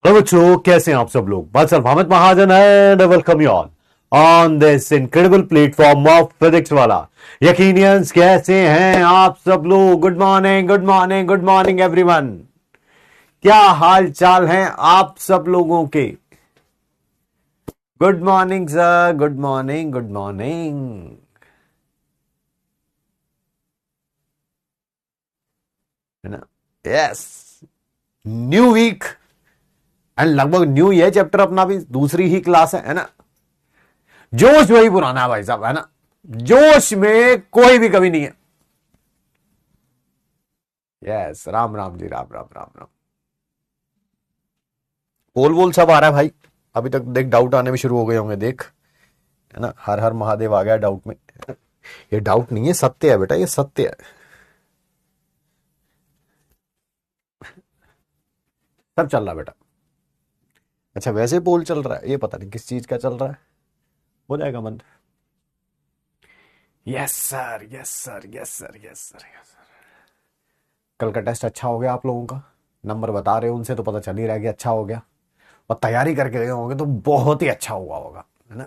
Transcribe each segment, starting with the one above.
Hello बच्चों, कैसे हैं आप सब लोग। Sir Mohammad Mahajan and welcome you all on this incredible platform of physics वाला। यकीनियंस कैसे हैं आप सब लोग। Good morning, good morning, good morning everyone. क्या हाल चाल हैं आप सब लोगों के। Good morning sir, good morning, good morning. है ना। यस। न्यू वीक एंड लगभग न्यू ये चैप्टर अपना भी दूसरी ही क्लास है ना। जोश वही पुराना है भाई साहब, है ना। जोश में कोई भी कमी नहीं है। यस, राम राम जी, राम राम राम राम। पोल वोल सब आ रहा है भाई। अभी तक देख डाउट आने में शुरू हो गए होंगे, देख। है ना, हर हर महादेव आ गया डाउट में। ये डाउट नहीं है, सत्य है बेटा, ये सत्य है। सब चल रहा है बेटा। अच्छा, वैसे पोल चल रहा है, ये पता नहीं किस चीज का चल रहा है। हो जाएगा बंद। Yes sir, yes sir, yes sir, yes sir, yes sir. कल का टेस्ट अच्छा हो गया आप लोगों का। नंबर बता रहे हो उनसे तो पता चल ही रहा है कि अच्छा हो गया। और तैयारी करके गए होंगे तो बहुत ही अच्छा हुआ होगा, है ना।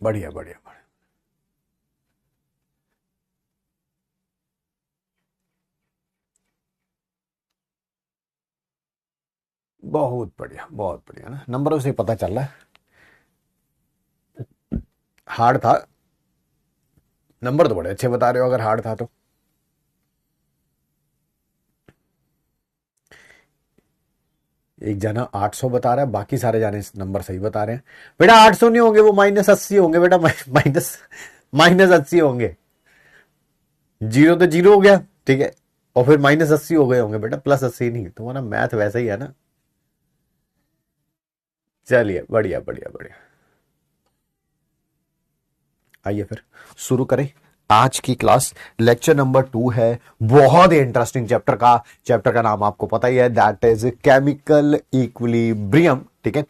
बढ़िया बढ़िया बढ़िया। बहुत बढ़िया, बहुत बढ़िया ना, नंबरों से पता चल रहा है। हार्ड था। नंबर तो बड़े अच्छे बता रहे हो अगर हार्ड था तो। एक जना 800 बता रहा है, बाकी सारे जाने नंबर सही बता रहे हैं। बेटा 800 नहीं होंगे, वो -80 होंगे बेटा। माइनस -80 होंगे। जीरो तो जीरो हो गया, ठीक है। और फिर -80 हो गए होंगे बेटा, +80 नहीं। तुम्हारा मैथ वैसा ही है ना। चलिए, बढ़िया बढ़िया बढ़िया। आइए फिर शुरू करें आज की क्लास। लेक्चर नंबर 2 है। बहुत ही इंटरेस्टिंग चैप्टर का नाम आपको पता ही है, दैट इज केमिकल इक्विलिब्रियम, ठीक है।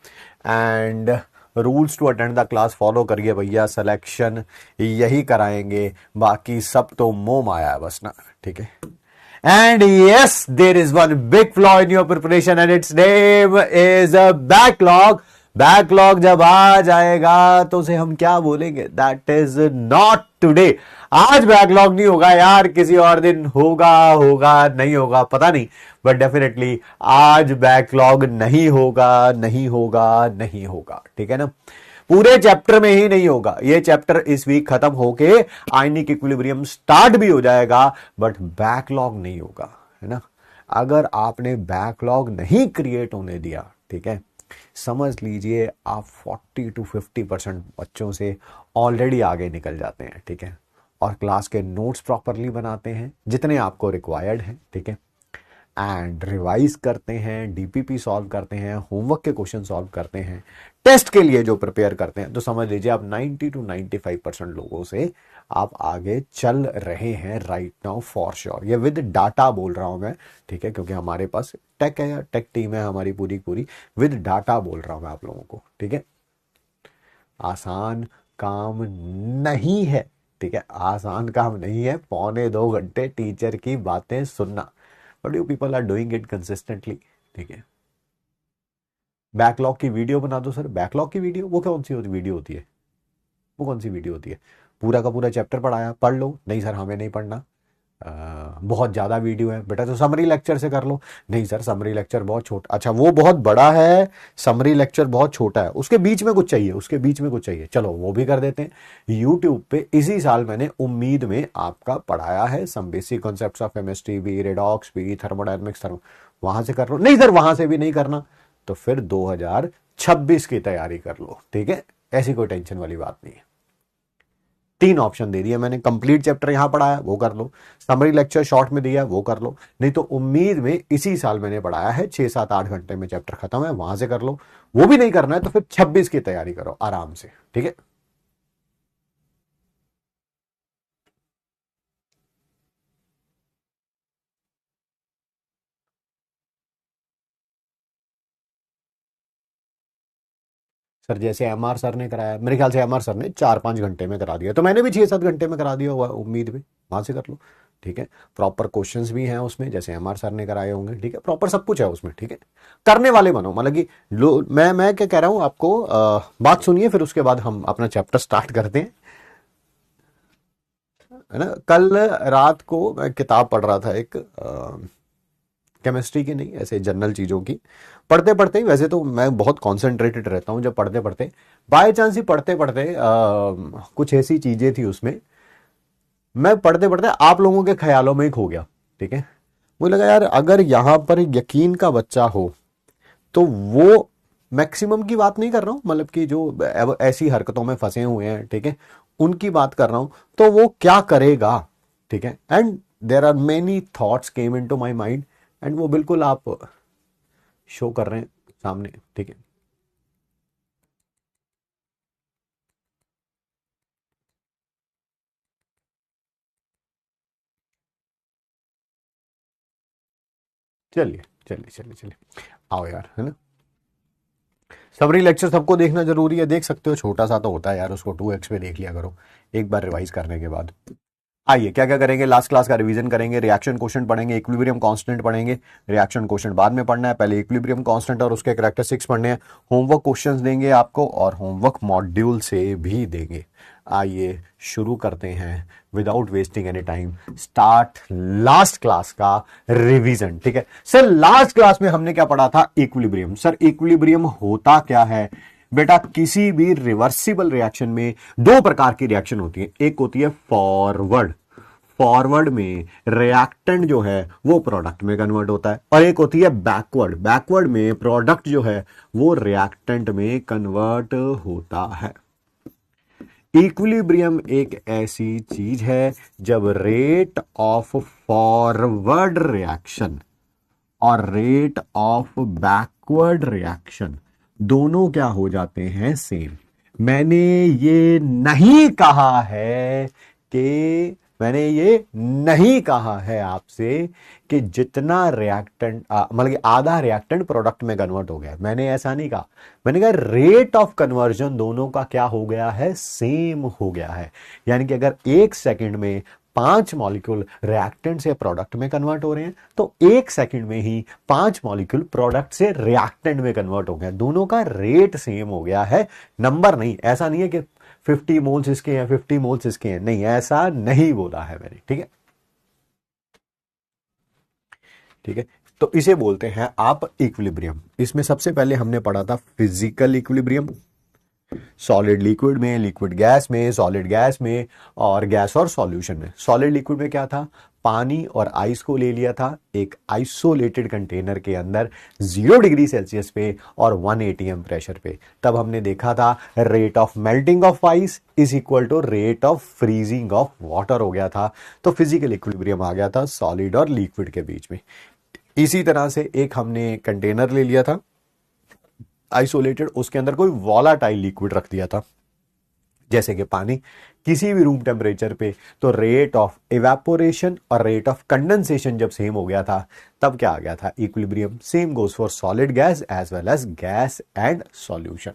And rules to attend the class follow करिए भैया, सिलेक्शन यही कराएंगे, बाकी सब तो मोह माया है बस ना, ठीक है। And yes, there is one big flaw in your preparation and its name is a backlog. Backlog जब आ जाएगा तो उसे हम क्या बोलेंगे, दैट इज नॉट टुडे। आज बैकलॉग नहीं होगा यार, किसी और दिन होगा, होगा नहीं होगा पता नहीं, बट डेफिनेटली आज बैकलॉग नहीं होगा, नहीं होगा, नहीं होगा, ठीक है ना। पूरे चैप्टर में ही नहीं होगा, ये चैप्टर इस वीक खत्म होके आयनिक इक्विलिब्रियम स्टार्ट भी हो जाएगा, बट बैकलॉग नहीं होगा, है ना। अगर आपने बैकलॉग नहीं क्रिएट होने दिया, ठीक है, समझ लीजिए आप 40 to 50% बच्चों से ऑलरेडी आगे निकल जाते हैं, ठीक है। और क्लास के नोट्स प्रॉपरली बनाते हैं जितने आपको रिक्वायर्ड हैं, ठीक है। एंड रिवाइज करते हैं, डीपीपी सॉल्व करते हैं, होमवर्क के क्वेश्चन सॉल्व करते हैं, टेस्ट के लिए जो प्रिपेयर करते हैं, तो समझ लीजिए आप 90 to 95% लोगों से आप आगे चल रहे हैं राइट नाउ फॉर श्योर। ये विद डाटा बोल रहा हूं मैं, ठीक है, क्योंकि हमारे पास टेक है, टेक टीम है हमारी पूरी पूरी। विद डाटा बोल रहा हूं मैं आप लोगों को, ठीक है। आसान काम नहीं है, ठीक है, आसान काम नहीं है पौने 2 घंटे टीचर की बातें सुनना, but you people are doing it consistently, ठीक है। बैकलॉग की वीडियो बना दो सर। बैकलॉग की वीडियो वो कौन सी वीडियो होती है, वो कौन सी वीडियो होती है। पूरा का पूरा चैप्टर पढ़ाया, पढ़ लो। नहीं सर हमें नहीं पढ़ना। बहुत ज़्यादा वीडियो है बेटा, तो समरी लेक्चर से कर लो। नहीं सर समरी लेक्चर बहुत छोटा, अच्छा वो बहुत बड़ा है, समरी लेक्चर बहुत छोटा है, उसके बीच में कुछ चाहिए, उसके बीच में कुछ चाहिए, चलो वो भी कर देते हैं। यूट्यूब पे इसी साल मैंने उम्मीद में आपका पढ़ाया है, some basic concepts of chemistry भी, रेडॉक्स भी, थर्मोडायनेमिक्स, वहां से कर लो। नहीं सर वहां से भी नहीं करना, तो फिर 2026 की तैयारी कर लो, ठीक है। ऐसी कोई टेंशन वाली बात नहीं है। 3 ऑप्शन दे दिया मैंने, कंप्लीट चैप्टर यहां पढ़ाया वो कर लो, समरी लेक्चर शॉर्ट में दिया वो कर लो, नहीं तो उम्मीद में इसी साल मैंने पढ़ाया है, 6 7 8 घंटे में चैप्टर खत्म है, वहां से कर लो। वो भी नहीं करना है तो फिर 26 की तैयारी करो आराम से, ठीक है। सर जैसे एमआर सर ने कराया, मेरे ख्याल से एमआर सर ने 4-5 घंटे में करा दिया, तो मैंने भी 6-7 घंटे में करा दिया होगा, उम्मीद भी वहां से कर लो। ठीक है, प्रॉपर क्वेश्चंस भी हैं उसमें जैसे एमआर सर ने कराए होंगे। ठीक है, प्रॉपर सब कुछ है उसमें। ठीक है, करने वाले बनो, मतलब कि मैं क्या कह रहा हूं आपको, बात सुनिए फिर उसके बाद हम अपना चैप्टर स्टार्ट करते हैं, है ना। कल रात को मैं किताब पढ़ रहा था एक, केमिस्ट्री की नहीं, ऐसे जनरल चीज़ों की। पढ़ते पढ़ते, वैसे तो मैं बहुत कॉन्सेंट्रेटेड रहता हूँ जब पढ़ते पढ़ते, बाय चांस ही पढ़ते पढ़ते कुछ ऐसी चीज़ें थी उसमें, मैं पढ़ते पढ़ते आप लोगों के ख्यालों में ही खो गया। ठीक है, मुझे लगा यार अगर यहाँ पर यकीन का बच्चा हो तो वो, मैक्सिमम की बात नहीं कर रहा हूँ, मतलब कि जो ऐसी हरकतों में फंसे हुए हैं, ठीक है, उनकी बात कर रहा हूँ, तो वो क्या करेगा। ठीक है, and there are many thoughts came into my mind, and वो बिल्कुल आप शो कर रहे हैं सामने। ठीक है, चलिए चलिए चलिए चलिए, आओ यार, है ना। समरी लेक्चर सबको देखना जरूरी है, देख सकते हो, छोटा सा तो होता है यार, उसको 2x पे देख लिया करो एक बार रिवाइज करने के बाद। आइए क्या क्या करेंगे, लास्ट क्लास का रिवीजन करेंगे, रिएक्शन क्वेश्चन पढ़ेंगे, इक्विलिब्रियम कांस्टेंट पढ़ेंगे। रिएक्शन क्वेश्चन बाद में पढ़ना है, पहले इक्विलिब्रियम कांस्टेंट और उसके कैरेक्टरिस्टिक्स पढ़ने हैं। होमवर्क क्वेश्चंस देंगे आपको और होमवर्क मॉड्यूल से भी देंगे। आइए शुरू करते हैं without wasting any time, start last class का रिवीजन। ठीक है सर, लास्ट क्लास में हमने क्या पढ़ा था, इक्विलिब्रियम। सर इक्विलिब्रियम होता क्या है बेटा, किसी भी रिवर्सिबल रिएक्शन में दो प्रकार की रिएक्शन होती है, एक होती है फॉरवर्ड, फॉरवर्ड में रिएक्टेंट जो है वो प्रोडक्ट में कन्वर्ट होता है, और एक होती है बैकवर्ड, बैकवर्ड में प्रोडक्ट जो है वो रिएक्टेंट में कन्वर्ट होता है। इक्विलिब्रियम एक ऐसी चीज है जब रेट ऑफ फॉरवर्ड रिएक्शन और रेट ऑफ बैकवर्ड रिएक्शन दोनों क्या हो जाते हैं, सेम। मैंने ये नहीं कहा है कि, मैंने ये नहीं कहा है आपसे कि जितना रिएक्टेंट, मतलब कि आधा रिएक्टेंट प्रोडक्ट में कन्वर्ट हो गया, मैंने ऐसा नहीं कहा। मैंने कहा रेट ऑफ कन्वर्जन दोनों का क्या हो गया है, सेम हो गया है। यानी कि अगर 1 सेकंड में 5 मॉलिक्यूल रिएक्टेंट से प्रोडक्ट में कन्वर्ट हो रहे हैं, तो 1 सेकंड में ही 5 मॉलिक्यूल प्रोडक्ट से रिएक्टेंट में कन्वर्ट हो गया, दोनों का रेट सेम हो गया है, नंबर नहीं। ऐसा नहीं है कि 50 मोल्स इसके हैं 50 मोल्स इसके हैं, नहीं, ऐसा नहीं बोला है मैंने। ठीक है, ठीक है, तो इसे बोलते हैं आप इक्विलिब्रियम। इसमें सबसे पहले हमने पढ़ा था फिजिकल इक्विलिब्रियम, सॉलिड लिक्विड में, लिक्विड गैस में, सॉलिड गैस में, और गैस और सॉल्यूशन में। सॉलिड लिक्विड में क्या था, पानी और आइस को ले लिया था एक आइसोलेटेड कंटेनर के अंदर 0 डिग्री सेल्सियस पे और 1 atm प्रेशर पे। तब हमने देखा था rate of melting of ice is equal to rate of freezing of water हो गया था। तो फिजिकल इक्विलिब्रियम आ गया था सॉलिड और लिक्विड के बीच में। इसी तरह से एक हमने कंटेनर ले लिया था आइसोलेटेड, उसके अंदर कोई वॉलाटाइल लिक्विड रख दिया था जैसे कि पानी, किसी भी रूम टेम्परेचर पे, तो रेट ऑफ इवेपोरेशन और रेट ऑफ कंडेंसेशन जब सेम हो गया था तब क्या आ गया था, equilibrium. Same goes for solid gas as well as gas and solution.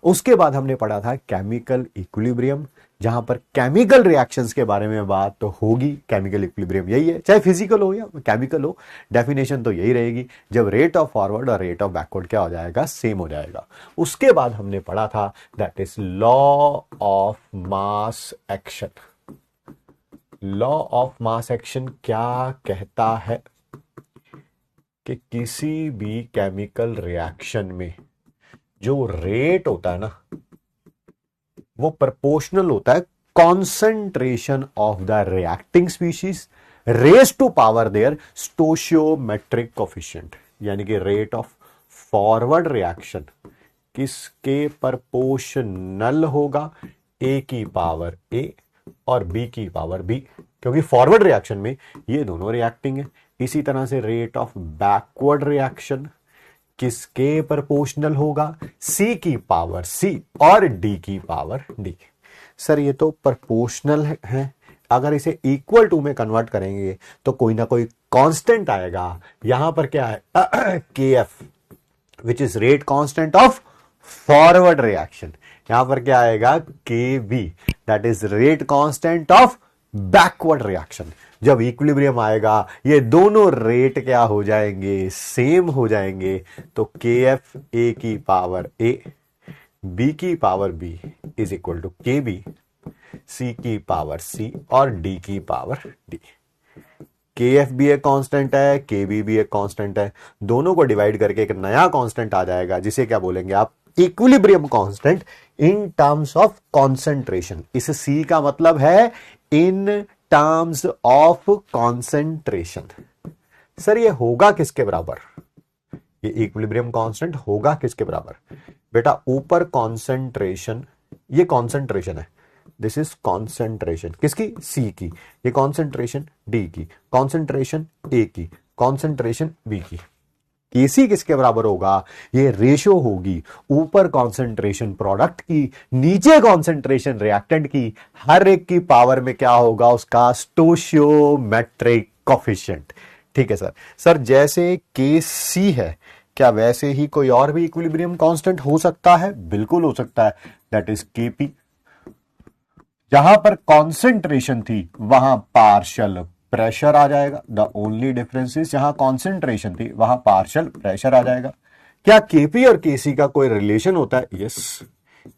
उसके बाद हमने पढ़ा था केमिकल इक्विलिब्रियम, जहां पर केमिकल रिएक्शंस के बारे में बात तो होगी। केमिकल इक्विलिब्रियम यही है, चाहे फिजिकल हो या केमिकल हो, डेफिनेशन तो यही रहेगी, जब रेट ऑफ फॉरवर्ड और रेट ऑफ बैकवर्ड क्या हो जाएगा, सेम हो जाएगा। उसके बाद हमने पढ़ा था that is law of mass action. Law of mass action क्या कहता है कि किसी भी केमिकल रिएक्शन में जो रेट होता है ना, वो प्रोपोर्शनल होता है concentration of the reacting species raise to power their stoichiometric coefficient. यानी कि रेट ऑफ फॉरवर्ड रिएक्शन किसके प्रोपोर्शनल होगा, ए की पावर ए और बी की पावर बी, क्योंकि फॉरवर्ड रिएक्शन में ये दोनों रिएक्टिंग है। इसी तरह से रेट ऑफ बैकवर्ड रिएक्शन किसके प्रोपोर्शनल होगा, सी की पावर सी और डी की पावर डी। सर ये तो प्रोपोर्शनल है, अगर इसे इक्वल टू में कन्वर्ट करेंगे तो कोई ना कोई कांस्टेंट आएगा। यहां पर क्या है, K F which is rate constant of forward reaction. यहां पर क्या आएगा, K B, that is rate constant of backward reaction. जब इक्विलिब्रियम आएगा ये दोनों रेट क्या हो जाएंगे, सेम हो जाएंगे। तो के एफ ए की पावर ए, बी की power B is equal to K B, C की पावर सी और डी की पावर डी। के एफ भी एक कांस्टेंट है, के बी भी एक कांस्टेंट है, दोनों को डिवाइड करके एक नया कांस्टेंट आ जाएगा जिसे क्या बोलेंगे आप, equilibrium constant in terms of concentration. इस सी का मतलब है in terms of concentration. Sir ये होगा किसके बराबर, ये इक्विलिब्रियम कांस्टेंट होगा किसके बराबर? बेटा ऊपर कॉन्सेंट्रेशन, ये कॉन्सेंट्रेशन है, दिस इज कॉन्सेंट्रेशन किसकी, सी की, ये कॉन्सेंट्रेशन डी की, कॉन्सेंट्रेशन ए की, कॉन्सेंट्रेशन बी की। केसी किसके बराबर होगा, ये रेशियो होगी ऊपर कॉन्सेंट्रेशन प्रोडक्ट की, नीचे कॉन्सेंट्रेशन रिएक्टेंट की, हर एक की पावर में क्या होगा, उसका स्टोशियोमेट्रिक कोफिशिएंट। ठीक है सर। सर जैसे के सी है, क्या वैसे ही कोई और भी इक्विलिब्रियम कांस्टेंट हो सकता है? बिल्कुल हो सकता है, दैट इज केपी। जहां पर कॉन्सेंट्रेशन थी वहां पार्शियल प्रेशर आ जाएगा। द ओनली डिफरेंस इज जहां कॉन्सेंट्रेशन थी वहां पार्शियल प्रेशर आ जाएगा। क्या केपी और केसी का कोई रिलेशन होता है? Yes,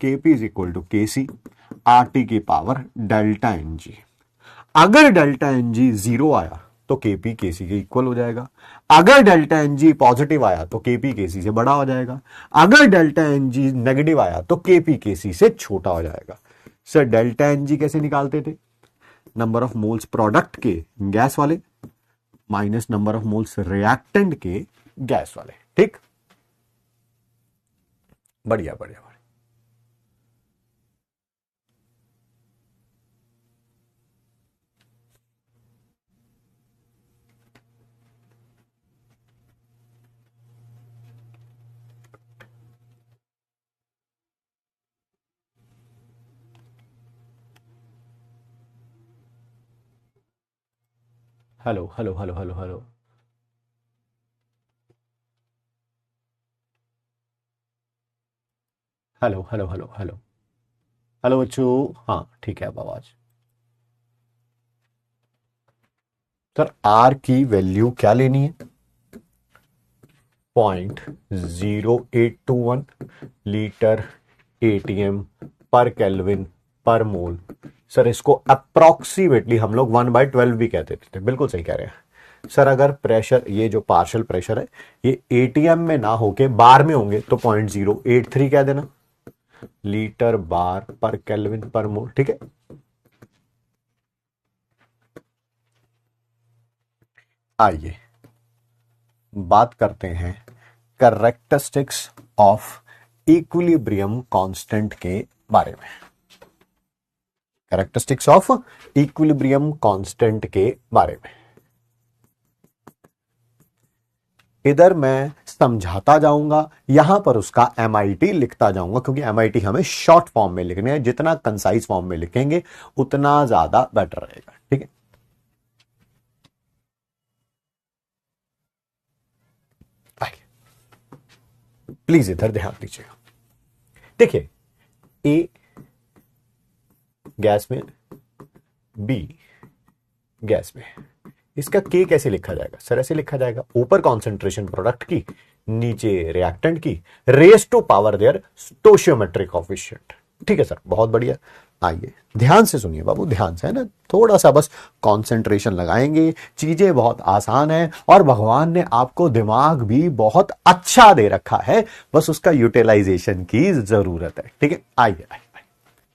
KP is equal to KC R T की पावर डेल्टा एन जी। अगर डेल्टा एन जी जीरो आया तो केपी केसी के इक्वल हो जाएगा। अगर डेल्टा एन जी पॉजिटिव आया तो केपी केसी से बड़ा हो जाएगा। अगर डेल्टा एन जी नेगेटिव आया तो केपी केसी से छोटा हो जाएगा। सर डेल्टा एन जी कैसे निकालते थे? नंबर ऑफ मोल्स प्रोडक्ट के गैस वाले minus number of moles reactant के गैस वाले। ठीक, बढ़िया बढ़िया बढ़िया। Hello hello hello hello hello hello hello hello hello hello बच्चों, हाँ ठीक है अब आवाज। सर आर की वैल्यू क्या लेनी है? 0.0821 लीटर एटीएम पर केल्विन पर मोल। सर इसको अप्रोक्सीमेटली हम लोग 1/12 भी कहते थे। बिल्कुल सही कह रहे हैं सर। अगर प्रेशर, ये जो पार्शियल प्रेशर है ये एटीएम में ना होके बार में होंगे तो 0.083 कह देना, लीटर बार पर केल्विन पर मोल। ठीक है, आइए बात करते हैं कैरेक्टरिस्टिक्स ऑफ इक्विलिब्रियम कांस्टेंट के बारे में। कैरेक्टरिस्टिक्स ऑफ इक्विलिब्रियम कांस्टेंट के बारे में इधर मैं समझाता जाऊंगा, यहां पर उसका एमआईटी लिखता जाऊंगा, क्योंकि एमआईटी हमें शॉर्ट फॉर्म में लिखने हैं। जितना कंसाइज फॉर्म में लिखेंगे उतना ज्यादा बेटर रहेगा। ठीक है, प्लीज इधर ध्यान दीजिएगा। देखिए, ए गैस में, बी गैस में, इसका के कैसे लिखा जाएगा? सर ऐसे लिखा जाएगा, ऊपर कॉन्सेंट्रेशन प्रोडक्ट की, नीचे रिएक्टेंट की, raise to power their stoichiometric coefficient. ठीक है सर, बहुत बढ़िया। आइए ध्यान से सुनिए बाबू, ध्यान से, है ना, थोड़ा सा बस कंसंट्रेशन लगाएंगे। चीजें बहुत आसान है और भगवान ने आपको दिमाग भी बहुत अच्छा दे रखा है, बस उसका यूटिलाइजेशन की जरूरत है। ठीक है, आइए आइए।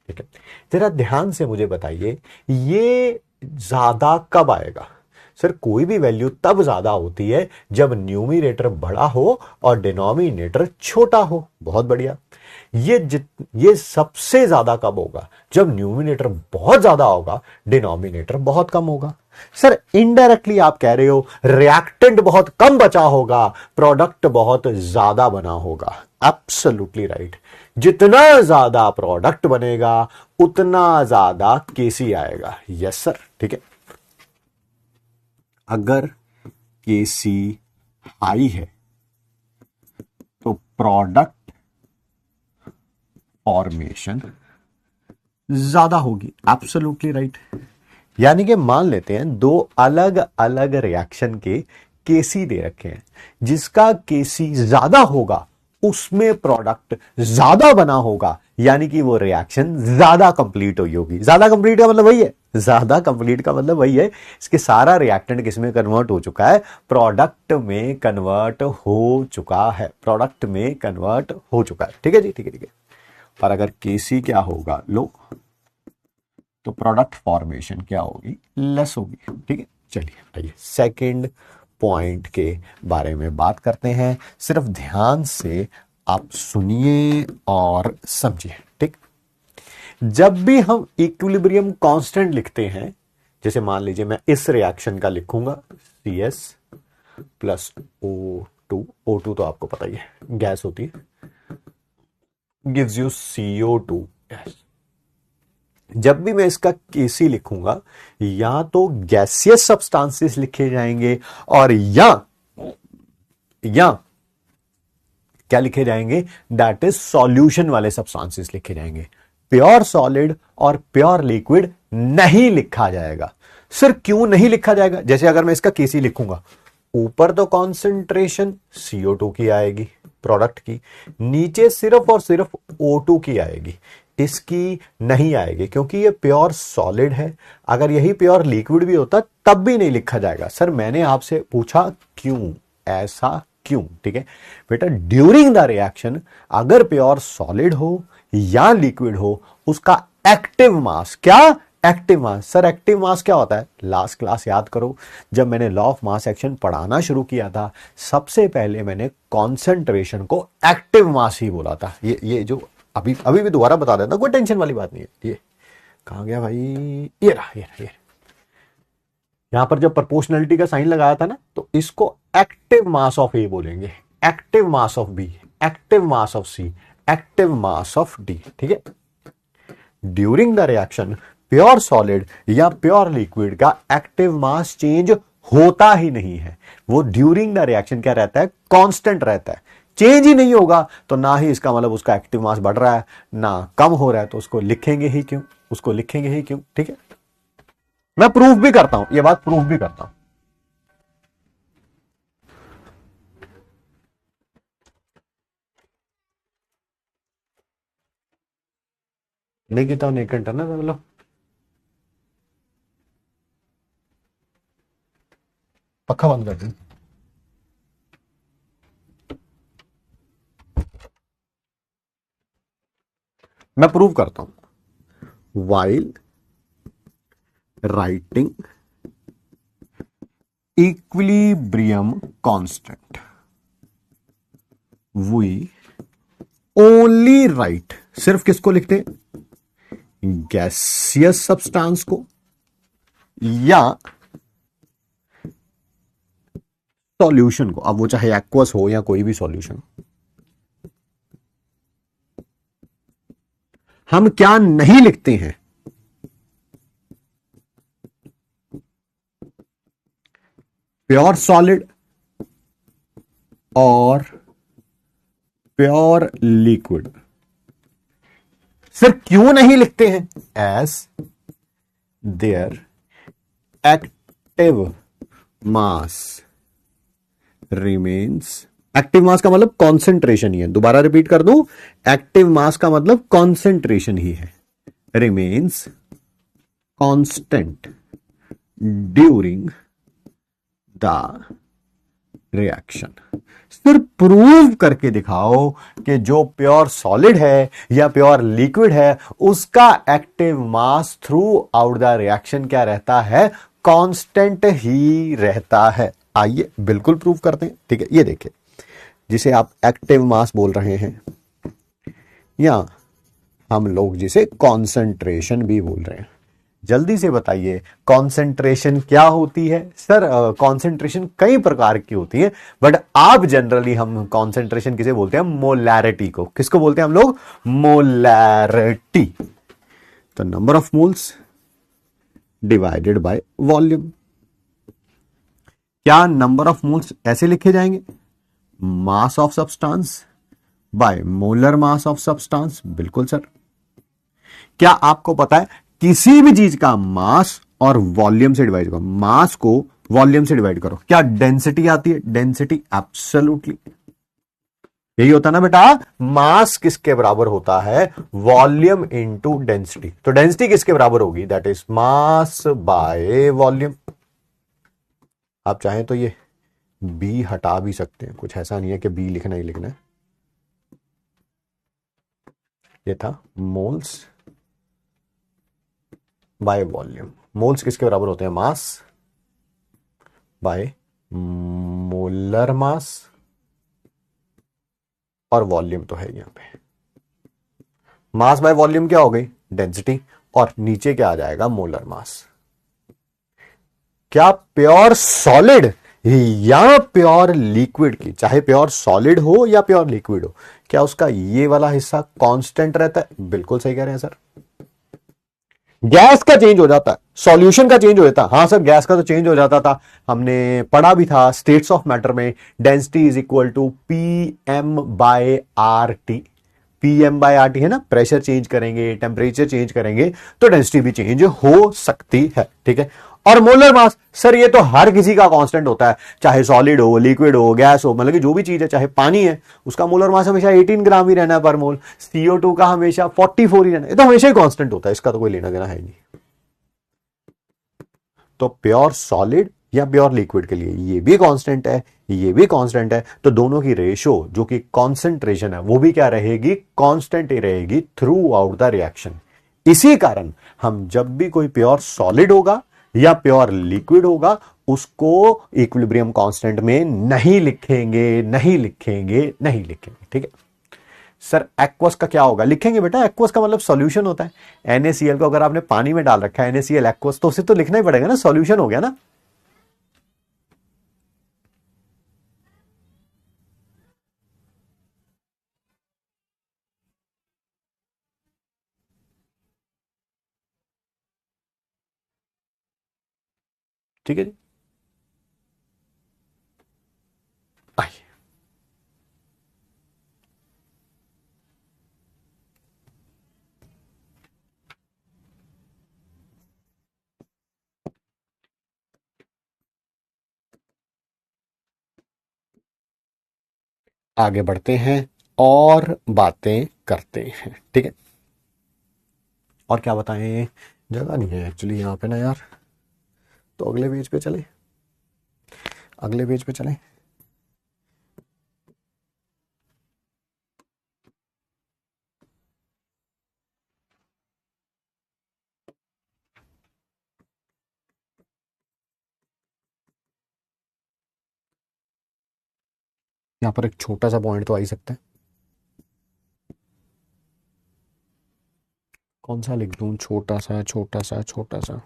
ठीक है, जरा ध्यान से मुझे बताइए, ये ज्यादा कब आएगा? सर कोई भी वैल्यू तब ज्यादा होती है जब न्यूमिनेटर बड़ा हो और डिनोमिनेटर छोटा हो। बहुत बढ़िया। ये सबसे ज्यादा कब होगा? जब न्यूमिनेटर बहुत ज्यादा होगा, डिनोमिनेटर बहुत कम होगा। सर इनडायरेक्टली आप कह रहे हो रिएक्टेंट बहुत कम बचा होगा, प्रोडक्ट बहुत ज्यादा बना होगा। Absolutely right. जितना ज्यादा प्रोडक्ट बनेगा उतना ज्यादा केसी आएगा। यस सर, ठीक है। अगर केसी हाई है तो प्रोडक्ट फॉर्मेशन ज्यादा होगी। Absolutely right. यानी कि मान लेते हैं दो अलग अलग रिएक्शन के केसी दे रखे हैं, जिसका केसी ज्यादा होगा उसमें प्रोडक्ट ज्यादा बना होगा, यानी कि वो रिएक्शन ज्यादा कंप्लीट हुई होगी। ज्यादा कंप्लीट का मतलब वही है, ज्यादा कंप्लीट का मतलब वही है, इसके सारा रिएक्टेंट किसमें कन्वर्ट हो चुका है, प्रोडक्ट में कन्वर्ट हो चुका है, प्रोडक्ट में कन्वर्ट हो चुका है। ठीक है जी, ठीक है ठीक है। पर अगर केसी क्या होगा, लो, तो प्रोडक्ट फॉर्मेशन क्या होगी, लेस होगी। ठीक है, चलिए आइए सेकंड पॉइंट के बारे में बात करते हैं। सिर्फ ध्यान से आप सुनिए और समझिए। ठीक, जब भी हम इक्विलिब्रियम कांस्टेंट लिखते हैं, जैसे मान लीजिए मैं इस रिएक्शन का लिखूंगा CS प्लस O2 तो आपको पता ही है गैस होती है, गिव्स यू CO2 गैस। जब भी मैं इसका केसी लिखूंगा, या तो गैसियस सब्सटेंसेस लिखे जाएंगे और या क्या लिखे जाएंगे, दैट इज सॉल्यूशन वाले सब्सटेंसेस लिखे जाएंगे। प्योर सॉलिड और प्योर लिक्विड नहीं लिखा जाएगा। सर क्यों नहीं लिखा जाएगा? जैसे अगर मैं इसका केसी लिखूंगा, ऊपर तो कॉन्सेंट्रेशन CO2 की आएगी प्रोडक्ट की, नीचे सिर्फ और सिर्फ O2 की आएगी, इसकी नहीं आएगी क्योंकि ये प्योर सॉलिड है। अगर यही प्योर लिक्विड भी होता तब भी नहीं लिखा जाएगा। सर मैंने आपसे पूछा क्यों, ऐसा क्यों? ठीक है बेटा, ड्यूरिंग द रिएक्शन अगर प्योर सॉलिड हो या लिक्विड हो, उसका एक्टिव मास, क्या active mass? Sir active mass क्या होता है? लास्ट क्लास याद करो, जब मैंने लॉ ऑफ मास एक्शन पढ़ाना शुरू किया था, सबसे पहले मैंने कॉन्सेंट्रेशन को एक्टिव मास ही बोला था। ये जो अभी भी दोबारा बता देता, कोई टेंशन वाली बात नहीं है। ये कहां गया भाई, ये रहा। यहां पर जब प्रोपोर्शनलिटी का साइन लगाया था ना, तो इसको एक्टिव मास ऑफ ए बोलेंगे, active mass of B, active mass of C, active mass of D. ठीक है, during the reaction pure solid या प्योर लिक्विड का एक्टिव मास चेंज होता ही नहीं है। वो ड्यूरिंग द रिएक्शन क्या रहता है, कांस्टेंट रहता है, चेंज ही नहीं होगा। तो ना ही इसका मतलब उसका एक्टिव मास बढ़ रहा है ना कम हो रहा है, तो उसको लिखेंगे ही क्यों, उसको लिखेंगे ही क्यों। ठीक है, मैं प्रूफ भी करता हूं, ये बात प्रूफ भी करता हूं। नहीं कहता हूं, नहीं घंटा ना मतलब पक्का बंद कर दूं। मैं प्रूव करता हूं। While writing equilibrium constant, we only write, सिर्फ किसको लिखते हैं, गैसियस सब्सटेंस को या सॉल्यूशन को। अब वो चाहे एक्वस हो या कोई भी सॉल्यूशन। हम क्या नहीं लिखते हैं, प्योर सॉलिड और प्योर लिक्विड। सिर्फ क्यों नहीं लिखते हैं, as their active mass remains. Active mass का मतलब कॉन्सेंट्रेशन ही है, दोबारा रिपीट कर दूं, एक्टिव मास का मतलब कॉन्सेंट्रेशन ही है, remains constant during the reaction. सिर्फ प्रूव करके दिखाओ कि जो प्योर सॉलिड है या प्योर लिक्विड है, उसका active mass through out the reaction क्या रहता है, कांस्टेंट ही रहता है। आइए बिल्कुल प्रूव करते हैं। ठीक है, ये देखिए, जिसे आप एक्टिव मास बोल रहे हैं या हम लोग जिसे कॉन्सेंट्रेशन भी बोल रहे हैं, जल्दी से बताइए कॉन्सेंट्रेशन क्या होती है। सर कॉन्सेंट्रेशन कई प्रकार की होती है, बट आप जनरली हम कॉन्सेंट्रेशन किसे बोलते हैं, मोलैरिटी को। किसको बोलते हैं हम लोग, मोलैरिटी। तो number of moles divided by volume. क्या नंबर ऑफ मोल्स ऐसे लिखे जाएंगे, mass of substance by molar mass of substance, बिल्कुल सर। क्या आपको पता है किसी भी चीज का मास और वॉल्यूम से डिवाइड करो, मास को वॉल्यूम से डिवाइड करो, क्या डेंसिटी आती है? डेंसिटी, एब्सोल्युटली यही होता है ना बेटा। मास किसके बराबर होता है? Volume into density. तो डेंसिटी किसके बराबर होगी? That is mass by volume. आप चाहें तो ये बी हटा भी सकते हैं, कुछ ऐसा नहीं है कि बी लिखना ही लिखना है। ये था मोल्स बाय वॉल्यूम। मोल्स किसके बराबर होते हैं? मास बाय मोलर मास, और वॉल्यूम तो है यहां पे। मास बाय वॉल्यूम क्या हो गई? डेंसिटी, और नीचे क्या आ जाएगा? Molar mass. क्या प्योर सॉलिड या प्योर लिक्विड की, चाहे प्योर सॉलिड हो या प्योर लिक्विड हो, क्या उसका ये वाला हिस्सा कांस्टेंट रहता है? बिल्कुल सही कह रहे हैं सर। गैस का चेंज हो जाता है, सॉल्यूशन का चेंज हो जाता है। हाँ सर, गैस का तो चेंज हो जाता था, हमने पढ़ा भी था स्टेट्स ऑफ मैटर में। Density is equal to P M by R T. P M by R T है ना, प्रेशर चेंज करेंगे, टेम्परेचर चेंज करेंगे तो डेंसिटी भी चेंज हो सकती है, ठीक है। और मोलर मास, सर ये तो हर किसी का कांस्टेंट होता है, चाहे सॉलिड हो, लिक्विड हो, गैस हो, मतलब कि जो भी चीज है, चाहे पानी है, उसका मोलर मास हमेशा 18 ग्राम ही रहना है पर मोल। CO2 का हमेशा 44 ही रहना है, ये तो हमेशा ही कांस्टेंट होता है, इसका तो कोई लेना देना है नहीं। तो प्योर सॉलिड या प्योर लिक्विड के लिए ये भी कांस्टेंट है, ये भी कांस्टेंट है, तो दोनों की रेशो जो कि कॉन्सेंट्रेशन है वो भी क्या रहेगी? कांस्टेंट ही रहेगी थ्रू आउट द रिएक्शन। इसी कारण हम जब भी कोई प्योर सॉलिड होगा या प्योर लिक्विड होगा उसको इक्विलिब्रियम कांस्टेंट में नहीं लिखेंगे, नहीं लिखेंगे, नहीं लिखेंगे, ठीक है। सर एक्वस का क्या होगा? लिखेंगे बेटा, एक्वस का मतलब सॉल्यूशन होता है। NaCl को अगर आपने पानी में डाल रखा है NaCl एक्वस, तो उसे तो लिखना ही पड़ेगा ना, सॉल्यूशन हो गया ना। ठीक है जी, आइए आगे बढ़ते हैं और बातें करते हैं, ठीक है। और क्या बताएं, जगह नहीं है एक्चुअली यहाँ पे ना यार, तो अगले पेज पे चले, अगले पेज पे चलें। यहाँ पर एक छोटा सा पॉइंट तो आ ही सकता है, कौन सा लिख दूं? छोटा सा, छोटा सा, छोटा सा,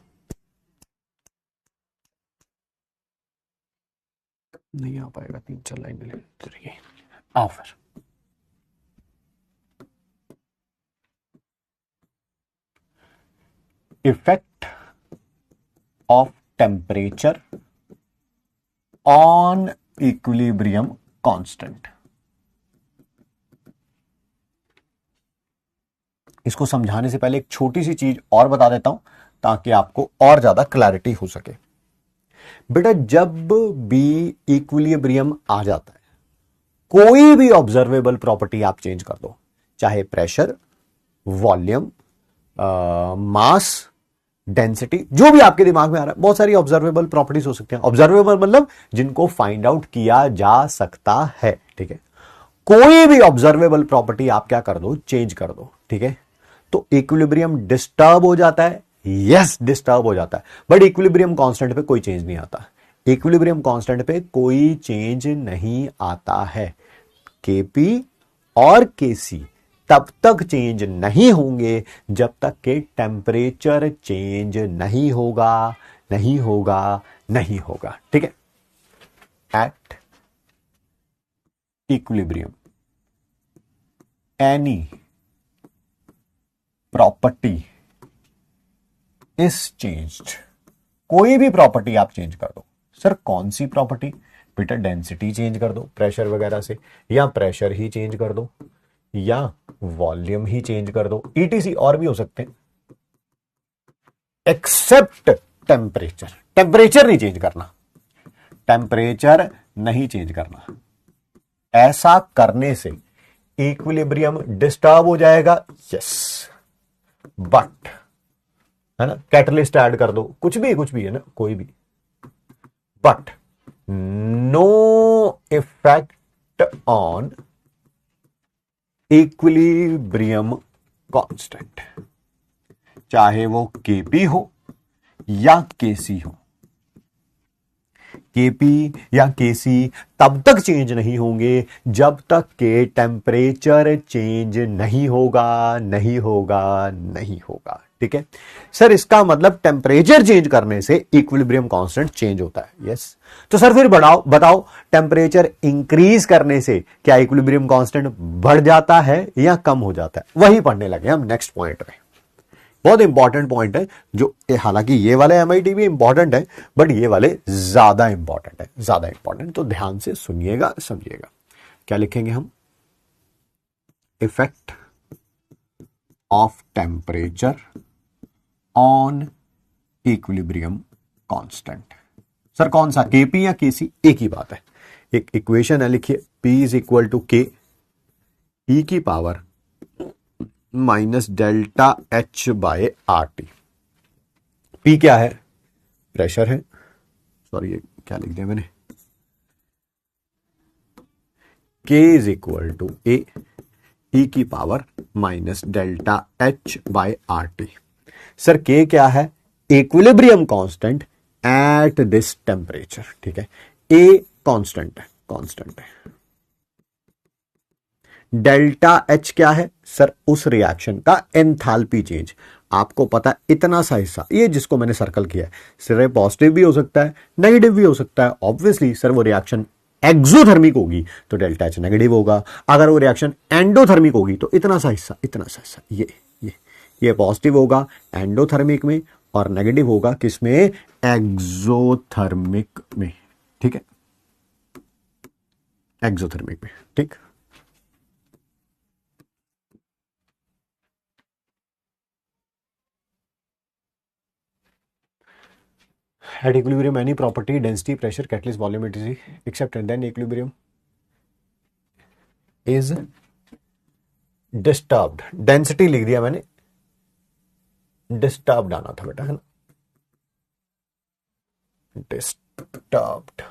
नहीं आ पाएगा, 3-4 लाइन ले लेंगे। आओ फिर, effect of temperature on equilibrium constant. इसको समझाने से पहले एक छोटी सी चीज और बता देता हूं ताकि आपको और ज्यादा क्लैरिटी हो सके। बेटा जब भी इक्विलिब्रियम आ जाता है, कोई भी ऑब्जर्वेबल प्रॉपर्टी आप चेंज कर दो, चाहे प्रेशर, वॉल्यूम, मास, डेंसिटी, जो भी आपके दिमाग में आ रहा है, बहुत सारी ऑब्जर्वेबल प्रॉपर्टीज हो सकती हैं। ऑब्जर्वेबल मतलब जिनको फाइंड आउट किया जा सकता है, ठीक है। कोई भी ऑब्जर्वेबल प्रॉपर्टी आप क्या कर दो? चेंज कर दो, ठीक है। तो इक्विलिब्रियम डिस्टर्ब हो जाता है, यस डिस्टर्ब हो जाता है, बट इक्विलिब्रियम कांस्टेंट पे कोई चेंज नहीं आता। इक्विलिब्रियम कांस्टेंट पे कोई चेंज नहीं आता है। Kp और Kc तब तक चेंज नहीं होंगे जब तक कि टेम्परेचर चेंज नहीं होगा, नहीं होगा, नहीं होगा, ठीक है। At equilibrium any property is changed. कोई भी प्रॉपर्टी आप चेंज कर दो। सर कौन सी प्रॉपर्टी? बेटा डेंसिटी चेंज कर दो प्रेशर वगैरह से, या प्रेशर ही चेंज कर दो, या वॉल्यूम ही चेंज कर दो, ईटीसी और भी हो सकते हैं, एक्सेप्ट टेम्परेचर। टेम्परेचर नहीं चेंज करना, टेम्परेचर नहीं चेंज करना। ऐसा करने से इक्विलिब्रियम डिस्टर्ब हो जाएगा, यस। बट है ना, कैटलिस्ट ऐड कर दो, कुछ भी है ना, कोई भी, but no effect on equilibrium constant, चाहे वो केपी हो या केसी हो। केपी या केसी तब तक चेंज नहीं होंगे जब तक के टेम्परेचर चेंज नहीं होगा, नहीं होगा, नहीं होगा। ठीक है सर, इसका मतलब टेम्परेचर चेंज करने से इक्विलिब्रियम कांस्टेंट चेंज होता है, यस। तो सर फिर बताओ टेम्परेचर इंक्रीज करने से क्या इक्विलिब्रियम कांस्टेंट बढ़ जाता है या कम हो जाता है? वही पढ़ने लगे हम नेक्स्ट पॉइंट में। बहुत इंपॉर्टेंट पॉइंट है, जो हालांकि ये वाले एमआईटी भी इंपॉर्टेंट है, बट ये वाले ज्यादा इंपॉर्टेंट है, ज्यादा इंपॉर्टेंट। तो ध्यान से सुनिएगा, समझिएगा। क्या लिखेंगे हम? Effect of temperature on equilibrium constant. Sir कौन सा, केपी या केसी? एक ही बात है। एक इक्वेशन है, लिखिए, P is equal to K E की power minus delta H by R T. P क्या है? प्रेशर है। सॉरी, ये क्या लिख दिया मैंने? K is equal to A E की power minus delta H by R T. Sir K क्या है? Equilibrium constant at this temperature. ठीक है, ए कांस्टेंट है, कांस्टेंट है। डेल्टा एच क्या है? सर उस रिएक्शन का एंथैल्पी चेंज। आपको पता है इतना सा हिस्सा, ये जिसको मैंने सर्कल किया है, सर पॉजिटिव भी हो सकता है, नेगेटिव भी हो सकता है। ऑब्वियसली सर वो रिएक्शन एक्सोथर्मिक होगी तो डेल्टा एच नेगेटिव होगा, अगर वो रिएक्शन एंडोथर्मिक होगी तो इतना सा हिस्सा, इतना सा हिस्सा, ये पॉजिटिव होगा एंडोथर्मिक में और नेगेटिव होगा किसमें? एक्सोथर्मिक में। ठीक है, एक्सोथर्मिक में। ठीक, at equilibrium any property, density, pressure, catalyst, volume, etc, except and then equilibrium is disturbed। Density लिख दिया मैंने, डिस्टर्ब्ड आना था बेटा, है ना, डिस्टर्ब्ड।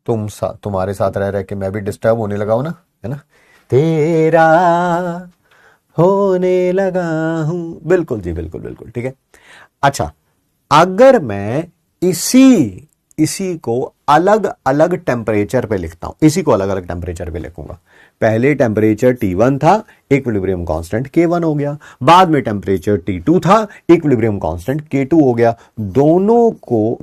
तुम्हारे साथ रह रह के मैं भी डिस्टर्ब होने लगा हूं ना, है ना, तेरा होने लगा हूं। बिल्कुल जी, बिल्कुल बिल्कुल। ठीक है, अच्छा, अगर मैं इसी को अलग अलग टेम्परेचर पे लिखता हूं, इसी को अलग अलग टेम्परेचर पे लिखूंगा। पहले टेम्परेचर T1 था, इक्विलिब्रियम कांस्टेंट K1 हो गया। बाद में टेम्परेचर T2 था, इक्विलिब्रियम कांस्टेंट K2 हो गया। दोनों को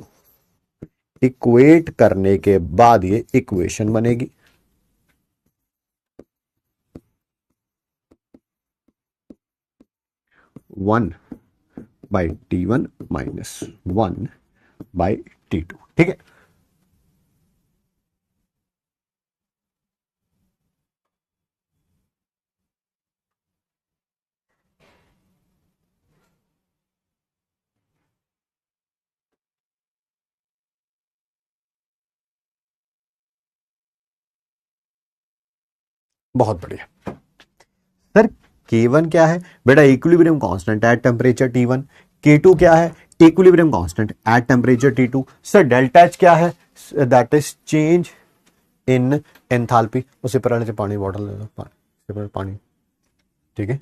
इक्वेट करने के बाद ये इक्वेशन बनेगी। One by T1 minus 1 by T2। ठीक है, बहुत बढ़िया। सर K1 क्या है बेटा? Equilibrium constant at temperature T1। K2 क्या है? Equilibrium constant at temperature T2। Sir delta H क्या है? That is change in enthalpy. उसे पहले से पानी बॉटल ले लो, पानी। ठीक है,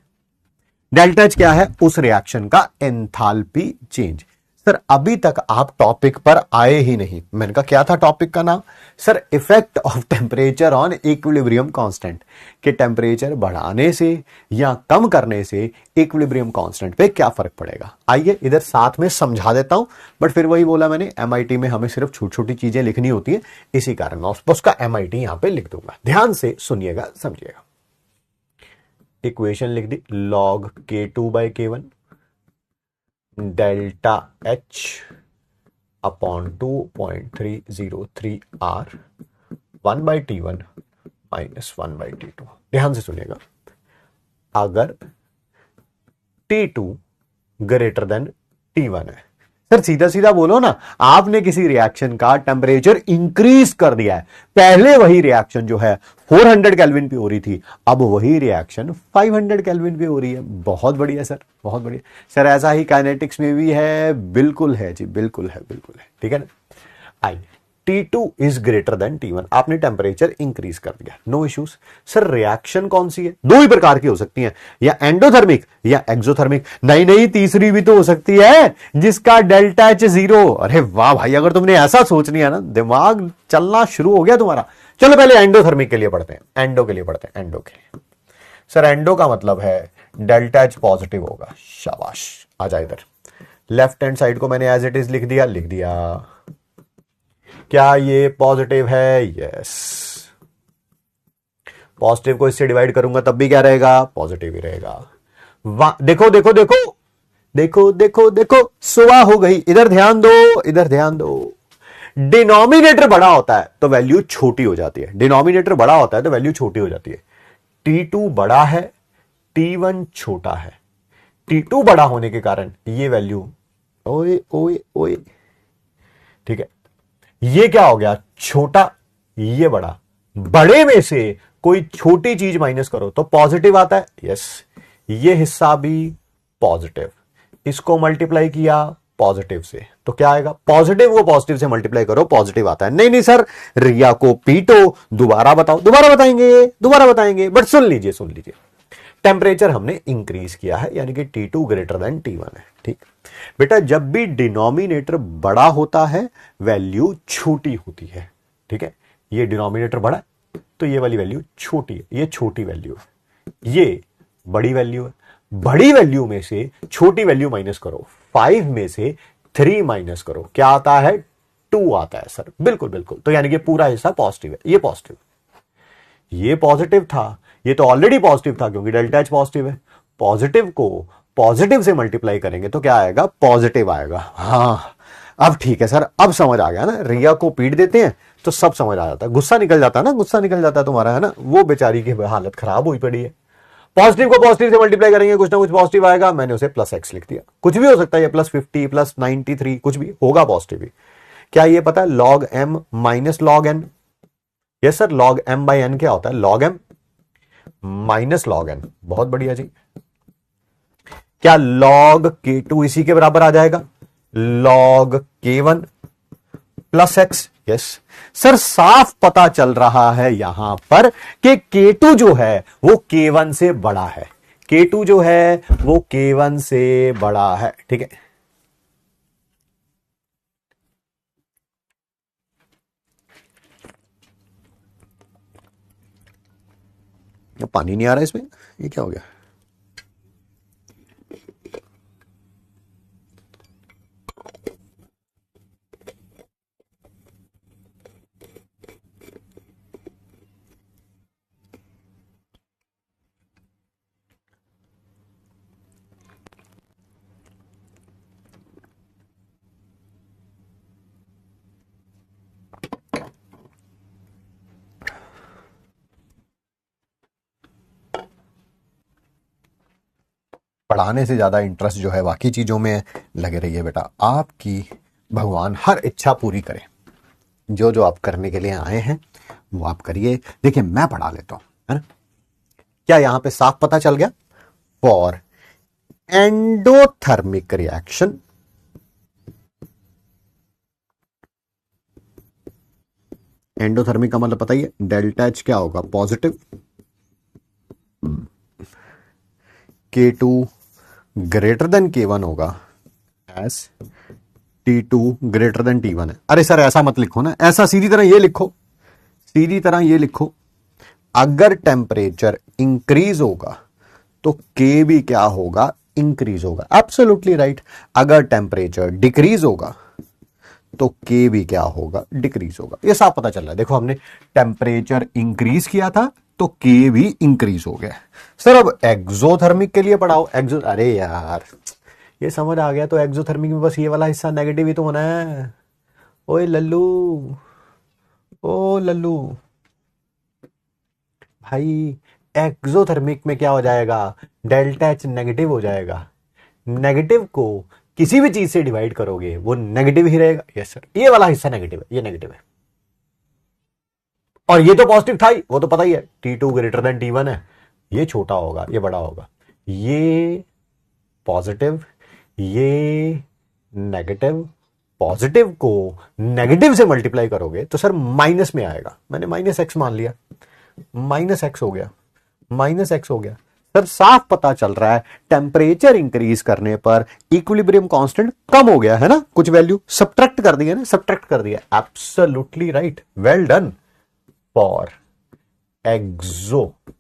डेल्टा एच क्या है? उस रिएक्शन का एंथैल्पी चेंज। सर अभी तक आप टॉपिक पर आए ही नहीं। मैंने कहा क्या था टॉपिक का नाम? Sir effect of temperature on equilibrium constant, कि टेम्परेचर बढ़ाने से या कम करने से इक्विलिब्रियम कांस्टेंट पे क्या फर्क पड़ेगा। आइए इधर साथ में समझा देता हूं, बट फिर वही बोला मैंने, एमआईटी में हमें सिर्फ छोटी छोटी चीजें लिखनी होती है, इसी कारण मैं उसका एमआईटी यहां पे लिख दूंगा। ध्यान से सुनिएगा, समझिएगा। इक्वेशन लिख दी, log K2 by K1 delta H upon 2.303 R 1/T1 minus 1/T2। ध्यान से सुनिएगा, अगर T2 ग्रेटर देन T1 है, सर सीधा सीधा बोलो ना, आपने किसी रिएक्शन का टेम्परेचर इंक्रीज कर दिया है। पहले वही रिएक्शन जो है 400 केल्विन पे हो रही थी, अब वही रिएक्शन 500 केल्विन पे हो रही है। बहुत बढ़िया सर, बहुत बढ़िया सर। ऐसा ही काइनेटिक्स में भी है, बिल्कुल है जी, बिल्कुल है, बिल्कुल है, ठीक है ना। आई T2 is greater than T1, आपने टेम्परेचर इंक्रीज कर दिया, नो इश्यूज। सर रिएक्शन कौन सी है? दो ही प्रकार की हो सकती हैं, या एंडोथर्मिक या एक्सोथर्मिक। नहीं नहीं, तीसरी भी तो हो सकती है जिसका डेल्टा एच 0। अरे वाह भाई, अगर तुमने ऐसा सोच लिया ना, दिमाग चलना शुरू हो गया तुम्हारा। चलो पहले एंडोथर्मिक के लिए पढ़ते हैं, एंडो के लिए पढ़ते हैं, एंडो के लिए। सर एंडो का मतलब है डेल्टा एच पॉजिटिव होगा। शाबाश, आ जा इधर। लेफ्ट हैंड साइड को मैंने एज इट इज लिख दिया, लिख दिया। क्या ये पॉजिटिव है? यस। पॉजिटिव को इससे डिवाइड करूंगा तब भी क्या रहेगा? पॉजिटिव ही रहेगा। देखो देखो देखो देखो देखो देखो, सुबह हो गई। इधर ध्यान दो, इधर ध्यान दो। डिनोमिनेटर बड़ा होता है तो वैल्यू छोटी हो जाती है। डिनोमिनेटर बड़ा होता है तो वैल्यू छोटी हो जाती है। T2 बड़ा है, T1 छोटा है। T2 बड़ा होने के कारण ये वैल्यू, ओए ओए ओए, ठीक है। ये क्या हो गया? छोटा, ये बड़ा। बड़े में से कोई छोटी चीज माइनस करो तो पॉजिटिव आता है। यस, ये हिस्सा भी पॉजिटिव। इसको मल्टीप्लाई किया पॉजिटिव से तो क्या आएगा? पॉजिटिव को पॉजिटिव से मल्टीप्लाई करो, पॉजिटिव आता है। नहीं नहीं सर, रिया को पीटो, दोबारा बताओ। दोबारा बताएंगे, दोबारा बताएंगे, बट सुन लीजिए, सुन लीजिए। टेम्परेचर हमने इंक्रीज किया है, यानी कि T2 ग्रेटर देन T1 है। ठीक बेटा, जब भी डिनोमिनेटर बड़ा होता है वैल्यू छोटी होती है। ठीक है, ये डिनोमिनेटर बड़ा तो ये वाली वैल्यू छोटी है, ये छोटी वैल्यू है, ये बड़ी वैल्यू है। बड़ी वैल्यू में से छोटी वैल्यू माइनस करो, 5 में से 3 माइनस करो, क्या आता है? 2 आता है सर। बिल्कुल बिल्कुल, तो यानी कि पूरा हिस्सा पॉजिटिव है। ये पॉजिटिव, ये पॉजिटिव था, ये तो ऑलरेडी पॉजिटिव था क्योंकि डेल्टा एच पॉजिटिव है। पॉजिटिव को पॉजिटिव से मल्टीप्लाई करेंगे तो क्या आएगा? पॉजिटिव आएगा। हाँ, अब ठीक है सर, अब समझ आ गया ना। रिया को पीट देते हैं तो सब समझ आ जाता है, गुस्सा निकल जाता है ना, गुस्सा निकल जाता है तुम्हारा, है ना। वो बेचारी की हालत खराब हुई पड़ी है। पॉजिटिव को पॉजिटिव से मल्टीप्लाई करेंगे, कुछ ना कुछ पॉजिटिव आएगा। मैंने उसे प्लस एक्स लिख दिया, कुछ भी हो सकता है, +50 +93, कुछ भी होगा पॉजिटिव ही। क्या ये पता है log m minus log n? Yes sir, log m by n क्या होता है? log m minus log n। बहुत बढ़िया जी। क्या log k2 इसी के बराबर आ जाएगा? log k1 plus x. Yes sir, साफ पता चल रहा है यहां पर कि K2 जो है वो K1 से बड़ा है। K2 जो है वो K1 से बड़ा है। ठीक है, पानी नहीं आ रहा इसमें, ये क्या हो गया? पढ़ाने से ज्यादा इंटरेस्ट जो है बाकी चीजों में लगे रहिए बेटा। आपकी भगवान हर इच्छा पूरी करे। जो जो आप करने के लिए आए हैं वो आप करिए। देखिए मैं पढ़ा लेता हूं, है ना। क्या यहां पे साफ पता चल गया? फॉर एंडोथर्मिक रिएक्शन, एंडोथर्मिक का मतलब पता ही है, डेल्टा एच क्या होगा? Positive. K2 greater than K1 होगा S T2 greater than T1 है। अरे सर ऐसा मत लिखो ना, ऐसा सीधी तरह ये लिखो, सीधी तरह ये लिखो। अगर टेम्परेचर इंक्रीज होगा तो K भी क्या होगा? इंक्रीज होगा। Absolutely right. अगर टेम्परेचर डिक्रीज होगा तो K भी क्या होगा? डिक्रीज होगा। ये साफ पता चल रहा है। देखो हमने टेम्परेचर इंक्रीज किया था तो K भी इंक्रीज हो गया। सर अब एक्सोथर्मिक के लिए पढ़ाओ। अरे यार ये समझ आ गया, तो एक्सोथर्मिक में बस ये वाला हिस्सा नेगेटिव ही तो होना है। ओए लल्लू, ओ लल्लू भाई, एक्सोथर्मिक में क्या हो जाएगा, डेल्टा एच नेगेटिव हो जाएगा। नेगेटिव को किसी भी चीज से डिवाइड करोगे वो नेगेटिव ही रहेगा। यस सर, ये वाला हिस्सा नेगेटिव है, ये नेगेटिव है। और ये तो पॉजिटिव था ही, वो तो पता ही है, T2 ग्रेटर देन T1 है, ये छोटा होगा ये बड़ा होगा। ये पॉजिटिव, ये नेगेटिव, पॉजिटिव को नेगेटिव से मल्टीप्लाई करोगे तो सर माइनस में आएगा। मैंने माइनस एक्स मान लिया, माइनस एक्स हो गया, माइनस एक्स हो गया। सर साफ पता चल रहा है टेम्परेचर इंक्रीज करने पर इक्विलिब्रियम कांस्टेंट कम हो गया है ना, कुछ वैल्यू सब्ट्रैक्ट कर दिया ना, सब्ट्रैक्ट कर दिया। Absolutely right, well done. For exothermic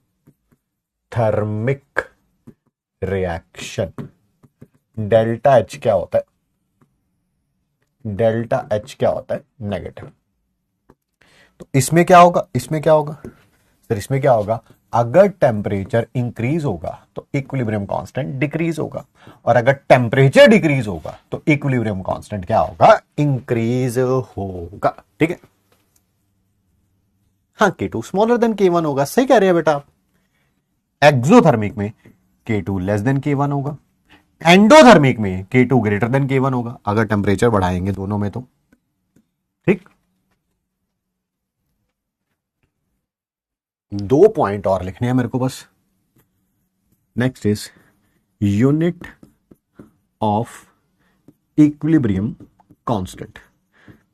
reaction delta H क्या होता है, डेल्टा एच क्या होता है, नेगेटिव। तो इसमें क्या होगा, इसमें क्या होगा सर, इसमें क्या होगा, अगर टेम्परेचर इंक्रीज होगा तो इक्विलिब्रियम कांस्टेंट डिक्रीज होगा, और अगर टेम्परेचर डिक्रीज होगा तो इक्विलिब्रियम कांस्टेंट क्या होगा, इंक्रीज होगा। ठीक है, हाँ K2 स्मॉलर देन K1 होगा, सही कह रहे हैं बेटा आप। एक्सोथर्मिक में K2 लेस देन K1 होगा, एंडोथर्मिक में K2 ग्रेटर देन K1 होगा, अगर टेम्परेचर बढ़ाएंगे दोनों में तो। ठीक, 2 पॉइंट और लिखने हैं मेरे को बस। Next is unit of equilibrium constant,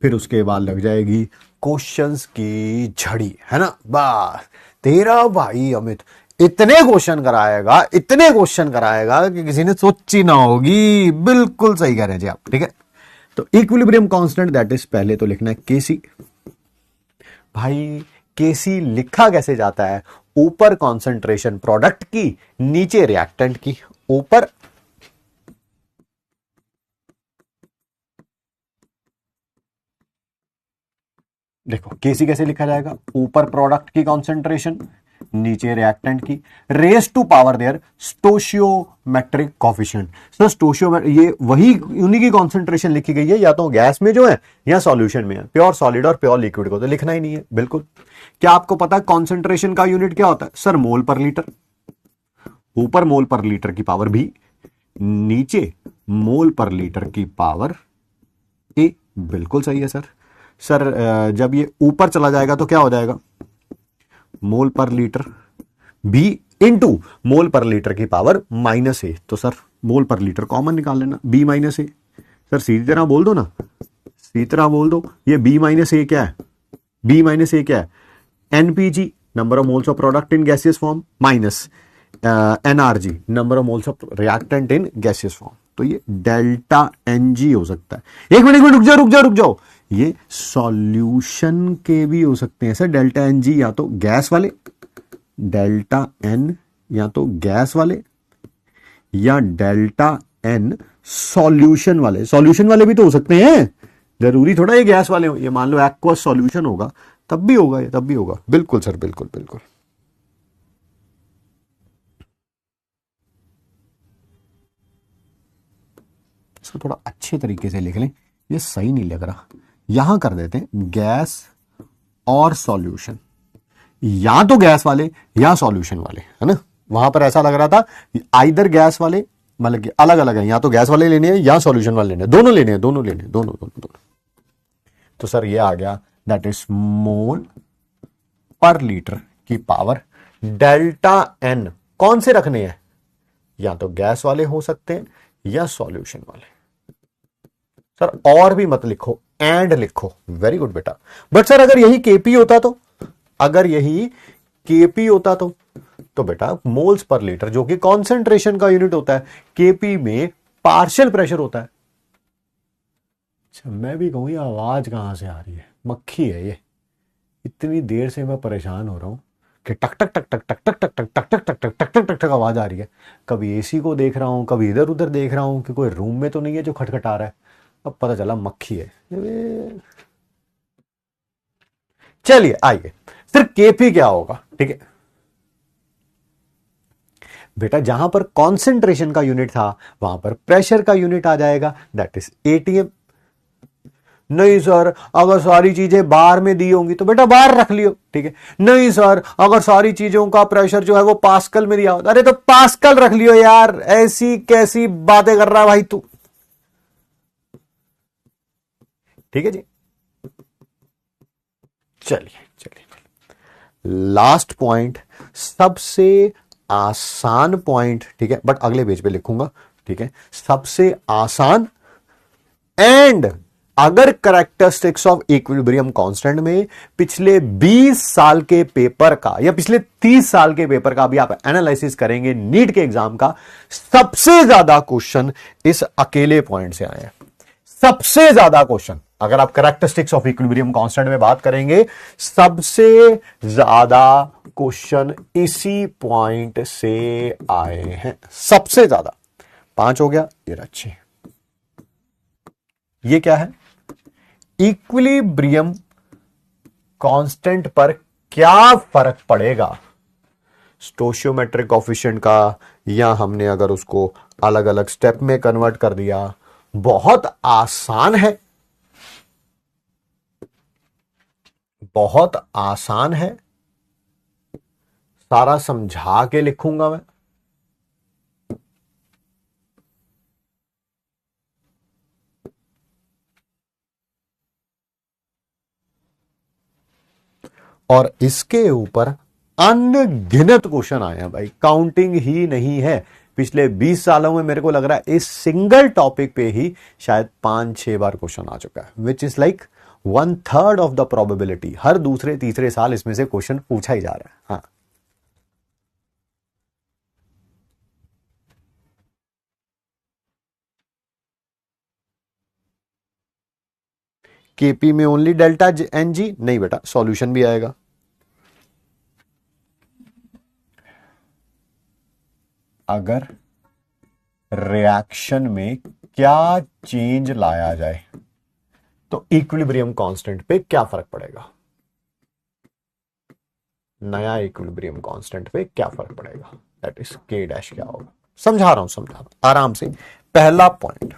फिर उसके बाद लग जाएगी क्वेश्चंस की झड़ी, है ना। बस तेरा भाई अमित इतने क्वेश्चन कराएगा, इतने क्वेश्चन कराएगा कि किसी ने सोची ना होगी। बिल्कुल सही कह रहे हैं जी आप। ठीक है, तो इक्विलिब्रियम कांस्टेंट दैट इज, पहले तो लिखना है केसी। भाई केसी लिखा कैसे जाता है, ऊपर कॉन्सेंट्रेशन प्रोडक्ट की, नीचे रिएक्टेंट की। ऊपर देखो केसी कैसे लिखा जाएगा, ऊपर प्रोडक्ट की कॉन्सेंट्रेशन, नीचे रिएक्टेंट की, raise to power their stoichiometric coefficient. Sir stoichio, ये वही उन्हीं की कॉन्सेंट्रेशन लिखी गई है, या तो गैस में जो है या सॉल्यूशन में है। प्योर सॉलिड और प्योर लिक्विड को तो लिखना ही नहीं है बिल्कुल। क्या आपको पता है कॉन्सेंट्रेशन का यूनिट क्या होता है, सर मोल पर लीटर। ऊपर मोल पर लीटर की पावर भी, नीचे मोल पर लीटर की पावर ए। बिल्कुल सही है सर। सर जब ये ऊपर चला जाएगा तो क्या हो जाएगा, मोल पर लीटर बी इंटू मोल पर लीटर की पावर माइनस ए। तो सर मोल पर लीटर कॉमन निकाल लेना, बी माइनस ए। सर सीधी तरह बोल दो ना, सीधी तरह बोल दो, ये बी माइनस ए क्या है, बी माइनस ए क्या है, NPG number of moles of product in gaseous form, minus NRG number of moles of reactant in gaseous form. तो ये डेल्टा एनजी हो सकता है। एक मिनट रुक जाओ रुक जाओ रुक जाओ, ये सॉल्यूशन के भी हो सकते हैं सर डेल्टा एन जी, या तो गैस वाले डेल्टा एन, या तो गैस वाले, या डेल्टा एन सॉल्यूशन वाले। सॉल्यूशन वाले भी तो हो सकते हैं, जरूरी थोड़ा ये गैस वाले हो। ये मान लो एक्वस सॉल्यूशन होगा तब भी होगा, ये तब भी होगा। बिल्कुल सर, बिल्कुल बिल्कुल। इसको थोड़ा अच्छे तरीके से लिख लें, ये सही नहीं लग रहा। यहां कर देते हैं गैस और सॉल्यूशन, या तो गैस वाले या सॉल्यूशन वाले, है ना। वहां पर ऐसा लग रहा था आइदर गैस वाले, मतलब कि अलग अलग है, या तो गैस वाले लेने हैं या सॉल्यूशन वाले लेने हैं, दोनों लेने हैं, दोनों लेने हैं, दोनों दोनों दोनों। तो सर ये आ गया, दैट इज मोल पर लीटर की पावर डेल्टा एन। कौन से रखने हैं, या तो गैस वाले हो सकते हैं या सॉल्यूशन वाले। सर और भी मत लिखो, एंड लिखो। वेरी गुड बेटा। बट सर अगर यही केपी होता तो, अगर यही केपी होता तो बेटा मोल्स पर लीटर जो कि कॉन्सेंट्रेशन का यूनिट होता है, केपी में पार्शियल प्रेशर होता है। अच्छा मैं भी कहूं ये आवाज कहां से आ रही है, मक्खी है ये। इतनी देर से मैं परेशान हो रहा हूं कि टक टक टक टक टक टक टक टक टक टक टक टक टक टक टक आवाज आ रही है। कभी एसी को देख रहा हूं, कभी इधर उधर देख रहा हूं कि कोई रूम में तो नहीं है जो खटखटा रहा है। अब पता चला मक्खी है। चलिए आइए, सिर्फ केपी क्या होगा। ठीक है बेटा, जहां पर कॉन्सेंट्रेशन का यूनिट था वहां पर प्रेशर का यूनिट आ जाएगा, दैट इज एटीएम। नहीं सर, अगर सारी चीजें बार में दी होंगी तो बेटा बार रख लियो, ठीक है। नहीं सर, अगर सारी चीजों का प्रेशर जो है वो पास्कल में दिया होता, अरे तो पास्कल रख लियो यार, ऐसी कैसी बातें कर रहा है भाई तू, ठीक है जी। चलिए चलिए, लास्ट पॉइंट, सबसे आसान पॉइंट, ठीक है, बट अगले पेज पे लिखूंगा, ठीक है। सबसे आसान एंड अगर करेक्टरिस्टिक्स ऑफ इक्विलिब्रियम कांस्टेंट में पिछले 20 साल के पेपर का या पिछले 30 साल के पेपर का भी आप एनालिसिस करेंगे, नीट के एग्जाम का सबसे ज्यादा क्वेश्चन इस अकेले पॉइंट से आए हैं। सबसे ज्यादा क्वेश्चन अगर आप करेक्टरिस्टिक्स ऑफ इक्विलिब्रियम कांस्टेंट में बात करेंगे, सबसे ज्यादा क्वेश्चन इसी पॉइंट से आए हैं, सबसे ज्यादा। 5 हो गया, ये अच्छे। ये क्या है, इक्विलिब्रियम कांस्टेंट पर क्या फर्क पड़ेगा स्टोशियोमेट्रिक कोएफिशिएंट का, या हमने अगर उसको अलग अलग स्टेप में कन्वर्ट कर दिया। बहुत आसान है, बहुत आसान है, सारा समझा के लिखूंगा मैं। और इसके ऊपर अनगिनत क्वेश्चन आए हैं भाई, काउंटिंग ही नहीं है। पिछले 20 सालों में मेरे को लग रहा है इस सिंगल टॉपिक पे ही शायद 5-6 बार क्वेश्चन आ चुका है, which is like 1/3 of the probability. हर दूसरे तीसरे साल इसमें से क्वेश्चन पूछा ही जा रहा है। हाँ, केपी में ओनली डेल्टा एन जी नहीं बेटा, सॉल्यूशन भी आएगा। अगर रिएक्शन में क्या चेंज लाया जाए तो इक्विलिब्रियम कांस्टेंट पे क्या फर्क पड़ेगा, नया इक्विलिब्रियम कांस्टेंट पे क्या फर्क पड़ेगा, दैट इज के डैश क्या होगा। समझा रहा हूं आराम से। पहला पॉइंट,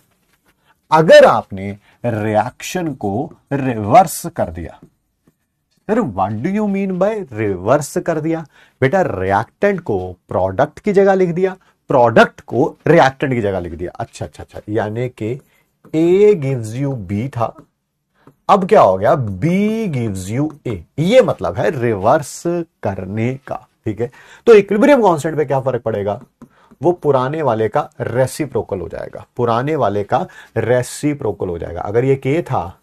अगर आपने रिएक्शन को रिवर्स कर दिया, sir what do you mean by reverse कर दिया? बेटा रिएक्टेंट को प्रोडक्ट की जगह लिख दिया, प्रोडक्ट को रिएक्टेंट की जगह लिख दिया। अच्छा अच्छा अच्छा, यानी कि ए गिव्स यू बी था, अब क्या हो गया, बी गिव्स यू ए। ये मतलब है रिवर्स करने का, ठीक है। तो इक्विलिब्रियम कांस्टेंट पे क्या फर्क पड़ेगा, वो पुराने वाले का रेसिप्रोकल हो जाएगा, पुराने वाले का रेसिप्रोकल हो जाएगा। अगर ये के था,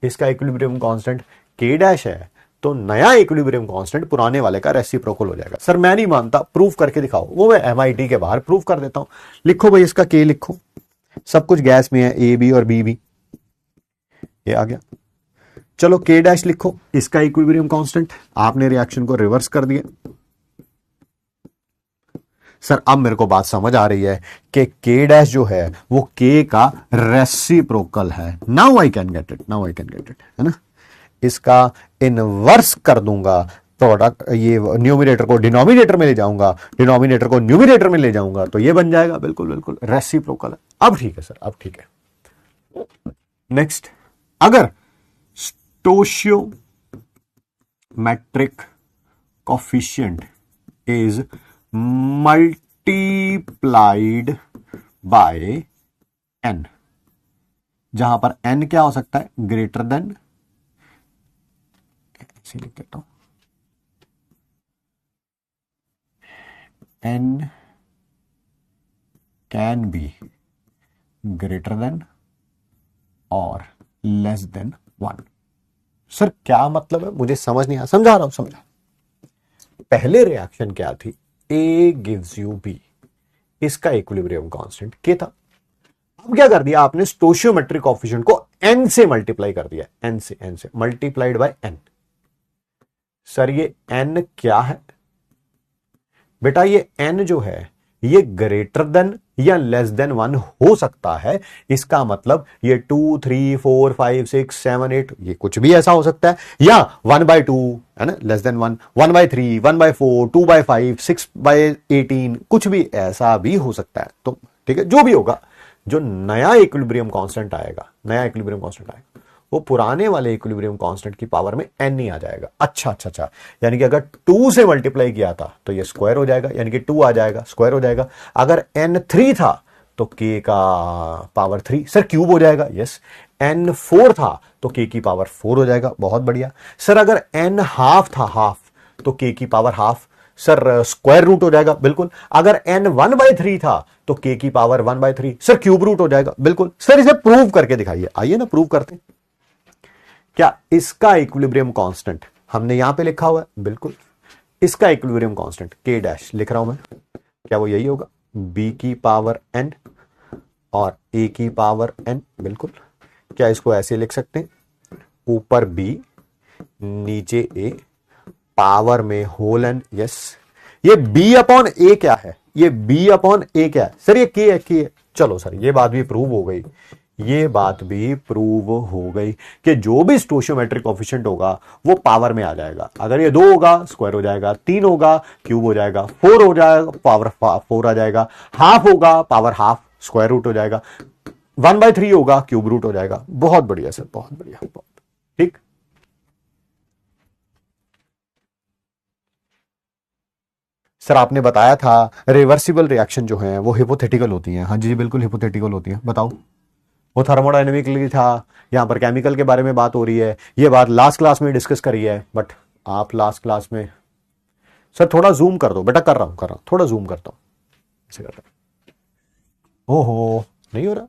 इसका इक्विलिब्रियम कांस्टेंट के डैश है, तो नया इक्विलिब्रियम कांस्टेंट पुराने वाले का रेसिप्रोकल हो जाएगा। सर मैं नहीं मानता, प्रूफ करके दिखाओ। वो मैं एमआईटी के बाहर प्रूफ कर देता हूं। लिखो भाई, इसका के लिखो, सब कुछ गैस में है, ए बी और बी भी, ये आ गया। चलो के डैश लिखो, इसका इक्विलिब्रियम कांस्टेंट, आपने रिएक्शन को रिवर्स कर दिया। सर अब मेरे को बात समझ आ रही है कि के डैश जो है वो के का रेसिप्रोकल है। Now I can get it, now I can get it, है ना। इसका इनवर्स कर दूंगा, प्रोडक्ट ये न्यूमिनेटर को डिनोमिनेटर में ले जाऊंगा, डिनोमिनेटर को न्यूमिनेटर में ले जाऊंगा, तो ये बन जाएगा, बिल्कुल बिल्कुल रेसिप्रोकल है। अब ठीक है सर, अब ठीक है। नेक्स्ट, अगर stoichiometric coefficient is multiplied by n, जहां पर n क्या हो सकता है, ग्रेटर देन, ऐसे लिख देता हूं, n can be greater than और लेस देन 1। सर क्या मतलब है, मुझे समझ नहीं आया, समझा रहा हूं, समझा। पहले रिएक्शन क्या थी, A gives you B, इसका इक्विलिब्रियम कांस्टेंट के था। अब क्या कर दिया आपने, स्टोशियोमेट्रिक कोएफिशिएंट को n से मल्टीप्लाई कर दिया, n से मल्टीप्लाइड बाय n। सर ये n क्या है बेटा, ये n जो है ये ग्रेटर देन या लेस देन 1 हो सकता है। इसका मतलब ये 2 3 4 5 6 7 8 ये कुछ भी ऐसा हो सकता है, या 1/2 है ना, लेस देन 1, 1/3, 1/4, 2/5, 6/18, कुछ भी ऐसा भी हो सकता है। तो ठीक है, जो भी होगा, जो नया इक्विलिब्रियम कांस्टेंट आएगा, नया इक्विलिब्रियम कांस्टेंट आएगा, वो पुराने वाले इक्विलिब्रियम कांस्टेंट की पावर में n ही आ जाएगा। अच्छा अच्छा अच्छा, यानी कि अगर 2 से मल्टीप्लाई किया था तो ये स्क्वायर हो जाएगा, यानी कि 2 आ जाएगा, स्क्वायर हो जाएगा। अगर n 3 था तो k का पावर 3, सर क्यूब हो जाएगा, यस। n 4 था तो k की पावर 4 हो जाएगा, बहुत बढ़िया। सर अगर n हाफ था, हाफ, तो k की power half, sir square root हो जाएगा, बिल्कुल। अगर n 1/3 था तो k की पावर 1/3, सर क्यूब रूट हो जाएगा, बिल्कुल। सर इसे प्रूव करके दिखाइए, आइए ना प्रूव करते हैं। क्या इसका इक्विलिब्रियम कांस्टेंट हमने यहां पे लिखा हुआ है, बिल्कुल। इसका इक्विलिब्रियम कांस्टेंट k डैश लिख रहा हूं मैं, क्या वो यही होगा, b की पावर n और a की पावर n, बिल्कुल। क्या इसको ऐसे लिख सकते हैं, ऊपर b नीचे a, पावर में होल n, यस। ये b अपॉन a क्या है, ये b अपॉन a क्या है, सर ये k है, k है। चलो सर ये बात भी प्रूव हो गई, ये बात भी प्रूव हो गई कि जो भी स्टोशियोमेट्रिक कोएफिशिएंट होगा वो पावर में आ जाएगा। अगर ये 2 होगा स्क्वायर हो जाएगा, 3 होगा क्यूब हो जाएगा, 4 हो जाएगा पावर 4 आ जाएगा, हाफ होगा पावर हाफ स्क्वायर रूट हो जाएगा, 1/3 होगा क्यूब रूट हो जाएगा। बहुत बढ़िया सर, बहुत बढ़िया, बहुत ठीक। सर आपने बताया था रिवर्सिबल रिएक्शन जो है वो हिपोथेटिकल होती हैं। हाँ जी बिल्कुल हिपोथेटिकल होती हैं, बताओ। वो थर्मोडायनेमिकली था, यहां पर केमिकल के बारे में बात हो रही है, ये बात लास्ट क्लास में डिस्कस करी है, बट आप लास्ट क्लास में, सर थोड़ा जूम कर दो बेटा, कर रहा हूं थोड़ा जूम करता हूं, ऐसे कर रहा हूं। ओहो नहीं हो रहा,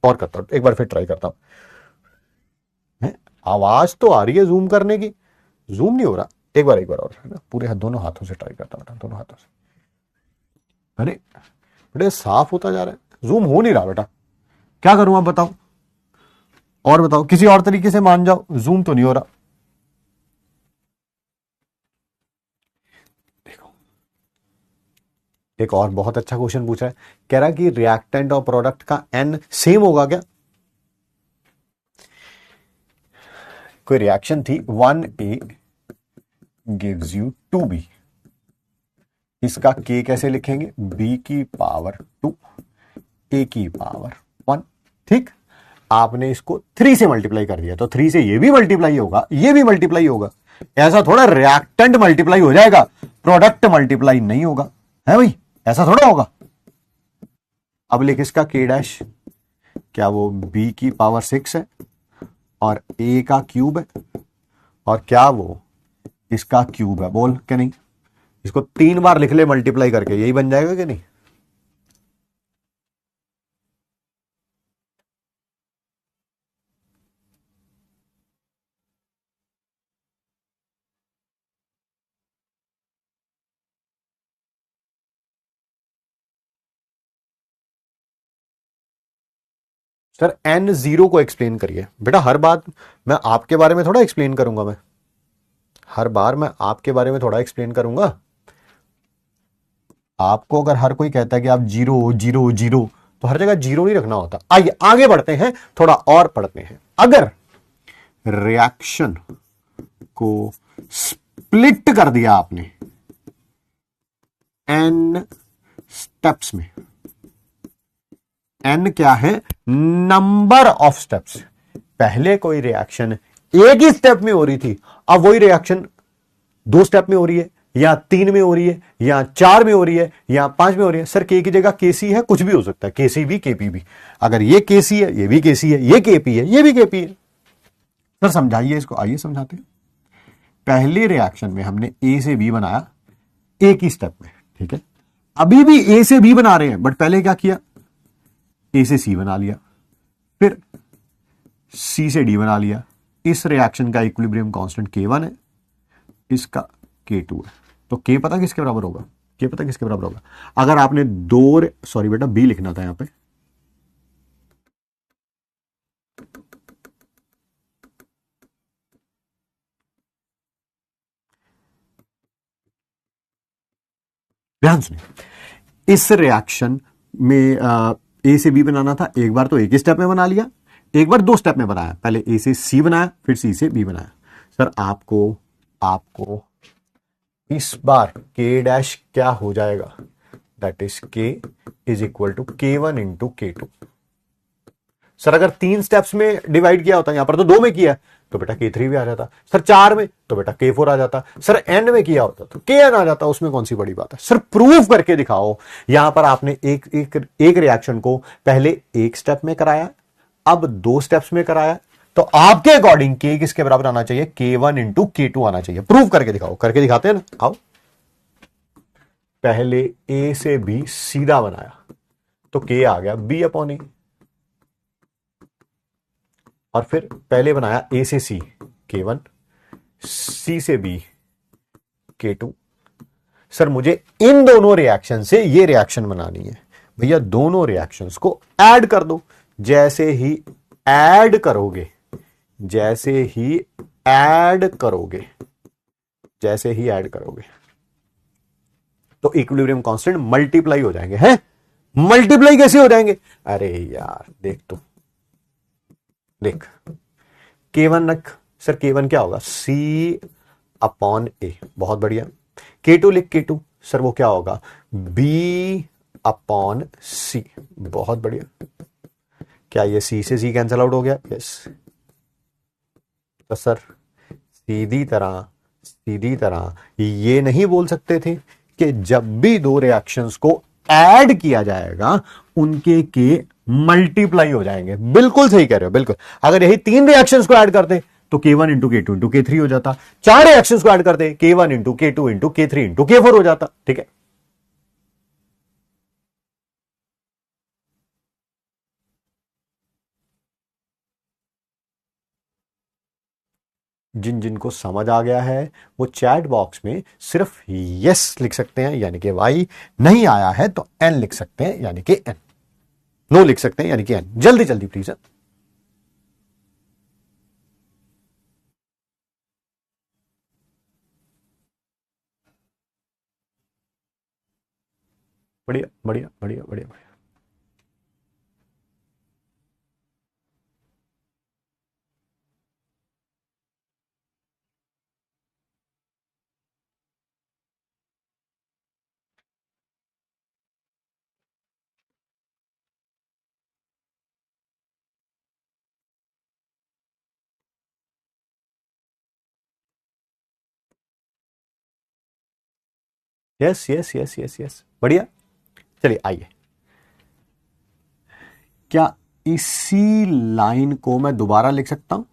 और करता हूं एक बार फिर ट्राई करता हूं। आवाज तो आ रही है जूम करने की, जूम नहीं हो रहा। एक बार और है ना, पूरे हाथ दोनों हाथों से ट्राई करता हूं, दोनों हाथों से। अरे बेटे साफ होता जा रहा है, जूम हो नहीं रहा बेटा, क्या करूं आप बताओ, और बताओ किसी और तरीके से मान जाओ, जूम तो नहीं हो रहा। देखो एक और बहुत अच्छा क्वेश्चन पूछा है, कह रहा है कि रिएक्टेंट और प्रोडक्ट का एन सेम होगा क्या। कोई रिएक्शन थी 1A गिव्स यू 2B, इसका k कैसे लिखेंगे, b की पावर 2 a की पावर 1, ठीक। आपने इसको 3 से मल्टीप्लाई कर दिया तो 3 से ये भी मल्टीप्लाई होगा, ये भी मल्टीप्लाई होगा। ऐसा थोड़ा रिएक्टेंट मल्टीप्लाई हो जाएगा, प्रोडक्ट मल्टीप्लाई नहीं होगा, है भाई, ऐसा थोड़ा होगा। अब लिख इसका k डैश, क्या वो b की पावर 6 है और a का क्यूब है, और क्या वो इसका क्यूब है, बोल क्या नहीं। इसको 3 बार लिख ले मल्टीप्लाई करके, यही बन जाएगा कि नहीं। सर एन जीरो को एक्सप्लेन करिए बेटा, हर बात मैं आपके बारे में थोड़ा एक्सप्लेन करूंगा, मैं हर बार मैं आपके बारे में थोड़ा एक्सप्लेन करूंगा। आपको अगर हर कोई कहता है कि आप जीरो जीरो जीरो, तो हर जगह जीरो नहीं रखना होता। आइए आगे बढ़ते हैं, थोड़ा और पढ़ते हैं। अगर रिएक्शन को स्प्लिट कर दिया आपने एन स्टेप्स में, एन क्या है, नंबर ऑफ स्टेप्स। पहले कोई रिएक्शन एक ही स्टेप में हो रही थी, अब वही रिएक्शन 2 स्टेप में हो रही है, या 3 में हो रही है, या 4 में हो रही है, या 5 में हो रही है। सर के की जगह केसी है, कुछ भी हो सकता है, केसी भी केपी भी। अगर ये केसी है, ये भी केसी है, ये केपी है, ये भी केपी है। सर समझाइए इसको, आइए समझाते हैं। पहले रिएक्शन में हमने ए से बी बनाया एक ही स्टेप में, ठीक है। अभी भी ए से बी बना रहे हैं, बट पहले क्या किया, ए से सी बना लिया, फिर सी से डी बना लिया। इस रिएक्शन का इक्विलिब्रियम कांस्टेंट K1 है, इसका K2 है। तो K पता किसके बराबर होगा, K पता किसके बराबर होगा, अगर आपने दो, सॉरी बेटा बी लिखना था यहां पे, ध्यान सुनिए। इस रिएक्शन में ए से बी बनाना था, एक बार तो एक ही स्टेप में बना लिया, एक बार 2 स्टेप में बनाया। पहले ए से सी बनाया, फिर सी से बी बनाया। सर आपको इस बार K डैश क्या हो जाएगा, that is K is equal to K1 into K2। Sir अगर 3 स्टेप्स में डिवाइड किया होता, यहां पर तो 2 में किया, तो बेटा K3 भी आ जाता। सर 4 में, तो बेटा K4 आ जाता। सर N में किया होता तो Kn आ जाता। उसमें कौन सी बड़ी बात है? सर प्रूफ करके दिखाओ। यहां पर आपने एक रिएक्शन को पहले एक स्टेप में कराया, अब 2 स्टेप्स में कराया, तो आपके अकॉर्डिंग K किसके बराबर आना चाहिए? K1 इंटू K2 आना चाहिए। प्रूफ करके दिखाओ। करके दिखाते हैं ना, आओ। पहले A से B सीधा बनाया तो K आ गया B अपॉन ए, और फिर पहले बनाया A से C K1, C से B K2। सर मुझे इन दोनों रिएक्शन से ये रिएक्शन बनानी है भैया, दोनों रिएक्शंस को ऐड कर दो। जैसे ही ऐड करोगे, जैसे ही ऐड करोगे, जैसे ही ऐड करोगे, तो इक्विलिब्रियम कांस्टेंट मल्टीप्लाई हो जाएंगे। हैं? मल्टीप्लाई कैसे हो जाएंगे? अरे यार देख, तू देख, K1 रख। सर K1 क्या होगा? C अपॉन ए। बहुत बढ़िया। K2 लिख, K2 सर वो क्या होगा? B upon C। बहुत बढ़िया। क्या ये C से C कैंसल आउट हो गया? यस। तो सर सीधी तरह ये नहीं बोल सकते थे कि जब भी 2 रिएक्शंस को ऐड किया जाएगा उनके के मल्टीप्लाई हो जाएंगे? बिल्कुल सही कह रहे हो, बिल्कुल। अगर यही 3 रिएक्शंस को ऐड करते तो K1 into K2 into K3 हो जाता। 4 रिएक्शंस को ऐड करते K1 into K2 into K3 into K4 हो जाता। ठीक है, जिन जिनको समझ आ गया है वो चैट बॉक्स में सिर्फ यस लिख सकते हैं, यानी कि वाई। नहीं आया है तो एन लिख सकते हैं, यानी कि एन। नो लिख सकते हैं, यानी कि एन। जल्दी जल्दी प्लीज। बढ़िया बढ़िया बढ़िया बढ़िया बढ़िया। Yes yes yes yes yes, बढ़िया। चलिए आइए, क्या इसी लाइन को मैं दोबारा लिख सकता हूं?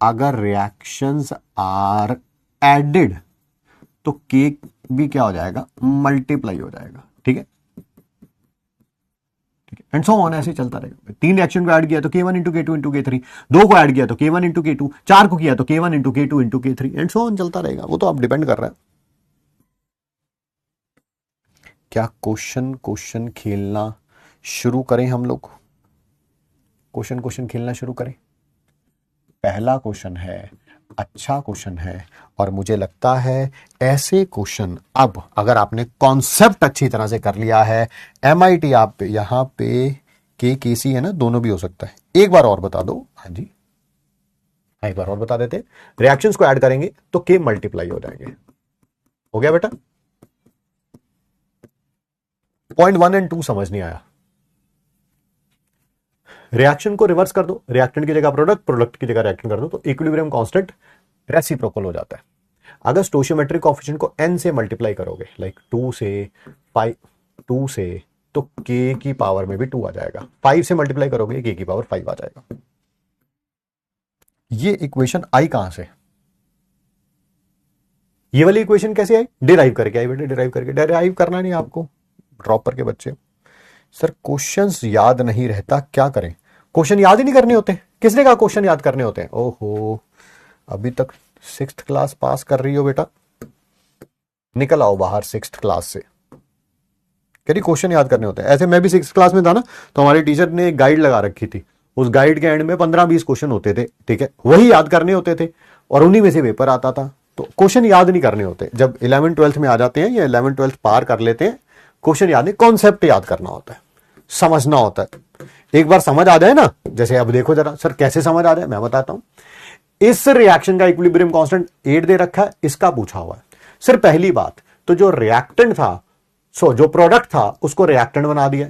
अगर रिएक्शंस आर एडेड तो के भी क्या हो जाएगा? मल्टीप्लाई हो जाएगा। ठीक है, ठीक है, एंड सो ऑन, ऐसे चलता रहेगा। 3 रिएक्शन को ऐड किया तो K1 into K2 into K3, 2 को ऐड किया तो K1 इंटू K2, 4 को किया तो K1 into K2 into K3, and so on चलता रहेगा। वो तो आप डिपेंड कर रहा है। क्या क्वेश्चन खेलना शुरू करें हम लोग? क्वेश्चन खेलना शुरू करें। पहला क्वेश्चन है, अच्छा क्वेश्चन है, और मुझे लगता है ऐसे क्वेश्चन अब अगर आपने कॉन्सेप्ट अच्छी तरह से कर लिया है, MIT आप यहां पे KC है ना, दोनों भी हो सकता है। एक बार और बता दो। हाँ जी, एक बार और बता देते। रिएक्शंस को ऐड करेंगे तो K मल्टीप्लाई हो जाएंगे। हो गया बेटा? पॉइंट 1 एंड 2 समझ नहीं आया? रिएक्शन को रिवर्स कर दो, रिएक्टेंट की जगह प्रोडक्ट, प्रोडक्ट की जगह रिएक्टेंट कर दो, तो इक्विलिब्रियम कांस्टेंट रेसिप्रोकल हो जाता है। अगर स्टोइचियोमेट्रिक कोएफिशिएंट को n से मल्टीप्लाई करोगे, लाइक 2 से 5, 2 से, तो k की पावर में भी 2 आ जाएगा। 5 से मल्टीप्लाई करोगे k की पावर 5 आ जाएगा। ये इक्वेशन आई कहां से? ये वाली इक्वेशन कैसे आई? डिराइव करके आई बेटे, डिराइव करके। डिराइव करना नहीं आपको, ड्रॉप करके बच्चे। सर क्वेश्चंस याद नहीं रहता, क्या करें? क्वेश्चन याद ही नहीं करने होते? किसने कहा क्वेश्चन याद करने होते हैं? ओहो, अभी तक 6th क्लास पास कर रही हो बेटा, निकल आओ बाहर 6th क्लास से। कह रही क्वेश्चन याद करने होते हैं। ऐसे मैं भी 6th क्लास में था ना, तो हमारे टीचर ने एक गाइड लगा रखी थी। उस गाइड के एंड में 15-20 क्वेश्चन होते थे। ठीक है, वही याद करने होते थे और उन्हीं में से पेपर आता था। तो क्वेश्चन याद नहीं करने होते। जब 11th-12th में आ जाते हैं या 11th-12th पार कर लेते हैं, क्वेश्चन याद नहीं, कॉन्सेप्ट याद करना होता है, समझना होता है। एक बार समझ आ जाए ना, जैसे अब देखो जरा सर कैसे समझ आ जाए, मैं बताता हूं। इस रिएक्शन का इक्विलिब्रियम कांस्टेंट 8 दे रखा है, इसका पूछा हुआ है। सर पहली बात तो जो रिएक्टेंट था, जो प्रोडक्ट था उसको रिएक्टेंट बना दिया,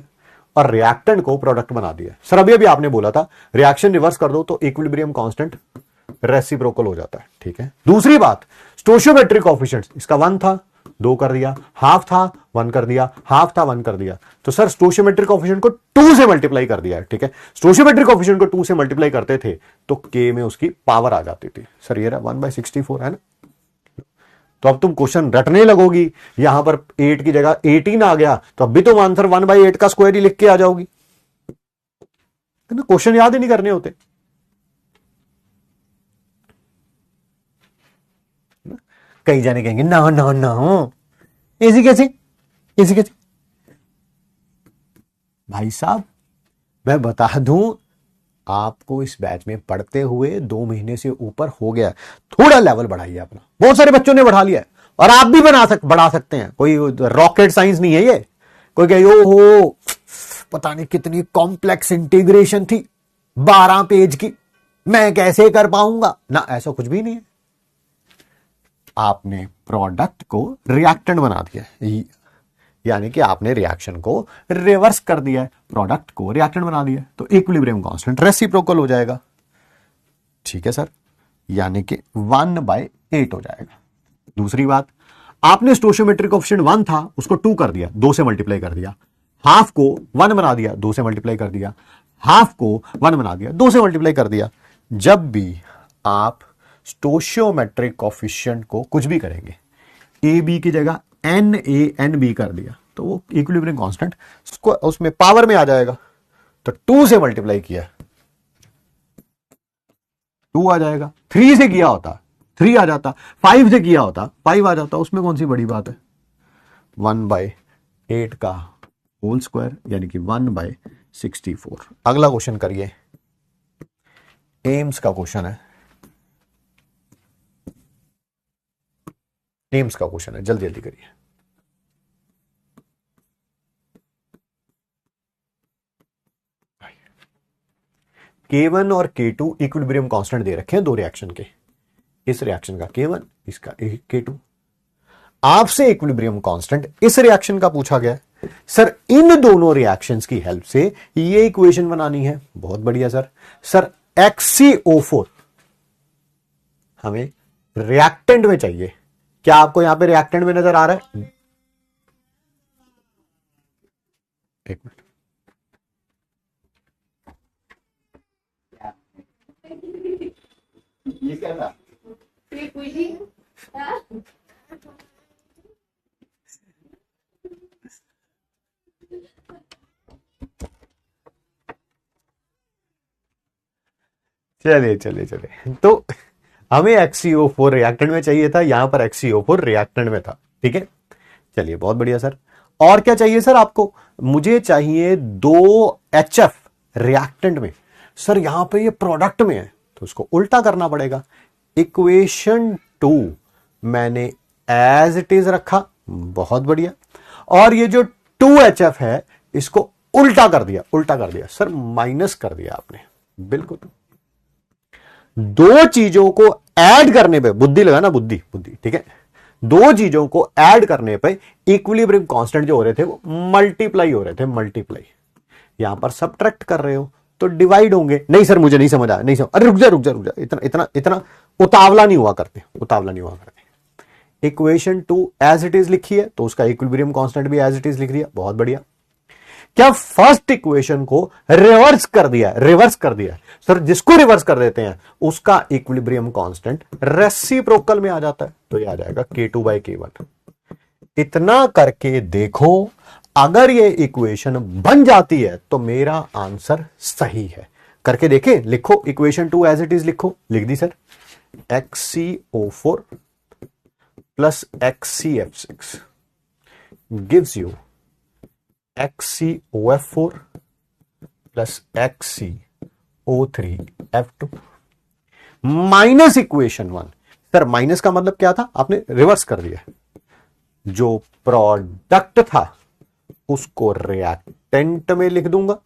और रिएक्टेंट को प्रोडक्ट बना दिया। सर अभी अभी आपने बोला था रिएक्शन रिवर्स कर दो तो इक्विलिब्रियम कांस्टेंट रेसिप्रोकल हो जाता है, ठीक है। दूसरी बात, स्टोशियोमेट्रिक कोएफिशिएंट, इसका 1 था 2 कर दिया, हाफ था 1 कर दिया, हाफ था 1 कर दिया, तो सर स्टोशियोमेट्रिक कोएफिशिएंट को 2 से मल्टीप्लाई कर दिया है, ठीक है। स्टोशियोमेट्रिक कोएफिशिएंट को 2 से मल्टीप्लाई करते थे तो के में उसकी पावर आ जाती थी। सर ये रहा 1/64 है ना। तो अब तुम क्वेश्चन रटने लगोगी, यहां पर 8 की जगह 18 आ गया तो अब भी तुम आंसर 1/8 का स्क्वायर ही लिख के आ जाओगी, है ना। क्वेश्चन याद ही नहीं करने होते। कई जाने कहेंगे ना ना ना ऐसी कैसी, ऐसी कैसी। भाई साहब मैं बता दूं, आपको इस बैच में पढ़ते हुए 2 महीने से ऊपर हो गया, थोड़ा लेवल बढ़ाइए अपना। बहुत सारे बच्चों ने बढ़ा लिया है और आप भी बढ़ा सकते हैं, कोई रॉकेट साइंस नहीं है ये। कोई कहे ओ हो पता नहीं कितनी कॉम्प्लेक्स इंटीग्रेशन थी 12 पेज की, मैं कैसे कर पाऊंगा ना, ऐसा कुछ भी नहीं है। आपने प्रोडक्ट को रिएक्टेंट बना दिया, यानी कि आपने रिएक्शन को रिवर्स कर दिया है, प्रोडक्ट को रिएक्टेंट बना दिया, तो इक्विलिब्रियम कांस्टेंट रेसिप्रोकल हो जाएगा, ठीक है सर, यानी कि 1/8 हो जाएगा। दूसरी बात, आपने स्टोशियोमेट्रिक कोएफिशिएंट 1 था उसको 2 कर दिया, 2 से मल्टीप्लाई कर दिया, हाफ को 1 बना दिया, 2 से मल्टीप्लाई कर दिया, हाफ को 1 बना दिया, 2 से मल्टीप्लाई कर दिया। जब भी आप स्टोशियोमेट्रिक कोएफिशिएंट को कुछ भी करेंगे, ए बी की जगह एन ए एन बी कर दिया तो वो इक्विलिब्रियम कांस्टेंट उसमें पावर में आ जाएगा। तो 2 से मल्टीप्लाई किया 2 आ जाएगा, 3 से किया होता 3 आ जाता, 5 से किया होता 5 आ जाता, उसमें कौन सी बड़ी बात है। 1/8 का होल स्क्वायर यानी कि 1/64। अगला क्वेश्चन करिए, एम्स का क्वेश्चन है, एम्स का क्वेश्चन है, जल्दी जल्दी करिए। K1 और K2 इक्विलिब्रियम कांस्टेंट दे रखे हैं दो रिएक्शन के, इस रिएक्शन का K1 इसका K2। आपसे इक्विलिब्रियम कांस्टेंट इस रिएक्शन का पूछा गया है। सर इन दोनों रिएक्शंस की हेल्प से ये इक्वेशन बनानी है, बहुत बढ़िया सर। सर XCO4 हमें रिएक्टेंट में चाहिए, क्या आपको यहां पे रिएक्टेंट में नजर आ रहा है। एक मिनट, ये क्या था? चलिए चलिए चलिए, तो हमें XCO4 रिएक्टेंट में चाहिए था, यहां पर XCO4 रिएक्टेंट में था, ठीक है। चलिए बहुत बढ़िया सर। और क्या चाहिए सर आपको। मुझे चाहिए 2HF रिएक्टेंट में। सर यहां पे ये प्रोडक्ट में है तो उसको उल्टा करना पड़ेगा। इक्वेशन 2 मैंने एज इट इज रखा, बहुत बढ़िया। और ये जो 2HF है इसको उल्टा कर दिया, उल्टा कर दिया सर, माइनस कर दिया आपने, बिल्कुल। दो चीजों को ऐड करने पे, बुद्धि लगाना, बुद्धि बुद्धि, ठीक है। दो चीजों को ऐड करने पे इक्विलिब्रियम कांस्टेंट जो हो रहे थे वो मल्टीप्लाई हो रहे थे, मल्टीप्लाई। यहां पर सब्ट्रैक्ट कर रहे हो तो डिवाइड होंगे। नहीं सर मुझे नहीं समझ आया, नहीं समझ, अरे रुक जा रुक जा रुक जा, इतना इतना इतना उतावला नहीं हुआ करते, उतावला नहीं हुआ करते। इक्वेशन 2 एज इट इज लिखी है तो उसका इक्विलिब्रियम कांस्टेंट भी एज इट इज लिख दिया, बहुत बढ़िया। क्या फर्स्ट इक्वेशन को रिवर्स कर दिया, रिवर्स कर दिया। सर जिसको रिवर्स कर देते हैं उसका इक्विलिब्रियम कांस्टेंट रेसिप्रोकल में आ जाता है, तो ये आ जाएगा K2/K1। इतना करके देखो, अगर ये इक्वेशन बन जाती है तो मेरा आंसर सही है। करके देखे, लिखो इक्वेशन 2 एज इट इज लिखो, लिख दी sir. XCO4 plus XCF6 gives you XCOF4 plus XCO3F2 minus equation 1। Sir minus का मतलब क्या था, आपने रिवर्स कर दिया। जो प्रोडक्ट था उसको रिएक्टेंट में लिख दूंगा,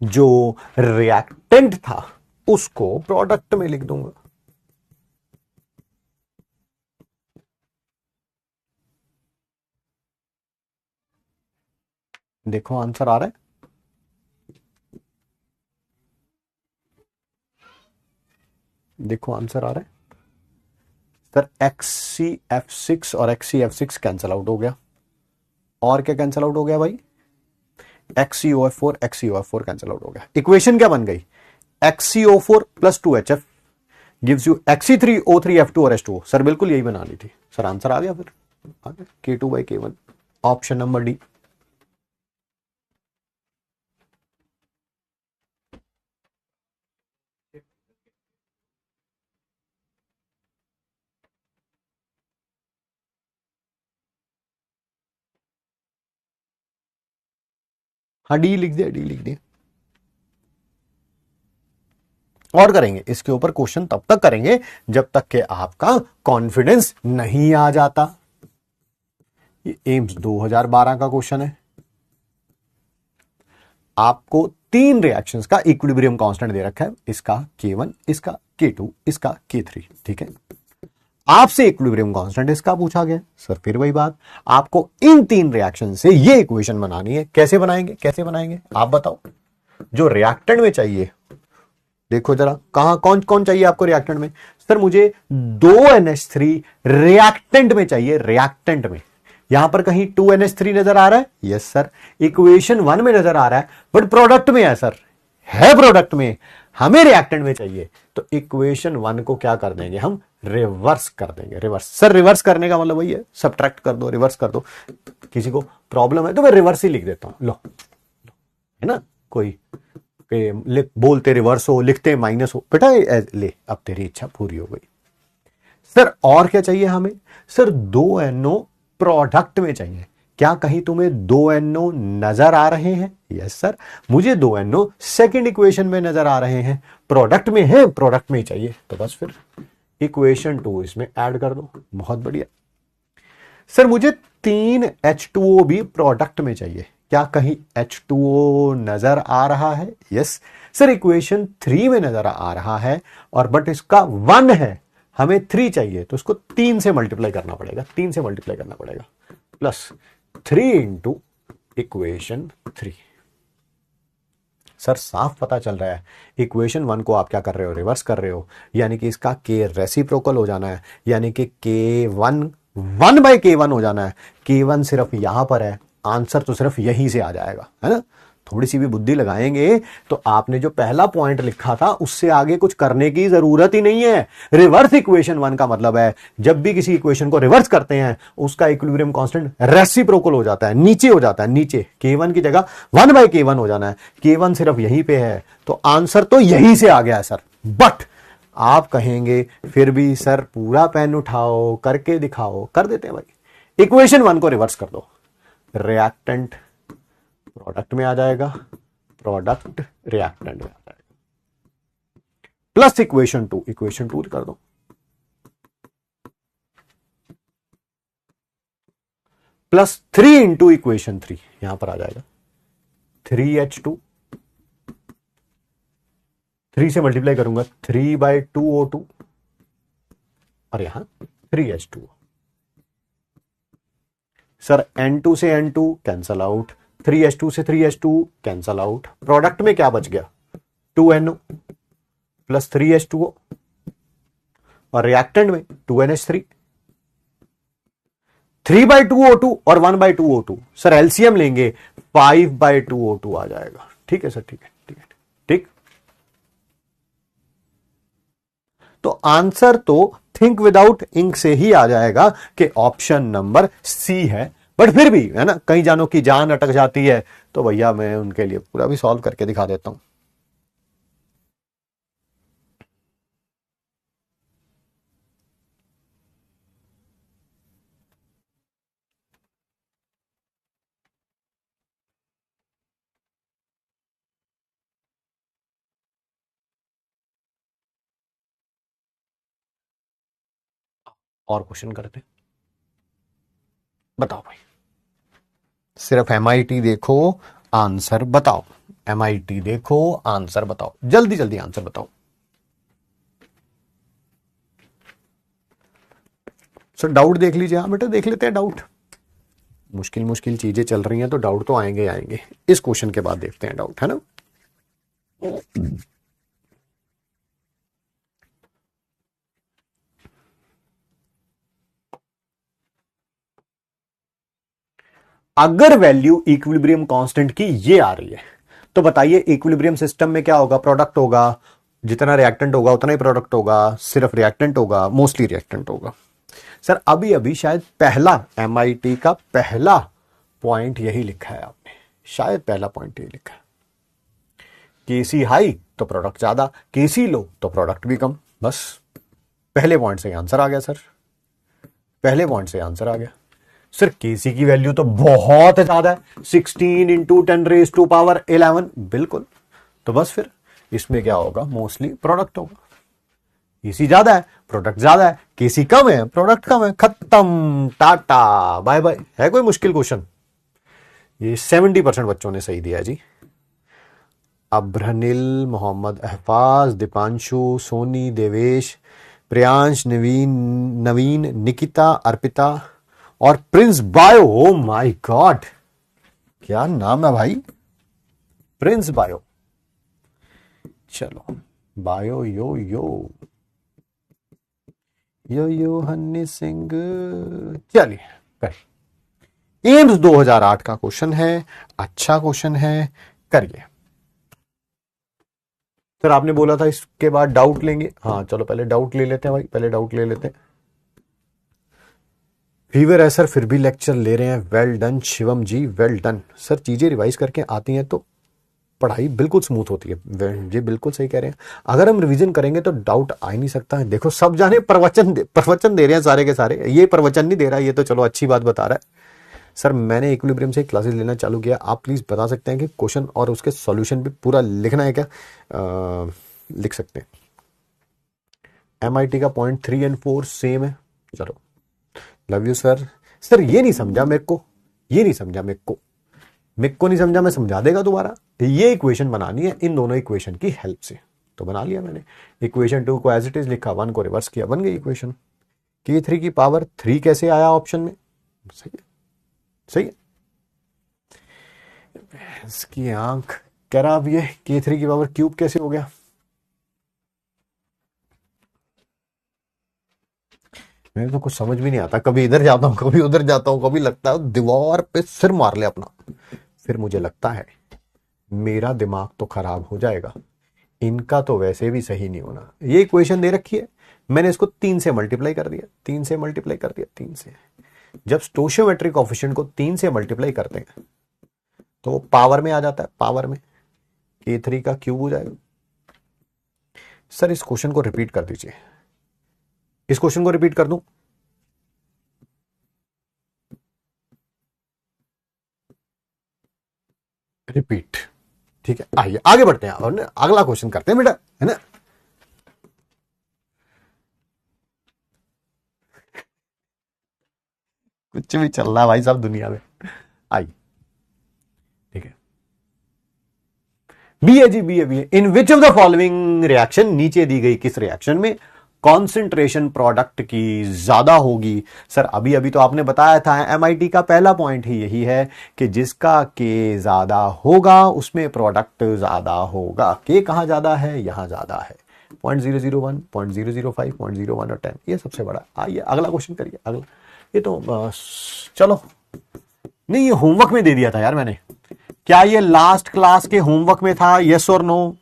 जो रिएक्टेंट था उसको प्रोडक्ट में लिख दूंगा। देखो आंसर आ रहा है, देखो आंसर आ रहा है सर। XCF6 और XCF6 कैंसल आउट हो गया, और क्या कैंसल आउट हो गया भाई, XCOF4 कैंसल आउट हो गया। इक्वेशन क्या बन गई, XCO4 plus 2HF gives you XC3O3F2 और H2O। सर बिल्कुल यही बनानी थी सर, आंसर आ गया फिर, आ गया K2/K1, ऑप्शन नंबर डी। हाँ डी लिख दिया, डी लिख दिया। और करेंगे इसके ऊपर क्वेश्चन तब तक करेंगे जब तक कि आपका कॉन्फिडेंस नहीं आ जाता। ये एम्स 2012 का क्वेश्चन है। आपको तीन रिएक्शंस का इक्विलिब्रियम कांस्टेंट दे रखा है, इसका K1, इसका K2, इसका K3, ठीक है। आपसे इक्विलिब्रियम कांस्टेंट इसका पूछा गया। सर फिर वही बात, आपको इन तीन रिएक्शन से ये इक्वेशन बनानी है। कैसे बनाएंगे, कैसे बनाएंगे आप बताओ। जो रिएक्टेंट में चाहिए, देखो जरा कहां कौन कौन चाहिए आपको रिएक्टेंट में। सर मुझे 2NH3 रिएक्टेंट में चाहिए, रिएक्टेंट में। यहां पर कहीं 2NH3 नजर आ रहा है, यस सर। इक्वेशन 1 में नजर आ रहा है, बट प्रोडक्ट में है सर, है प्रोडक्ट में, हमें रिएक्टेंट में चाहिए। तो इक्वेशन 1 को क्या कर देंगे हम, रिवर्स कर देंगे। रिवर्स सर, रिवर्स करने का मतलब वही है, सब्ट्रैक्ट कर दो, रिवर्स कर दो। किसी को प्रॉब्लम है तो मैं रिवर्स ही लिख देता हूं, लो, है ना। कोई बोलते रिवर्स हो, लिखते माइनस हो, बेटा ले, अब तेरी इच्छा पूरी हो गई। सर और क्या चाहिए हमें, सर 2NO प्रोडक्ट में चाहिए। क्या कहीं तुम्हें 2NO नजर आ रहे हैं, यस सर। मुझे 2NO सेकंड इक्वेशन में नजर आ रहे हैं, प्रोडक्ट में है, प्रोडक्ट में ही चाहिए। तो बस फिर इक्वेशन 2 इसमें ऐड कर दो, बहुत बढ़िया। सर मुझे 3H2O भी प्रोडक्ट में चाहिए। क्या कहीं H2O नजर आ रहा है, यस सर। इक्वेशन 3 में नजर आ रहा है, और बट इसका 1 है, हमें 3 चाहिए, तो इसको 3 से मल्टीप्लाई करना पड़ेगा, 3 से मल्टीप्लाई करना पड़ेगा, प्लस 3 इंटू इक्वेशन 3। सर साफ पता चल रहा है, इक्वेशन 1 को आप क्या कर रहे हो, रिवर्स कर रहे हो, यानी कि इसका K रेसिप्रोकल हो जाना है, यानी कि K1 1/K1 हो जाना है। K1 सिर्फ यहां पर है, आंसर तो सिर्फ यहीं से आ जाएगा, है ना। थोड़ी सी भी बुद्धि लगाएंगे तो आपने जो पहला पॉइंट लिखा था उससे आगे कुछ करने की जरूरत ही नहीं है। रिवर्स इक्वेशन 1 का मतलब है जब भी किसी इक्वेशन को रिवर्स करते हैं उसका इक्विलिब्रियम कांस्टेंट रेसिप्रोकल हो जाता है, नीचे हो जाता है, नीचे। K1 की जगह 1/K1 हो जाना है। K1 सिर्फ यहीं पे है, तो आंसर तो यहीं से आ गया है सर। बट आप कहेंगे फिर भी सर पूरा पेन उठाओ, करके दिखाओ, कर देते हैं भाई। इक्वेशन 1 को रिवर्स कर दो, रिएक्टेंट प्रोडक्ट में आ जाएगा, प्रोडक्ट रिएक्टेंट में आ जाएगा, प्लस इक्वेशन 2, इक्वेशन 2 कर दो, प्लस 3 इंटू इक्वेशन 3, यहां पर आ जाएगा 3H2, 3 से मल्टीप्लाई करूंगा 3/2O2, और यहां 3H2O। सर N2 से N2 कैंसल आउट, 3H2 से 3H2 कैंसल आउट, प्रोडक्ट में क्या बच गया, 2NO प्लस 3H2O, और रिएक्टेंट में 2NH3, 3/2O2 और 1/2O2। सर एलसीएम लेंगे 5/2O2 आ जाएगा। ठीक है सर, ठीक है, ठीक है, ठीक। तो आंसर तो थिंक विदाउट इंक से ही आ जाएगा कि ऑप्शन नंबर सी है। बट फिर भी है ना, कई जानों की जान अटक जाती है, तो भैया मैं उनके लिए पूरा भी सॉल्व करके दिखा देता हूं। और क्वेश्चन करते, बताओ भाई। सिर्फ MIT देखो, आंसर बताओ। MIT देखो, आंसर बताओ, जल्दी जल्दी आंसर बताओ। सर डाउट देख लीजिए, हाँ बेटा देख लेते हैं डाउट। मुश्किल मुश्किल चीजें चल रही हैं तो डाउट तो आएंगे आएंगे। इस क्वेश्चन के बाद देखते हैं डाउट, है ना। अगर वैल्यू इक्विलिब्रियम कांस्टेंट की ये आ रही है तो बताइए इक्विलिब्रियम सिस्टम में क्या होगा, प्रोडक्ट होगा, जितना रिएक्टेंट होगा उतना ही प्रोडक्ट होगा, सिर्फ रिएक्टेंट होगा, मोस्टली रिएक्टेंट होगा। सर अभी अभी शायद पहला एमआईटी का पहला पॉइंट यही लिखा है आपने, शायद पहला पॉइंट यही लिखा है, केसी हाई तो प्रोडक्ट ज्यादा, केसी लो तो प्रोडक्ट भी कम। बस पहले पॉइंट से आंसर आ गया सर, पहले पॉइंट से आंसर आ गया। सर केसी की वैल्यू तो बहुत ज्यादा है, 16 इंटू 10⁻11, बिल्कुल। तो बस फिर इसमें क्या होगा, मोस्टली प्रोडक्ट होगा। केसी ज्यादा है, प्रोडक्ट ज्यादा है, केसी कम है, प्रोडक्ट कम है, खत्म, टाटा बाय बाय। है कोई मुश्किल क्वेश्चन? ये 70% बच्चों ने सही दिया है जी। अब्रहनिल, मोहम्मद अहफाज, दीपांशु, सोनी, देवेश, प्रियांश, नवीन, निकिता, अर्पिता और Prince bio. Oh my God, क्या नाम है भाई, प्रिंस बायो। चलो बायो यो यो यो यो हन्नी सिंह। चलिए करिए, एम्स 2008 का क्वेश्चन है, अच्छा क्वेश्चन है, करिए। सर आपने बोला था इसके बाद डाउट लेंगे, हाँ चलो पहले डाउट ले लेते हैं भाई, पहले डाउट ले लेते हैं। फीवर है सर फिर भी लेक्चर ले रहे हैं, वेल डन शिवम जी, वेल डन। सर चीजें रिवाइज करके आती हैं तो पढ़ाई बिल्कुल स्मूथ होती है, ये बिल्कुल सही कह रहे हैं। अगर हम रिवीजन करेंगे तो डाउट आ ही नहीं सकता है। देखो सब जाने प्रवचन दे रहे हैं सारे के सारे, ये प्रवचन नहीं दे रहा, ये तो चलो अच्छी बात बता रहा है। सर मैंने इक्विलिब्रियम से क्लासेस लेना चालू किया, आप प्लीज बता सकते हैं कि क्वेश्चन और उसके सॉल्यूशन भी पूरा लिखना है क्या? लिख सकते हैं। एमआईटी का पॉइंट 3 और 4 सेम है, चलो लव यू सर। सर ये नहीं समझा मेरे को, ये नहीं समझा मेरे को नहीं समझा, मैं समझा देगा दोबारा। ये इक्वेशन बनानी है इन दोनों इक्वेशन की हेल्प से, तो बना लिया मैंने। इक्वेशन 2 को एज इट इज लिखा, 1 को रिवर्स किया, बन गई इक्वेशन। K3 की पावर 3 कैसे आया ऑप्शन में? सही है, सही है। इसकी आंख कह रहा, अब ये K3 की पावर क्यूब कैसे हो गया? मेरे तो कुछ समझ भी नहीं आता, कभी इधर जाता हूं कभी उधर जाता हूं, कभी लगता है दीवार पे सिर मार ले अपना, फिर मुझे लगता है मेरा दिमाग तो खराब हो जाएगा, इनका तो वैसे भी सही नहीं होना। ये इक्वेशन दे रखी है, मैंने इसको 3 से मल्टीप्लाई कर दिया, 3 से मल्टीप्लाई कर दिया, 3 से। जब स्टोशियोमेट्रिक कोएफिशिएंट को 3 से मल्टीप्लाई करते हैं तो वो पावर में आ जाता है, पावर में K3 का क्यूब हो जाएगा। सर इस क्वेश्चन को रिपीट कर दीजिए, इस क्वेश्चन को रिपीट कर दूं? रिपीट, ठीक है। आइए आगे बढ़ते हैं और अगला क्वेश्चन करते हैं बेटा, है ना। कुछ भी चल रहा है भाई साहब दुनिया में। आइए, ठीक है। बी है जी, बी है, बी है। In which of the following reaction, नीचे दी गई किस रिएक्शन में कॉन्सेंट्रेशन प्रोडक्ट की ज्यादा होगी? सर अभी अभी तो आपने बताया था, एमआईटी का पहला पॉइंट ही यही है कि जिसका के ज्यादा होगा उसमें प्रोडक्ट ज्यादा होगा। के कहां ज्यादा है? यहां ज्यादा है, 0.001, 0.005, 0.01 और 10, ये सबसे बड़ा। आइए अगला क्वेश्चन करिए, अगला। ये तो चलो, नहीं ये होमवर्क में दे दिया था यार मैंने। क्या ये लास्ट क्लास के होमवर्क में था? यस और नो?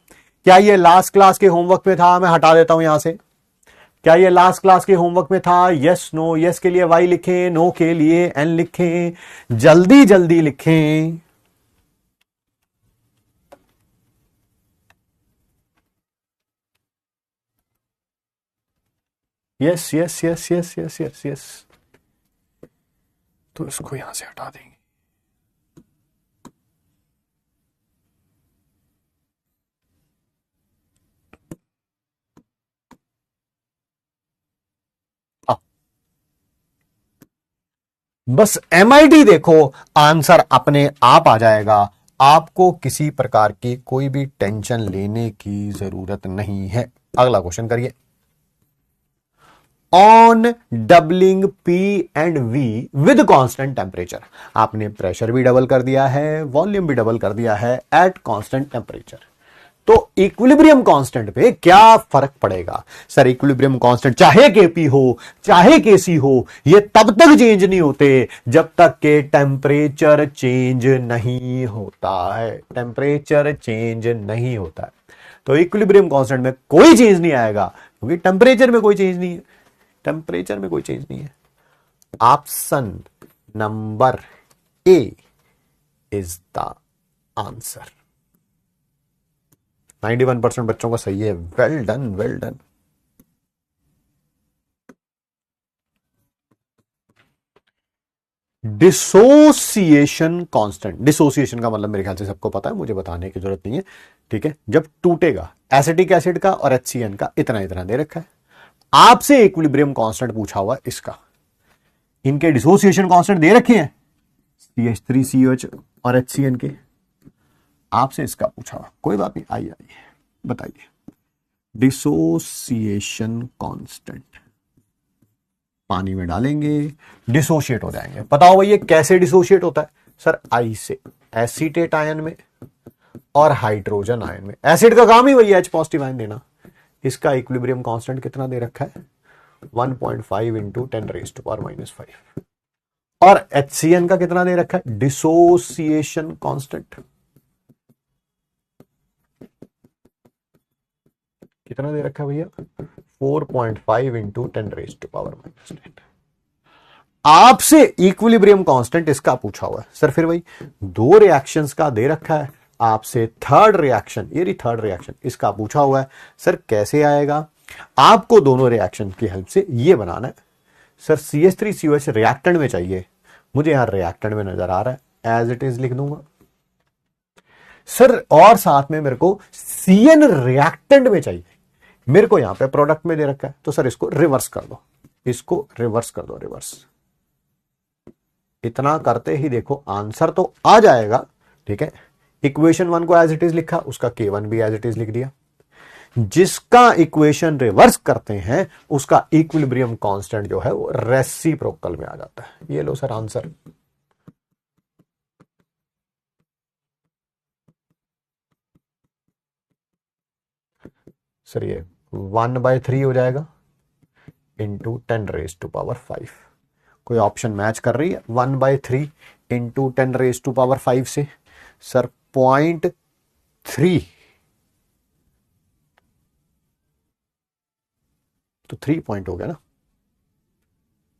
क्या ये लास्ट क्लास के होमवर्क में था? मैं हटा देता हूं यहां से। क्या ये लास्ट क्लास के होमवर्क में था? Yes no? यस के लिए वाई लिखें, नो के लिए एन लिखें, जल्दी जल्दी लिखें। Yes yes yes yes yes yes yes. तो इसको यहां से हटा देंगे। बस एमआईटी देखो, आंसर अपने आप आ जाएगा, आपको किसी प्रकार की कोई भी टेंशन लेने की जरूरत नहीं है। अगला क्वेश्चन करिए। On doubling P and V with constant temperature. आपने प्रेशर भी डबल कर दिया है, वॉल्यूम भी डबल कर दिया है एट कांस्टेंट टेम्परेचर। तो इक्विलिब्रियम कांस्टेंट पे क्या फर्क पड़ेगा? सर इक्विलिब्रियम कांस्टेंट चाहे केपी हो चाहे केसी हो, ये तब तक चेंज नहीं होते जब तक के टेम्परेचर चेंज नहीं होता है। टेम्परेचर चेंज नहीं होता है तो इक्विलिब्रियम कांस्टेंट में कोई चेंज नहीं आएगा, क्योंकि टेम्परेचर में कोई चेंज नहीं है। टेम्परेचर में कोई चेंज नहीं है। Option number A is the answer. 91% बच्चों का सही है। Well done, well done. Dissociation constant. Dissociation का मतलब मेरे ख्याल से सबको पता है, मुझे बताने की जरूरत नहीं है, ठीक है। जब टूटेगा एसिटिक एसिड का और HCN का इतना इतना दे रखा है। आपसे इक्विलिब्रियम कांस्टेंट पूछा हुआ इसका, इनके डिसोसिएशन कांस्टेंट दे रखे हैं CH3COH और HCN के, आपसे इसका पूछा हुआ। कोई बात नहीं, आइए आइए बताइए। डिसोसिएशन कांस्टेंट पानी में डालेंगे, डिसोशिएट हो जाएंगे। बताओ भैया कैसे डिसोशिएट होता है? सर आई से एसीटेट आयन में और हाइड्रोजन आयन में। एसिड का काम ही वही H पॉजिटिव आयन देना। इसका इक्विलिब्रियम कांस्टेंट कितना दे रखा है? 1.5 इंटू 10⁻⁻⁵। और HCN का कितना दे रखा है? डिसोसिएशन कांस्टेंट कितना दे रखा है भैया? 4.5 इंटू 10⁻⁻10। आपसे इक्विलिब्रियम कांस्टेंट इसका पूछा हुआ है। सर फिर भाई दो रिएक्शंस का दे रखा है, आपसे थर्ड रिएक्शन, ये रही थर्ड रिएक्शन, इसका पूछा हुआ है। सर कैसे आएगा? आपको दोनों रिएक्शन की हेल्प से ये बनाना है। सर CH3COH रिएक्टेंट में चाहिए, मुझे यहां रिएक्टेंट में नजर आ रहा है, एज इट इज लिख दूंगा। सर और साथ में मेरे को CN रिएक्टेंट में चाहिए, मेरे को यहां पे प्रोडक्ट में दे रखा है। तो सर इसको रिवर्स कर दो, इसको रिवर्स कर दो, रिवर्स। इतना करते ही देखो आंसर तो आ जाएगा, ठीक है। इक्वेशन 1 को एज इट इज लिखा, उसका K1 भी एज इट इज लिख दिया। जिसका इक्वेशन रिवर्स करते हैं उसका इक्विलिब्रियम कांस्टेंट जो है वो रेसिप्रोकल में आ जाता है। ये लो सर आंसर। सर ये 1/3 हो जाएगा इंटू 10⁻⁵। कोई ऑप्शन मैच कर रही है 1/3 इंटू 10⁻⁵ से? सर 0.3, तो 3 पॉइंट हो गया ना।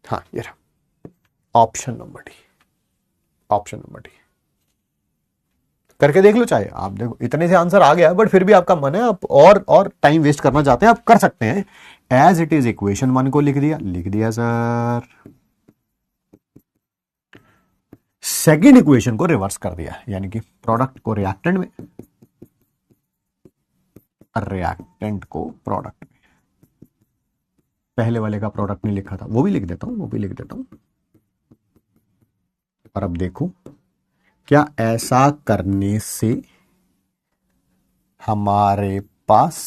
हाँ ये रहा option number D, option number D. करके देख लो, चाहे आप देखो इतने से आंसर आ गया, बट फिर भी आपका मन है, आप और टाइम वेस्ट करना चाहते हैं, आप कर सकते हैं। एज इट इज इक्वेशन 1 को लिख दिया, लिख दिया सर। सेकेंड इक्वेशन को रिवर्स कर दिया, यानी कि प्रोडक्ट को रिएक्टेंट में, रिएक्टेंट को प्रोडक्ट में। पहले वाले का प्रोडक्ट नहीं लिखा था, वो भी लिख देता हूं, वो भी लिख देता हूं। और अब देखो क्या ऐसा करने से हमारे पास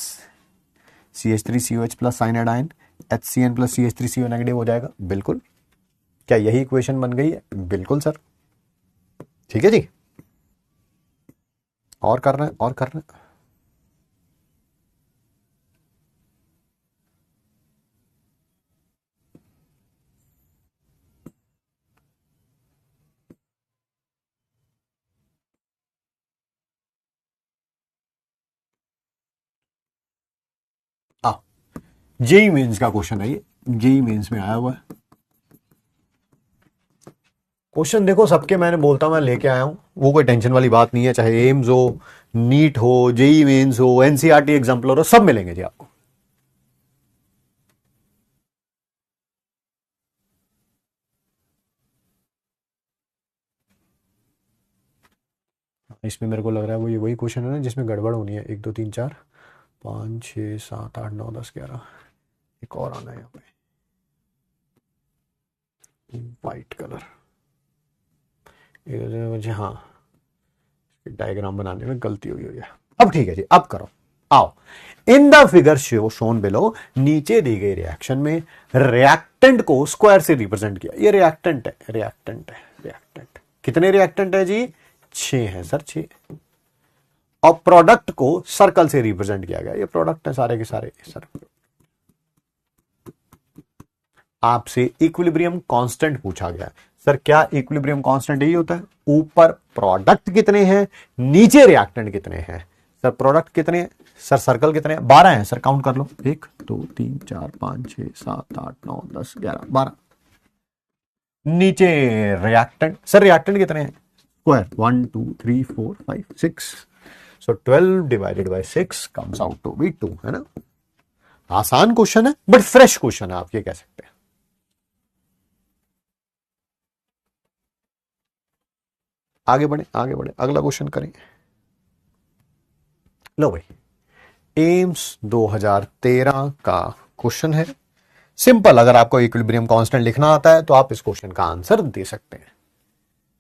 CH3COH plus cyanide ion HCN plus CH3CO negative हो जाएगा? बिल्कुल। क्या यही इक्वेशन बन गई है? बिल्कुल सर। ठीक है जी, और करना है, और करना है। जेई मेंस का क्वेश्चन है ये, जेई मेंस में आया हुआ है क्वेश्चन। देखो सबके मैंने बोलता मैं लेके आया हूं, वो कोई टेंशन वाली बात नहीं है। चाहे एम्स हो, नीट हो, जेई मेंस हो, NCERT एग्जाम्पलर हो, सब मिलेंगे जी आपको। इसमें मेरे को लग रहा है वो ये वही क्वेश्चन है ना जिसमें गड़बड़ होनी है। 1 2 3 4 5 6 7 8 9 10 11, एक और आना है यहाँ पे, वाइट कलर। मुझे हाँ डायग्राम बनाने में गलती हुई है। अब ठीक है जी, अब करो। आओ, in the figure shown below, नीचे दी गई रिएक्शन में रिएक्टेंट को स्क्वायर से रिप्रेजेंट किया। ये रिएक्टेंट है, रिएक्टेंट कितने रिएक्टेंट है जी? 6 है सर, 6। और प्रोडक्ट को सर्कल से रिप्रेजेंट किया गया। ये प्रोडक्ट है सारे के सारे सर। आपसे इक्विलिब्रियम कांस्टेंट पूछा गया। सर क्या इक्विलिब्रियम कांस्टेंट यही होता है? ऊपर प्रोडक्ट कितने हैं, नीचे रिएक्टेंट कितने हैं। सर प्रोडक्ट कितने हैं? सर सर्कल कितने हैं? 12 हैं सर, काउंट कर लो। 1 2 3 4 5 6 7 8 9 10 11 12। नीचे रिएक्टेंट, सर रिएक्टेंट कितने हैं? Square 1 2 3 4 5 6। So 12 divided by 6 comes out to be 2, है ना। आसान क्वेश्चन है बट फ्रेश क्वेश्चन है, आप ये कह सकते हैं। आगे बढ़े, अगला क्वेश्चन करें। लो भाई, एम्स 2013 का क्वेश्चन है। सिंपल, अगर आपको इक्विलिब्रियम कांस्टेंट लिखना आता है तो आप इस क्वेश्चन का आंसर दे सकते हैं।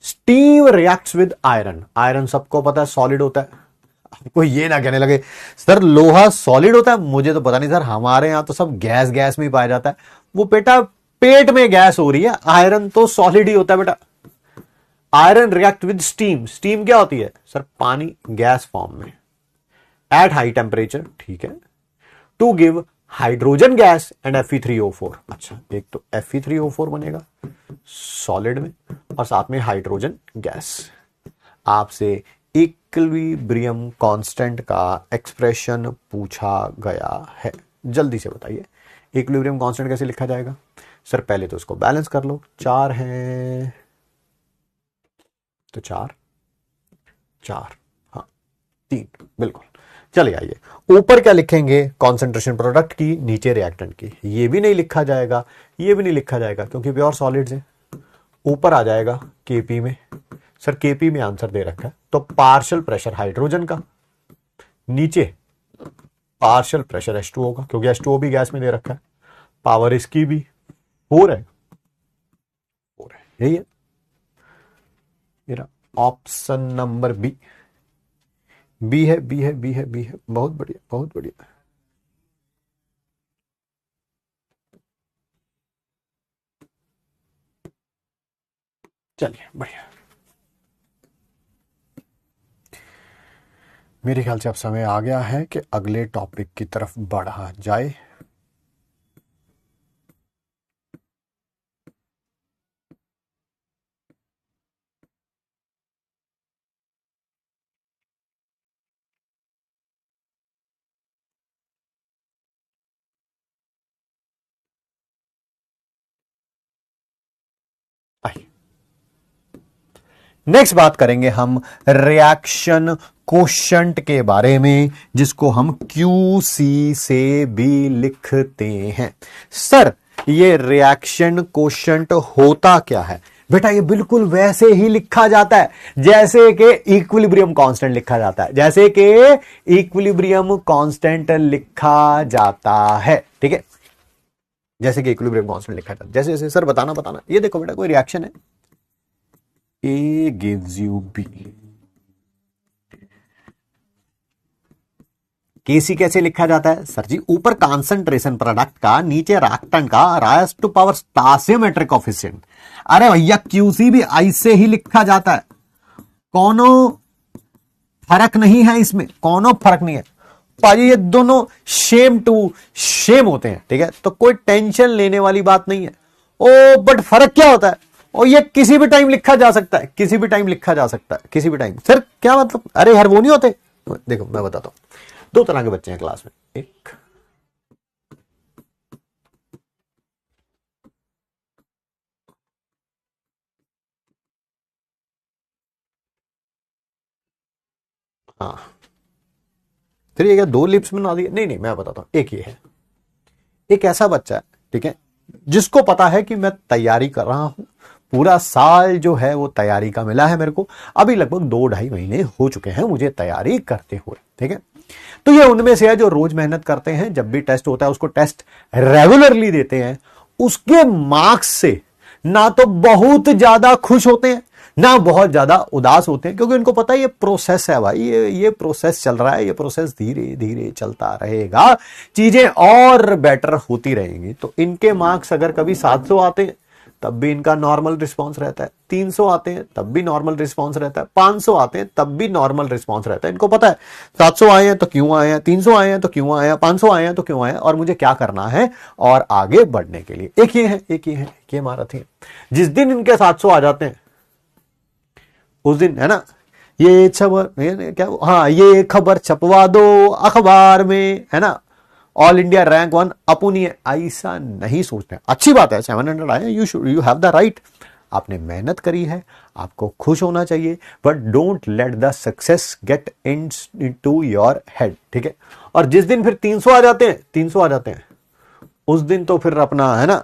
Steam reacts with iron. Iron सबको पता है सॉलिड होता है। आपको ये ना कहने लगे सर लोहा सॉलिड होता है, मुझे तो पता नहीं सर, हमारे यहां तो सब गैस गैस में ही पाया जाता है। वो बेटा पेट में गैस हो रही है, आयरन तो सॉलिड ही होता है बेटा। Iron react with steam. Steam क्या होती है सर? पानी गैस फॉर्म में एट हाई टेम्परेचर, ठीक है, to give hydrogen gas and Fe3O4। अच्छा, एक तो Fe3O4 बनेगा सॉलिड में और साथ में हाइड्रोजन गैस। आपसे इक्विलिब्रियम कांस्टेंट का एक्सप्रेशन पूछा गया है, जल्दी से बताइए इक्विलिब्रियम कांस्टेंट कैसे लिखा जाएगा। सर पहले तो इसको बैलेंस कर लो, 4 है तो 4 4, हाँ 3, बिल्कुल। चलिए आइए, ऊपर क्या लिखेंगे? कॉन्सेंट्रेशन प्रोडक्ट की, नीचे रिएक्टेंट की। ये भी नहीं लिखा जाएगा, ये भी नहीं लिखा जाएगा क्योंकि प्योर सॉलिड्स है। ऊपर आ जाएगा केपी में। सर केपी में आंसर दे रखा है तो पार्शियल प्रेशर हाइड्रोजन का, नीचे पार्शियल प्रेशर H2O का, क्योंकि H2O भी गैस में दे रखा है। पावर इसकी भी 4 है, 4 है, यही है मेरा ऑप्शन नंबर बी। बी है, बी है, बी है, बी है। बहुत बढ़िया, बहुत बढ़िया। चलिए बढ़िया। मेरे ख्याल से अब समय आ गया है कि अगले टॉपिक की तरफ बढ़ा जाए। नेक्स्ट बात करेंगे हम रिएक्शन कोशंट के बारे में, जिसको हम QC से भी लिखते हैं। सर ये रिएक्शन कोशंट होता क्या है? बेटा ये बिल्कुल वैसे ही लिखा जाता है जैसे कि इक्विलिब्रियम कांस्टेंट लिखा जाता है, जैसे कि इक्विलिब्रियम कांस्टेंट लिखा जाता है, ठीक है, जैसे कि इक्विलिब्रियम कांस्टेंट लिखा जाता है। जैसे जैसे सर बताना। ये देखो बेटा, कोई रिएक्शन है, A gives you B। KC कैसे लिखा जाता है? सर जी ऊपर कॉन्सेंट्रेशन प्रोडक्ट का, नीचे रिएक्टेंट का, राइज टू पावर स्टोइचियोमेट्रिक कोएफिशिएंट। अरे भैया QC भी ऐसे ही लिखा जाता है, कोनो फर्क नहीं है इसमें, कोनो फर्क नहीं है पाजी, ये दोनों सेम टू सेम होते हैं, ठीक है, तो कोई टेंशन लेने वाली बात नहीं है। ओ बट फर्क क्या होता है? और ये किसी भी टाइम लिखा जा सकता है, किसी भी टाइम लिखा जा सकता है, किसी भी टाइम। सर क्या मतलब? अरे यार वो नहीं होते। देखो मैं बताता हूं, 2 तरह के बच्चे हैं क्लास में। एक हाँ, फिर ये क्या 2 लिप्स बना दिए? नहीं मैं बताता हूं, एक ये है, एक ऐसा बच्चा है, ठीक है, जिसको पता है कि मैं तैयारी कर रहा हूं, पूरा साल जो है वो तैयारी का मिला है मेरे को, अभी लगभग 2-2.5 महीने हो चुके हैं मुझे तैयारी करते हुए, ठीक है। तो ये उनमें से है जो रोज मेहनत करते हैं, जब भी टेस्ट होता है उसको टेस्ट रेगुलरली देते हैं, उसके मार्क्स से ना तो बहुत ज्यादा खुश होते हैं, ना बहुत ज्यादा उदास होते हैं, क्योंकि उनको पता है ये प्रोसेस है भाई, ये प्रोसेस चल रहा है, ये प्रोसेस धीरे धीरे चलता रहेगा, चीजें और बेटर होती रहेंगी। तो इनके मार्क्स अगर कभी 700 आते हैं तब भी इनका नॉर्मल रिस्पांस रहता है, 300 आते हैं तब भी नॉर्मल रिस्पांस रहता है, 500 आते हैं तब भी नॉर्मल रिस्पांस रहता है। इनको पता है 700 आए हैं तो क्यों आए हैं, 300 आए हैं तो क्यों आए हैं, 500 आए हैं तो क्यों आए हैं, और मुझे क्या करना है और आगे बढ़ने के लिए। एक ये है, एक ये महारथी है। जिस दिन इनके 700 आ जाते हैं उस दिन, है ना, ये खबर, क्या, हाँ, ये खबर छपवा दो अखबार में, है ना, ऑल इंडिया रैंक 1 अपुनी है, ऐसा नहीं सोचते। अच्छी बात है, 700 आए, यू हैव द राइट, आपने मेहनत करी है, आपको खुश होना चाहिए, but don't let the success get into your head, ठीक है। और जिस दिन फिर 300 आ जाते हैं, 300 आ जाते हैं, उस दिन तो फिर अपना, है ना,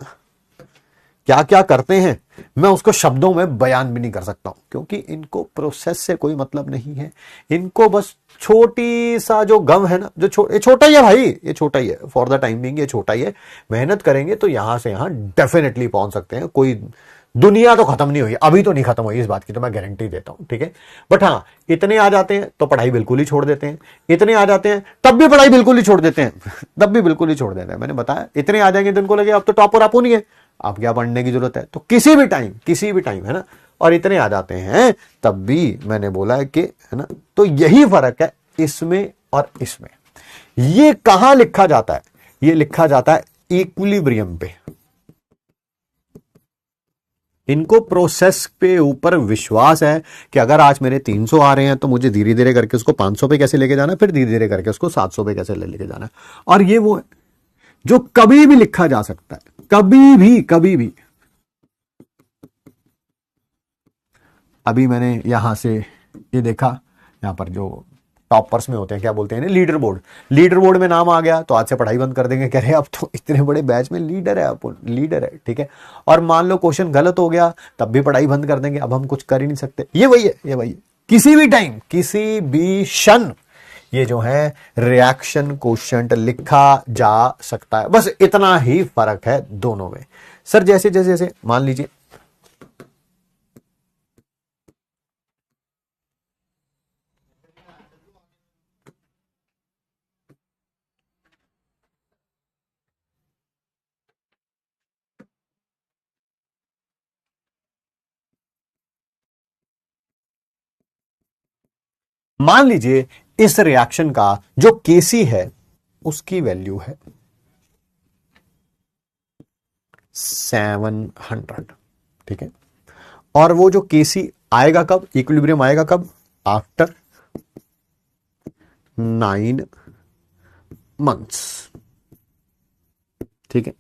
क्या क्या करते हैं मैं उसको शब्दों में बयान भी नहीं कर सकता हूं, क्योंकि इनको प्रोसेस से कोई मतलब नहीं है। इनको बस छोटी सा जो गम है ना, जो छोटा ही है भाई, ये छोटा ही है, फॉर द टाइम बिंग ये छोटा ही है। मेहनत करेंगे तो यहां से यहां डेफिनेटली पहुंच सकते हैं। कोई दुनिया तो खत्म नहीं हुई, अभी तो नहीं खत्म हुई, इस बात की तो मैं गारंटी देता हूं, ठीक है। बट हाँ, इतने आ जाते हैं तो पढ़ाई बिल्कुल ही छोड़ देते हैं, इतने आ जाते हैं तब भी पढ़ाई बिल्कुल ही छोड़ देते हैं तब भी बिल्कुल ही छोड़ देते हैं। मैंने बताया, इतने आ जाएंगे तो उनको लगे अब तो टॉपर आपको नहीं है, आप क्या पढ़ने की जरूरत है, तो किसी भी टाइम, है ना, और इतने आ जाते हैं तब भी मैंने बोला है कि, है ना, तो यही फर्क है इसमें और इसमें। ये कहां लिखा जाता है, ये लिखा जाता है इक्विलिब्रियम पे। इनको प्रोसेस पे ऊपर विश्वास है कि अगर आज मेरे 300 आ रहे हैं तो मुझे धीरे धीरे करके उसको 500 पे कैसे लेके जाना है, फिर धीरे धीरे करके उसको 700 पे कैसे लेके जाना है। और ये वो है जो कभी भी लिखा जा सकता है, कभी भी, कभी भी। अभी मैंने यहां से ये देखा, यहां पर जो टॉपर्स में होते हैं, क्या बोलते हैं, लीडर बोर्ड, लीडर बोर्ड में नाम आ गया तो आज से पढ़ाई बंद कर देंगे, कह रहे हैं अब तो इतने बड़े बैच में लीडर है, अपन लीडर है, ठीक है। और मान लो क्वेश्चन गलत हो गया तब भी पढ़ाई बंद कर देंगे, अब हम कुछ कर ही नहीं सकते। ये वही है, ये वही है। किसी भी टाइम, किसी भी क्षण ये जो है रिएक्शन क्वोशिएंट लिखा जा सकता है, बस इतना ही फर्क है दोनों में। सर जैसे जैसे जैसे मान लीजिए इस रिएक्शन का जो केसी है उसकी वैल्यू है 700, ठीक है। और वो जो केसी आएगा कब, इक्विलिब्रियम आएगा कब, आफ्टर 9 मंथ्स, ठीक है।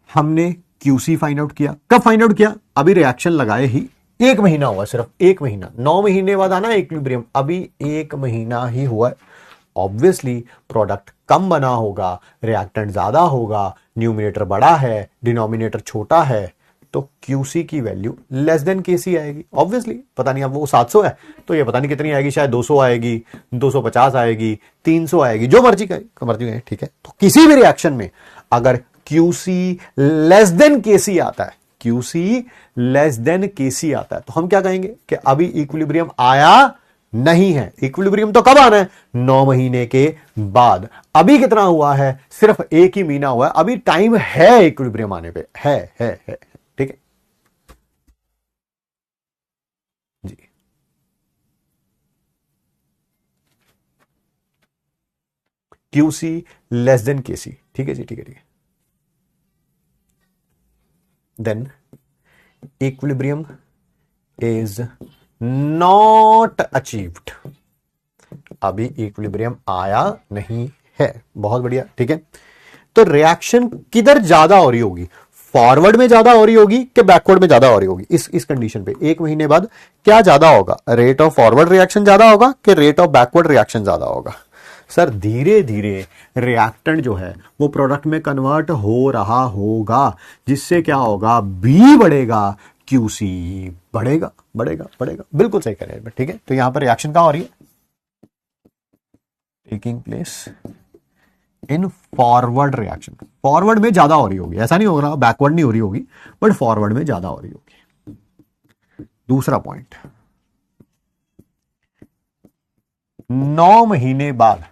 हमने क्यूसी फाइंड आउट किया, कब फाइंड आउट किया, अभी रिएक्शन लगाए ही 1 महीना हुआ, सिर्फ 1 महीना, 9 महीने बाद आना इक्विलिब्रियम, अभी 1 महीना ही हुआ है। ऑब्वियसली प्रोडक्ट कम बना होगा, रिएक्टेंट ज्यादा होगा, न्यूमिनेटर बड़ा है, डिनोमिनेटर छोटा है, तो क्यूसी की वैल्यू लेस देन केसी आएगी। ऑब्वियसली पता नहीं, अब वो 700 है तो ये पता नहीं कितनी आएगी, शायद 200 आएगी, 250 आएगी, 300 आएगी, जो मर्जी का, ठीक है। तो किसी भी रिएक्शन में अगर क्यूसी लेस देन केसी आता है, क्यूसी लेस देन केसी आता है, तो हम क्या कहेंगे कि अभी इक्विलिब्रियम आया नहीं है। इक्विलिब्रियम तो कब आना है, 9 महीने के बाद। अभी कितना हुआ है, सिर्फ 1 ही महीना हुआ है, अभी टाइम है इक्विलिब्रियम आने पे, है, ठीक है जी। क्यूसी लेस देन केसी, ठीक है जी, ठीक है। Then equilibrium is not achieved, अभी इक्विलिब्रियम आया नहीं है। बहुत बढ़िया, ठीक है। तो रिएक्शन किधर ज्यादा हो रही होगी, फॉरवर्ड में ज्यादा हो रही होगी कि बैकवर्ड में ज्यादा हो रही होगी, इस कंडीशन पे 1 महीने बाद क्या ज्यादा होगा, रेट ऑफ फॉरवर्ड रिएक्शन ज्यादा होगा कि रेट ऑफ बैकवर्ड रिएक्शन ज्यादा होगा। सर धीरे धीरे रिएक्टेंट जो है वो प्रोडक्ट में कन्वर्ट हो रहा होगा, जिससे क्या होगा, बी बढ़ेगा, क्यूसी बढ़ेगा, बिल्कुल सही करें, ठीक है। तो यहां पर रिएक्शन कहां हो रही है, taking place in forward reaction, forward में ज्यादा हो रही होगी, ऐसा नहीं हो रहा बैकवर्ड नहीं हो रही होगी, बट फॉरवर्ड में ज्यादा हो रही होगी। दूसरा पॉइंट, 9 महीने बाद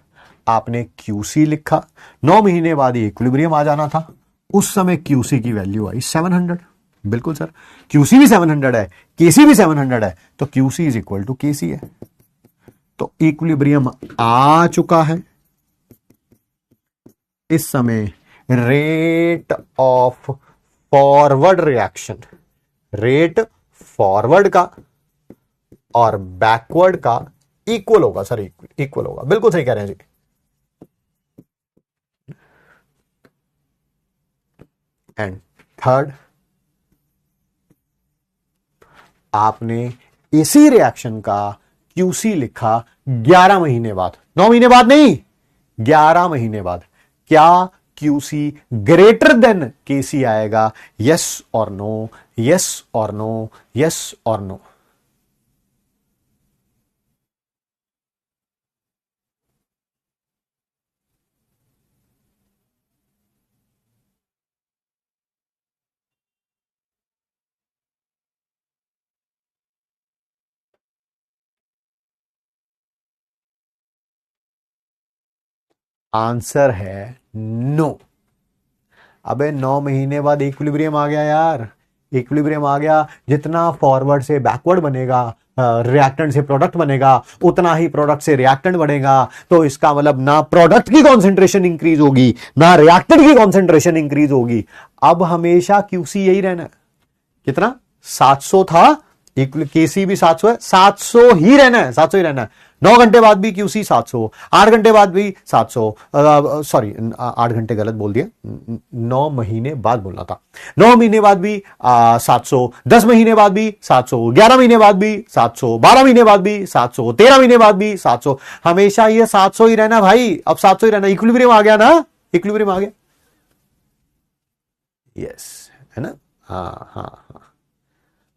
आपने क्यूसी लिखा, 9 महीने बाद ये इक्विलिब्रियम आ जाना था, उस समय क्यूसी की वैल्यू आई 700। बिल्कुल सर, क्यूसी भी 700 है, केसी भी 700 है, तो क्यूसी इज इक्वल टू केसी है। तो इक्विलिब्रियम आ चुका है। इस समय rate of forward reaction, rate forward का और बैकवर्ड का इक्वल होगा सर, इक्वल होगा। बिल्कुल सही कह रहे हैं जी। एंड थर्ड, आपने इसी रिएक्शन का क्यूसी लिखा 11 महीने बाद, 9 महीने बाद नहीं, 11 महीने बाद। क्या क्यूसी ग्रेटर देन केसी आएगा? यस और नो, यस और नो, यस और नो। आंसर है नो। अबे 9 महीने बाद इक्विलिब्रियम आ गया यार, इक्विलिब्रियम आ गया। जितना फॉरवर्ड से बैकवर्ड बनेगा, रिएक्टेंट से प्रोडक्ट बनेगा, उतना ही प्रोडक्ट से रिएक्टेंट बनेगा। तो इसका मतलब ना प्रोडक्ट की कॉन्सेंट्रेशन इंक्रीज होगी, ना रिएक्टेंट की कॉन्सेंट्रेशन इंक्रीज होगी। अब हमेशा क्यूसी यही रहना है। कितना? 700 था, केसी भी 700 है, 700 ही रहना है, 700 ही रहना है। 9 घंटे बाद भी क्यूसी 700, 8 घंटे बाद भी 700, सॉरी 8 घंटे गलत बोल दिया, 9 महीने बाद बोलना था। 9 महीने बाद भी 700, 10 महीने बाद भी 700, 11 महीने बाद भी 700, 12 महीने बाद भी 700, 13 महीने बाद भी 700। हमेशा ये 700 ही रहना भाई, अब 700 ही रहना। इक्विलिब्रियम आ गया ना, इक्विलिब्रियम आ गया। यस, है ना? हाँ हाँ हाँ।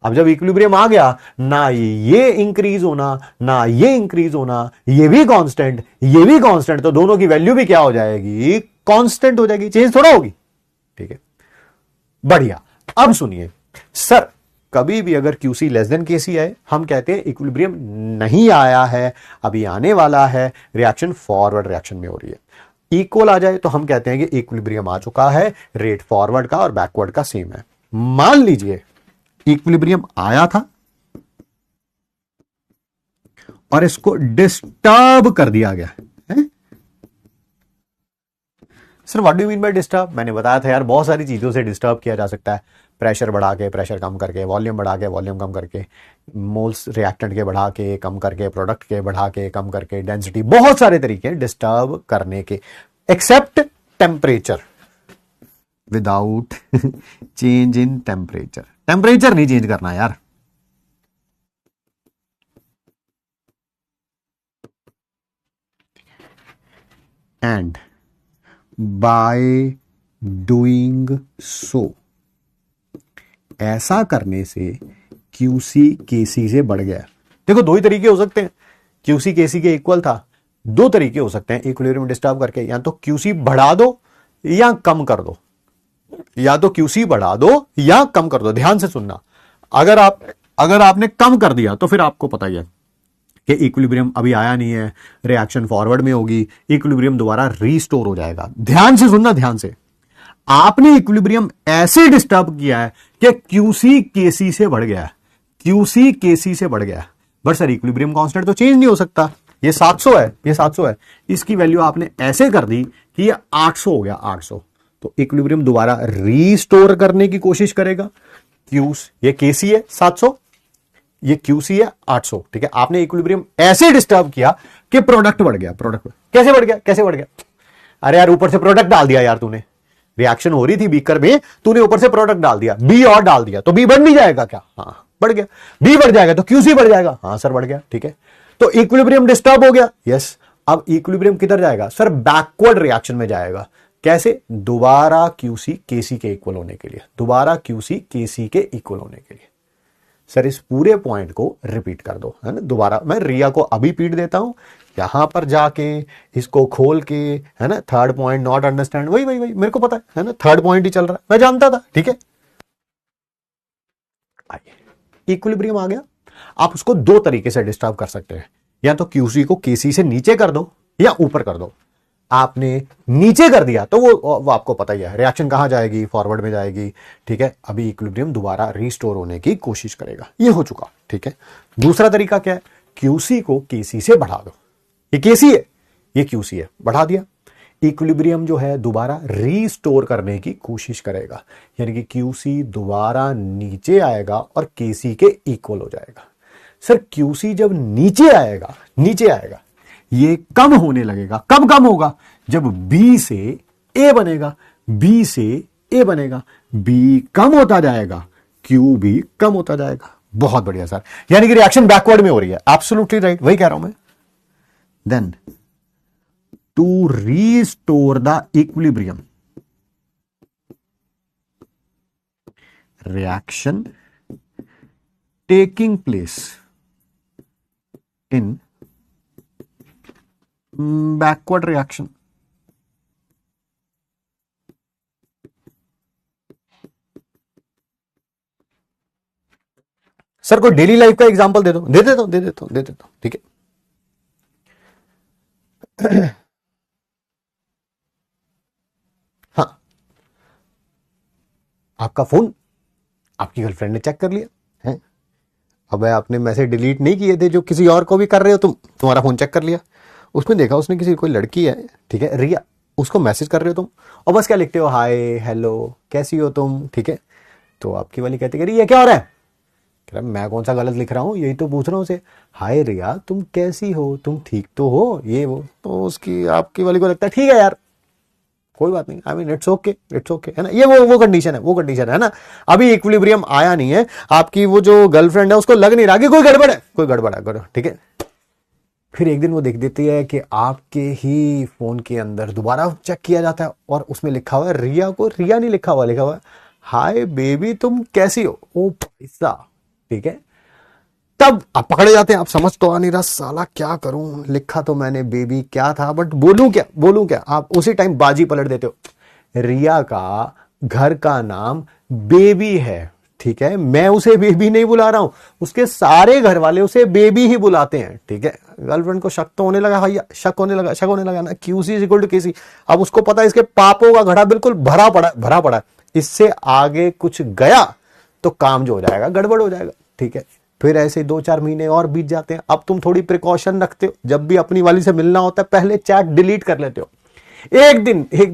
अब जब इक्विलिब्रियम आ गया, ना ये इंक्रीज होना ना ये इंक्रीज होना, ये भी कांस्टेंट ये भी कांस्टेंट, तो दोनों की वैल्यू भी क्या हो जाएगी? कांस्टेंट हो जाएगी, चेंज थोड़ा होगी। ठीक है, बढ़िया। अब सुनिए सर, कभी भी अगर क्यूसी लेस देन केसी है, हम कहते हैं इक्विलिब्रियम नहीं आया है, अभी आने वाला है, रिएक्शन फॉरवर्ड रिएक्शन में हो रही है। इक्वल आ जाए तो हम कहते हैं कि इक्विलिब्रियम आ चुका है, रेट फॉरवर्ड का और बैकवर्ड का सेम है। मान लीजिए इक्विलिब्रियम आया था और इसको डिस्टर्ब कर दिया गया है। Sir what do mean by disturb? मैंने बताया था यार, बहुत सारी चीजों से डिस्टर्ब किया जा सकता है। प्रेशर बढ़ा के, प्रेशर कम करके, वॉल्यूम बढ़ा के, वॉल्यूम कम करके, मोल्स रिएक्टेंट के बढ़ा के, कम करके, प्रोडक्ट के बढ़ा के, कम करके, डेंसिटी, बहुत सारे तरीके हैं डिस्टर्ब करने के, except temperature. Without change in temperature, temperature नहीं चेंज करना यार। एंड बाय डूइंग सो, ऐसा करने से क्यूसी केसी से बढ़ गया। देखो दो ही तरीके हो सकते हैं, क्यूसी केसी के इक्वल था, दो तरीके हो सकते हैं इक्विलिब्रियम डिस्टर्ब करके, या तो क्यूसी बढ़ा दो या कम कर दो, या तो क्यूसी बढ़ा दो या कम कर दो। ध्यान से सुनना, अगर आपने कम कर दिया तो फिर आपको पता ही है कि इक्विलिब्रियम अभी आया नहीं है, रिएक्शन फॉरवर्ड में होगी, इक्विलिब्रियम दोबारा रीस्टोर हो जाएगा। ध्यान से सुनना, ध्यान से। आपने इक्विलिब्रियम ऐसे डिस्टर्ब किया है कि क्यूसी केसी से बढ़ गया है, क्यूसी केसी से बढ़ गया है। बट सर इक्विलिब्रियम कांस्टेंट तो चेंज नहीं हो सकता, ये 700 है, ये 700 है, इसकी वैल्यू आपने ऐसे कर दी कि ये 800 हो गया, 800। तो इक्विलिब्रियम दोबारा रीस्टोर करने की कोशिश करेगा। क्यूस, ये केसी है 700, ये क्यूसी है 800। ठीक है, आपने इक्विलिब्रियम ऐसे डिस्टर्ब किया कि प्रोडक्ट बढ़ गया। प्रोडक्ट कैसे बढ़ गया? कैसे बढ़ गया? अरे यार ऊपर से प्रोडक्ट डाल दिया यार तूने, रिएक्शन हो रही थी बीकर में, तूने ऊपर से प्रोडक्ट डाल दिया, बी और डाल दिया, तो बी बढ़ नहीं जाएगा क्या? हाँ बढ़ गया। बी बढ़ जाएगा तो क्यूसी बढ़ जाएगा। हाँ सर बढ़ गया। ठीक है, तो इक्विलिब्रियम डिस्टर्ब हो गया। यस, अब इक्विलिब्रियम किधर जाएगा सर? बैकवर्ड रिएक्शन में जाएगा। कैसे? दोबारा क्यूसी केसी के इक्वल होने के लिए, दोबारा क्यूसी केसी के इक्वल होने के लिए। सर इस पूरे पॉइंट को रिपीट कर दो, है ना? दोबारा मैं रिया को अभी पीट देता हूं, यहां पर जाके इसको खोल के, है ना? थर्ड पॉइंट नॉट अंडरस्टैंड, वही वही वही मेरे को पता है ना? थर्ड पॉइंट ही चल रहा है, मैं जानता था। ठीक है, आइए इक्विलिब्रियम आ गया, आप उसको दो तरीके से डिस्टर्ब कर सकते हैं, या तो क्यूसी को केसी से नीचे कर दो या ऊपर कर दो। आपने नीचे कर दिया तो वो आपको पता ही है रिएक्शन कहां जाएगी, फॉरवर्ड में जाएगी, ठीक है। अभी इक्विलिब्रियम दोबारा रिस्टोर होने की कोशिश करेगा, ये हो चुका, ठीक है। दूसरा तरीका क्या है, क्यूसी को केसी से बढ़ा दो, ये केसी है, ये क्यूसी है, बढ़ा दिया, इक्विलिब्रियम जो है दोबारा रीस्टोर करने की कोशिश करेगा, यानी कि क्यूसी दोबारा नीचे आएगा और केसी के इक्वल हो जाएगा। सर क्यूसी जब नीचे आएगा ये कम होने लगेगा, कब कम होगा, जब बी से ए बनेगा, बी से ए बनेगा, बी कम होता जाएगा, क्यू भी कम होता जाएगा। बहुत बढ़िया सर, यानी कि रिएक्शन बैकवर्ड में हो रही है, एब्सोल्युटली राइट, वही कह रहा हूं मैं। Then to restore the equilibrium, reaction taking place in backward reaction. Sir कोई डेली लाइफ का एग्जांपल दे देता हूं, ठीक है। हाँ, आपका फोन आपकी गर्लफ्रेंड ने चेक कर लिया है, अब आपने मैसेज डिलीट नहीं किए थे जो किसी और को भी कर रहे हो, तुम्हारा फोन चेक कर लिया, उसमें देखा उसने किसी कोई लड़की है, ठीक है, रिया, उसको मैसेज कर रहे हो तुम, और बस क्या लिखते हो, हाय हेलो कैसी हो तुम, ठीक है। तो आपकी वाली कहती है रिया क्या हो रहा है, कह रहा मैं कौन सा गलत लिख रहा हूं, यही तो पूछ रहा हूं उसे, हाय रिया तुम कैसी हो, तुम ठीक तो हो, ये वो, तो उसकी आपकी वाली को लगता है ठीक है यार कोई बात नहीं, आई मीन इट्स ओके है ना, ये वो कंडीशन है ना। अभी इक्विलिब्रियम आया नहीं है, आपकी वो जो गर्लफ्रेंड है उसको लग नहीं रहा कि कोई गड़बड़ है, ठीक है। फिर एक दिन वो देख देती है कि आपके ही फोन के अंदर दोबारा चेक किया जाता है और उसमें लिखा हुआ है रिया को, रिया नहीं लिखा हुआ है हाय बेबी तुम कैसी हो, ओ पैसा, ठीक है। तब आप पकड़े जाते हैं, आप समझ तो आ नहीं रहा, साला क्या करूं, लिखा तो मैंने बेबी क्या था, बट बोलूं क्या, आप उसी टाइम बाजी पलट देते हो। रिया का घर का नाम बेबी है, ठीक है, मैं उसे बेबी नहीं बुला रहा हूं, उसके सारे घर वाले उसे बेबी ही बुलाते हैं, ठीक है। गर्लफ्रेंड को शक तो होने लगा भैया, शक होने लगा ना, क्यूसी इक्वल टू केसी। अब उसको पता है इसके पापों का घड़ा बिल्कुल भरा पड़ा, इससे आगे कुछ गया तो काम जो हो जाएगा गड़बड़ हो जाएगा, ठीक है। फिर ऐसे 2-4 महीने और बीत जाते हैं, अब तुम थोड़ी प्रिकॉशन रखते हो, जब भी अपनी वाली से मिलना होता है पहले चैट डिलीट कर लेते हो, एक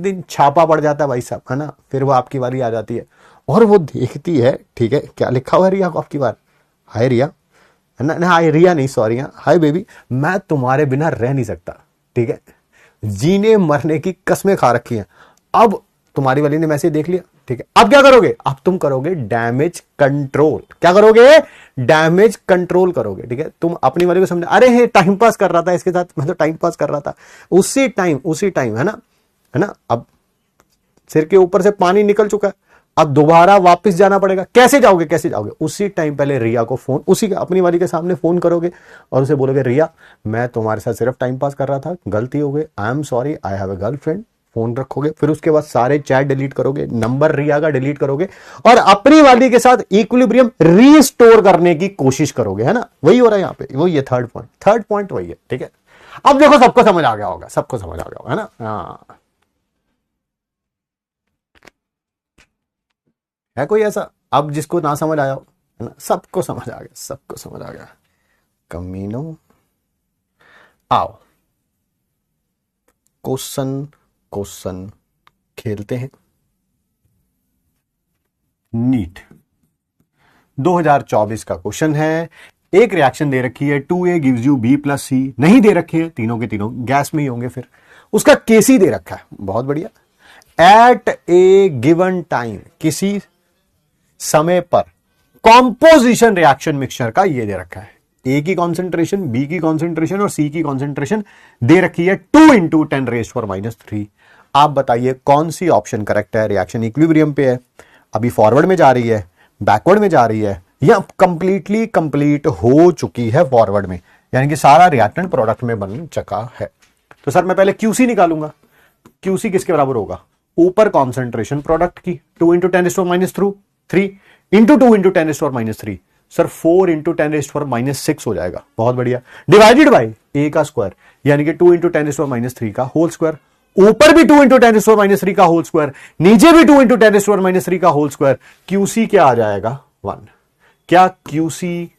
दिन छापा पड़ जाता है भाई साहब, है ना, फिर वो आपकी वाली आ जाती है और वो देखती है, ठीक है, क्या लिखा हुआ है रिया को आपकी बार, हाय रिया, है ना, हाय रिया नहीं सॉरी, हाय बेबी मैं तुम्हारे बिना रह नहीं सकता, ठीक है, जीने मरने की कसमें खा रखी हैं। अब तुम्हारी वाली ने मैसेज देख लिया, ठीक है, अब क्या करोगे, अब तुम करोगे डैमेज कंट्रोल, क्या करोगे, डैमेज कंट्रोल करोगे, ठीक है। तुम अपनी वाली को समझा, अरे हे टाइम पास कर रहा था इसके साथ, मैं तो टाइम पास कर रहा था, उसी टाइम है ना, अब सिर के ऊपर से पानी निकल चुका है, अब दोबारा वापस जाना पड़ेगा, कैसे जाओगे, उसी टाइम पहले रिया को फोन, उसी अपनी वाली के सामने फोन करोगे और उसे बोलोगे रिया मैं तुम्हारे साथ सिर्फ टाइम पास कर रहा था, गलती हो गई, I am sorry, I have a girlfriend, phone रखोगे, फिर उसके बाद सारे चैट डिलीट करोगे, नंबर रिया का डिलीट करोगे और अपनी वाली के साथ इक्विलिब्रियम रीस्टोर करने की कोशिश करोगे, है ना, वही हो रहा है यहां पे, वही है थर्ड पॉइंट वही है, ठीक है। अब देखो सबको समझ आ गया होगा, है ना, हाँ है कोई ऐसा अब जिसको ना समझ आया हो, है ना, सबको समझ आ गया, कमीनो आओ क्वेश्चन खेलते हैं। नीट 2024 का क्वेश्चन है, एक रिएक्शन दे रखी है 2A gives you B + C, नहीं दे रखे हैं, तीनों के तीनों गैस में ही होंगे, फिर उसका केसी दे रखा है, बहुत बढ़िया, एट ए गिवन टाइम, किसी समय पर कॉम्पोजिशन रिएक्शन मिक्सचर का ये दे रखा है, ए की कॉन्सेंट्रेशन, बी की कॉन्सेंट्रेशन और सी की कॉन्सेंट्रेशन दे रखी है 2 × 10⁻³ आप बताइए कौन सी ऑप्शन करेक्ट है, रिएक्शन इक्विलिब्रियम पे है, अभी फॉरवर्ड में जा रही है, बैकवर्ड में जा रही है, या कंप्लीटली कंप्लीट हो चुकी है फॉरवर्ड में, यानी कि सारा रिएक्टेंट प्रोडक्ट में बन चुका है। तो सर मैं पहले क्यूसी निकालूंगा, क्यूसी किसके बराबर होगा, ऊपर कॉन्सेंट्रेशन प्रोडक्ट की 2 × 10⁻³ 3 × 2 × 10⁻³ सर 4 × 10⁻⁶ हो जाएगा, बहुत बढ़िया, डिवाइडेड बाय ए का स्क्वायर, यानी कि 2 × 10⁻³ का होल स्क्वायर, ऊपर भी 2 × 10⁻³ का होल स्क्वायर, नीचे भी 2 × 10⁻³ का होल स्क्वायर, क्यूसी क्या आ जाएगा 1। क्या क्यूसी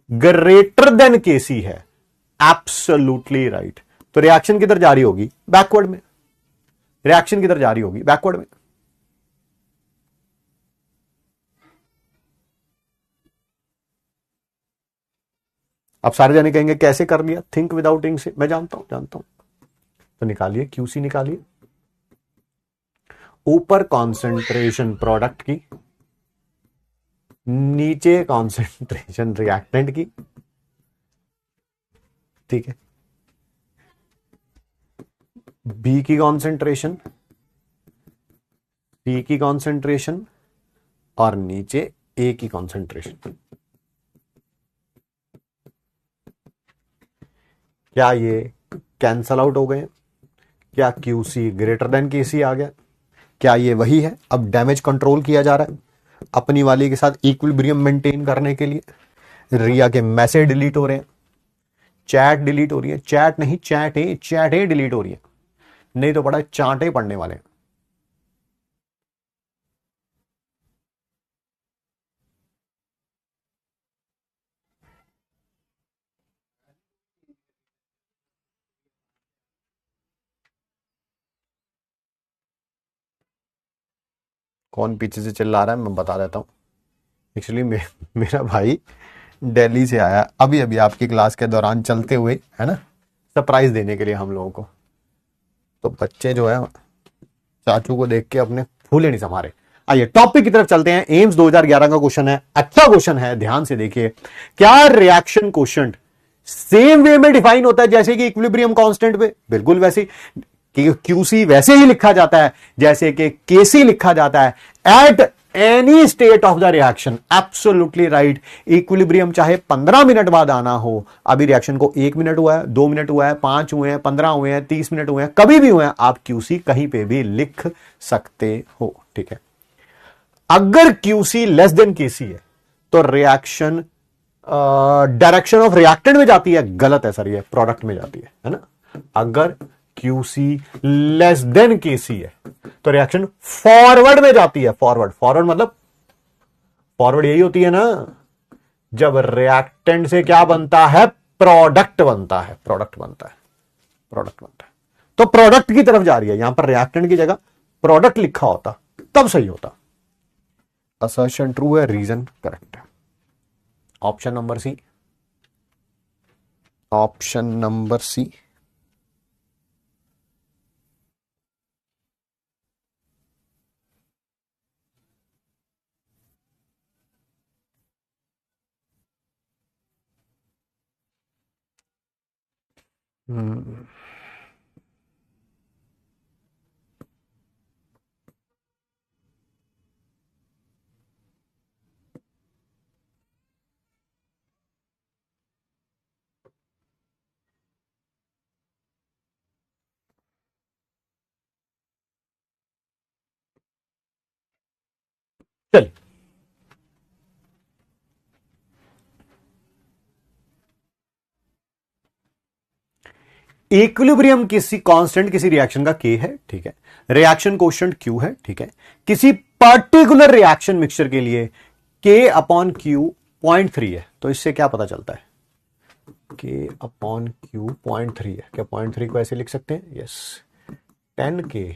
ग्रेटर देन केसी है? Absolutely right. तो रिएक्शन किधर जारी होगी? बैकवर्ड में। रिएक्शन किधर जारी होगी? बैकवर्ड में। अब सारे जाने कहेंगे कैसे कर लिया, थिंक विदाउट इंक से। मैं जानता हूं। तो निकालिए, क्यूसी निकालिए। ऊपर कॉन्सेंट्रेशन प्रोडक्ट की, नीचे कॉन्सेंट्रेशन रिएक्टेंट की, ठीक है। बी की कॉन्सेंट्रेशन, सी की कॉन्सेंट्रेशन और नीचे ए की कॉन्सेंट्रेशन। क्या ये कैंसल आउट हो गए? क्या क्यूसी ग्रेटर देन केसी आ गया? क्या ये वही है? अब डैमेज कंट्रोल किया जा रहा है अपनी वाली के साथ इक्विलिब्रियम मेंटेन करने के लिए। रिया के मैसेज डिलीट हो रहे हैं, चैट डिलीट हो रही है, चैट नहीं चैटे डिलीट हो रही है, नहीं तो बड़ा चांटे पड़ने वाले हैं। कौन पीछे से चिल्ला रहा है मैं बता देता हूँ। एक्चुअली मेरा भाई दिल्ली से आया अभी अभी आपकी क्लास के दौरान चलते हुए, है ना, सरप्राइज देने के लिए हम लोगों को। तो बच्चे जो है चाचू को देख के अपने फूले नहीं संभारे। आइए टॉपिक की तरफ चलते हैं। एम्स 2011 का क्वेश्चन है, अच्छा क्वेश्चन है, ध्यान से देखिए। क्या रिएक्शन कोशेंट सेम वे में डिफाइन होता है जैसे कि इक्विलिब्रियम कांस्टेंट पे? बिल्कुल वैसे कि क्यूसी वैसे ही लिखा जाता है जैसे कि केसी लिखा जाता है at any state of the reaction. Absolutely right. Equilibrium चाहे 15 मिनट बाद आना हो, अभी रिएक्शन को 1 मिनट हुआ है, 2 मिनट हुआ है, 5 हुए हैं, 15 हुए हैं, 30 मिनट हुए हैं, कभी भी हुए हैं, आप क्यूसी कहीं पे भी लिख सकते हो, ठीक है। अगर क्यूसी लेस देन केसी है तो रिएक्शन डायरेक्शन ऑफ रिएक्टेंट में जाती है, गलत है सर, ये प्रोडक्ट में जाती है ना। अगर क्यूसी लेस देन केसी है तो रिएक्शन फॉरवर्ड में जाती है। फॉरवर्ड मतलब फॉरवर्ड यही होती है ना जब रिएक्टेंट से क्या बनता है? प्रोडक्ट बनता है। तो प्रोडक्ट की तरफ जा रही है। यहां पर रिएक्टेंट की जगह प्रोडक्ट लिखा होता तब सही होता। असर्शन ट्रू है, रीजन करेक्ट है। Option number C. Option number C. चल इक्विलिब्रियम किसी कांस्टेंट किसी रिएक्शन का के है, ठीक है। रिएक्शन कोशेंट क्यू है, ठीक है। किसी पर्टिकुलर रिएक्शन मिक्सचर के लिए के अपॉन क्यू 0.3 है। तो इससे क्या पता चलता है? के अपॉन क्यू 0.3 है। क्या 0.3 को ऐसे लिख सकते हैं? Yes, 10k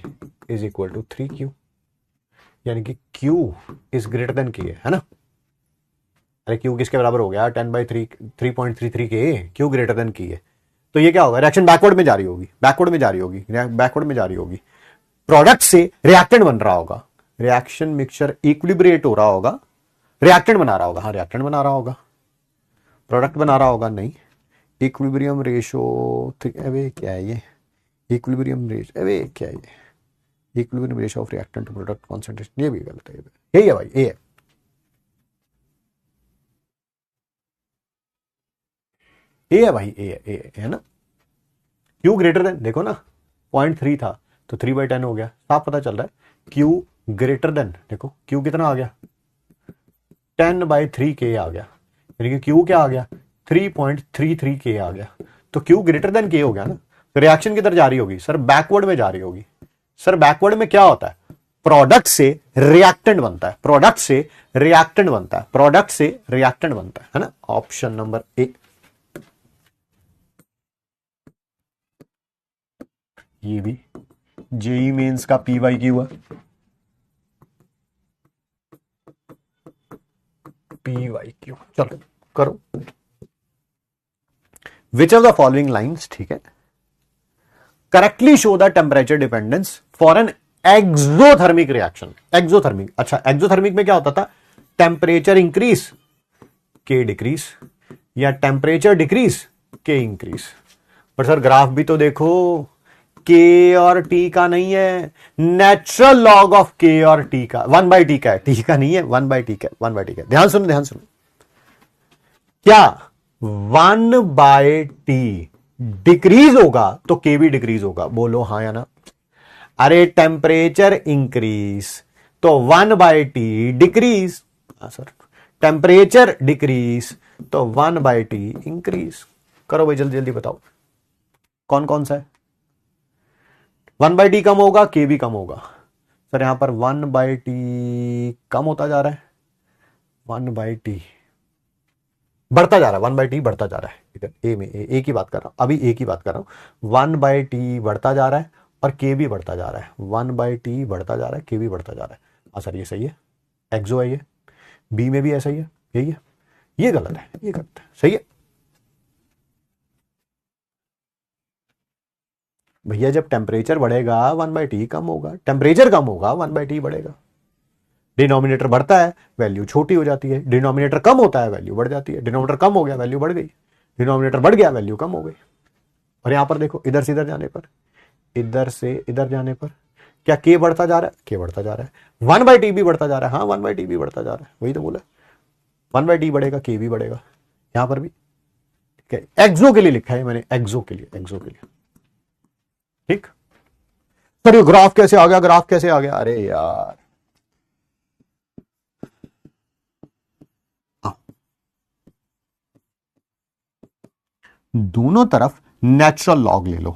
is equal to 3q, यानी कि q is greater than k है ना। अरे q किसके बराबर हो गया? 10/3 3.33 k, q greater than k है। तो ये क्या होगा? रिएक्शन बैकवर्ड में जारी होगी। प्रोडक्ट से रिएक्टेंट बन रहा होगा, रिएक्शन मिक्सचर इक्विलिब्रेट हो रहा होगा, रिएक्टेंट बना रहा होगा। हाँ, रिएक्टेंट बना रहा होगा, प्रोडक्ट बना रहा होगा नहीं। इक्विलिब्रियम रेशो, अबे क्या है ये? इक्विलिब्रियम रेशो, अबे क्या है ये? Equilibrium ratio of reactant to product concentration, ये भी गलत है। यही है भाई, ये है भाई, ए है ना। क्यू ग्रेटर देन, देखो ना 0.3 था तो 3/10 हो गया, साफ पता चल रहा है। क्यू ग्रेटर देन, देखो क्यू कितना आ गया? 10/3 के आ गया। यानी कि क्यू क्या आ गया, 3.33 के आ गया। तो क्यू ग्रेटर देन के हो गया ना, तो रिएक्शन किधर जा रही होगी सर, बैकवर्ड में जा रही होगी। सर बैकवर्ड में क्या होता है, प्रोडक्ट से रिएक्टेंट बनता है, प्रोडक्ट से रिएक्टेंट बनता है, प्रोडक्ट से रिएक्टेंट बनता है ना। Option number A. ये भी जेई मेंस का पी वाई क्यू है, पी वाई क्यू। चलो करो, विच ऑफ द फॉलोइंग लाइंस, ठीक है, correctly show the temperature dependence for an exothermic reaction. Exothermic, अच्छा एक्सोथर्मिक में क्या होता था, टेम्परेचर इंक्रीज के डिक्रीज, या टेम्परेचर डिक्रीज के इंक्रीज। पर सर ग्राफ भी तो देखो, के और टी का नहीं है, नेचुरल लॉग ऑफ के और टी का, 1/t का है, टी का नहीं है, 1/t का, 1/t का। ध्यान सुनो, ध्यान सुनो, क्या 1/t डिक्रीज होगा तो के भी डिक्रीज होगा, बोलो हाँ या ना। अरे टेम्परेचर इंक्रीज तो 1/t decrease, sir temperature decrease तो 1/t इंक्रीज। करो भाई जल्दी जल्दी बताओ कौन कौन सा है। 1/t कम होगा, के भी कम होगा। सर यहां पर 1/t कम होता जा रहा है, 1/t बढ़ता जा रहा है, 1/t बढ़ता जा रहा है। इधर ए में ए की बात कर रहा हूं, अभी ए की बात कर रहा हूं। 1/t बढ़ता जा रहा है और के भी बढ़ता जा रहा है, 1/t बढ़ता जा रहा है, के भी बढ़ता जा रहा है। हाँ सर ये सही है, एक्सो है ये, बी में भी ऐसा ही है, यही है। ये गलत है, ये गलत है, सही है भैया। जब टेम्परेचर बढ़ेगा 1/t कम होगा, टेम्परेचर कम होगा 1/t बढ़ेगा। डिनोमिनेटर बढ़ता है, वैल्यू छोटी हो जाती है, डिनोमिनेटर कम होता है, वैल्यू बढ़ जाती है। डिनोमिनेटर कम हो गया, वैल्यू बढ़ गई, डिनोमिनेटर बढ़ गया, वैल्यू कम हो गई। और यहां पर देखो, इधर से इधर जाने पर, इधर से इधर जाने पर क्या के बढ़ता जा रहा है, के बढ़ता जा रहा है, 1/t भी बढ़ता जा रहा है, हाँ 1/t भी बढ़ता जा रहा है, वही तो बोला, 1/t बढ़ेगा, के भी बढ़ेगा। यहां पर भी ठीक है, एक्सो के लिए लिखा है मैंने, एक्सो के लिए, एक्सो के लिए, ठीक। सर ये ग्राफ कैसे आ गया, ग्राफ कैसे आ गया, अरे यार दोनों तरफ नेचुरल लॉग ले लो,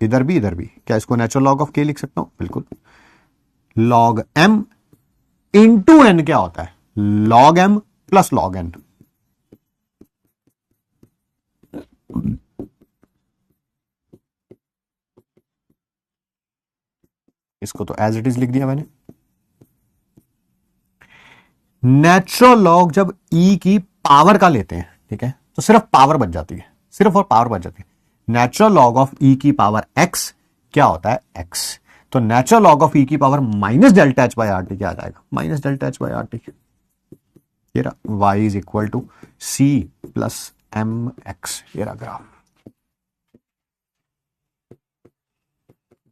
इधर भी इधर भी। क्या इसको नेचुरल लॉग ऑफ के लिख सकता हूं, बिल्कुल। लॉग एम इंटू एन क्या होता है, log M plus log N. इसको तो एज इट इज लिख दिया मैंने। नेचुरल लॉग जब ई की पावर का लेते हैं, ठीक है, तो सिर्फ पावर बच जाती है, सिर्फ और पावर बच जाती है। नेचुरल लॉग ऑफ ई की पावर एक्स क्या होता है, एक्स। तो नेचुरल लॉग ऑफ ई की power minus delta H by R T क्या आ जाएगा, minus delta H by R T. ये रहा Y is equal to C plus M X, ये रहा ग्राफ।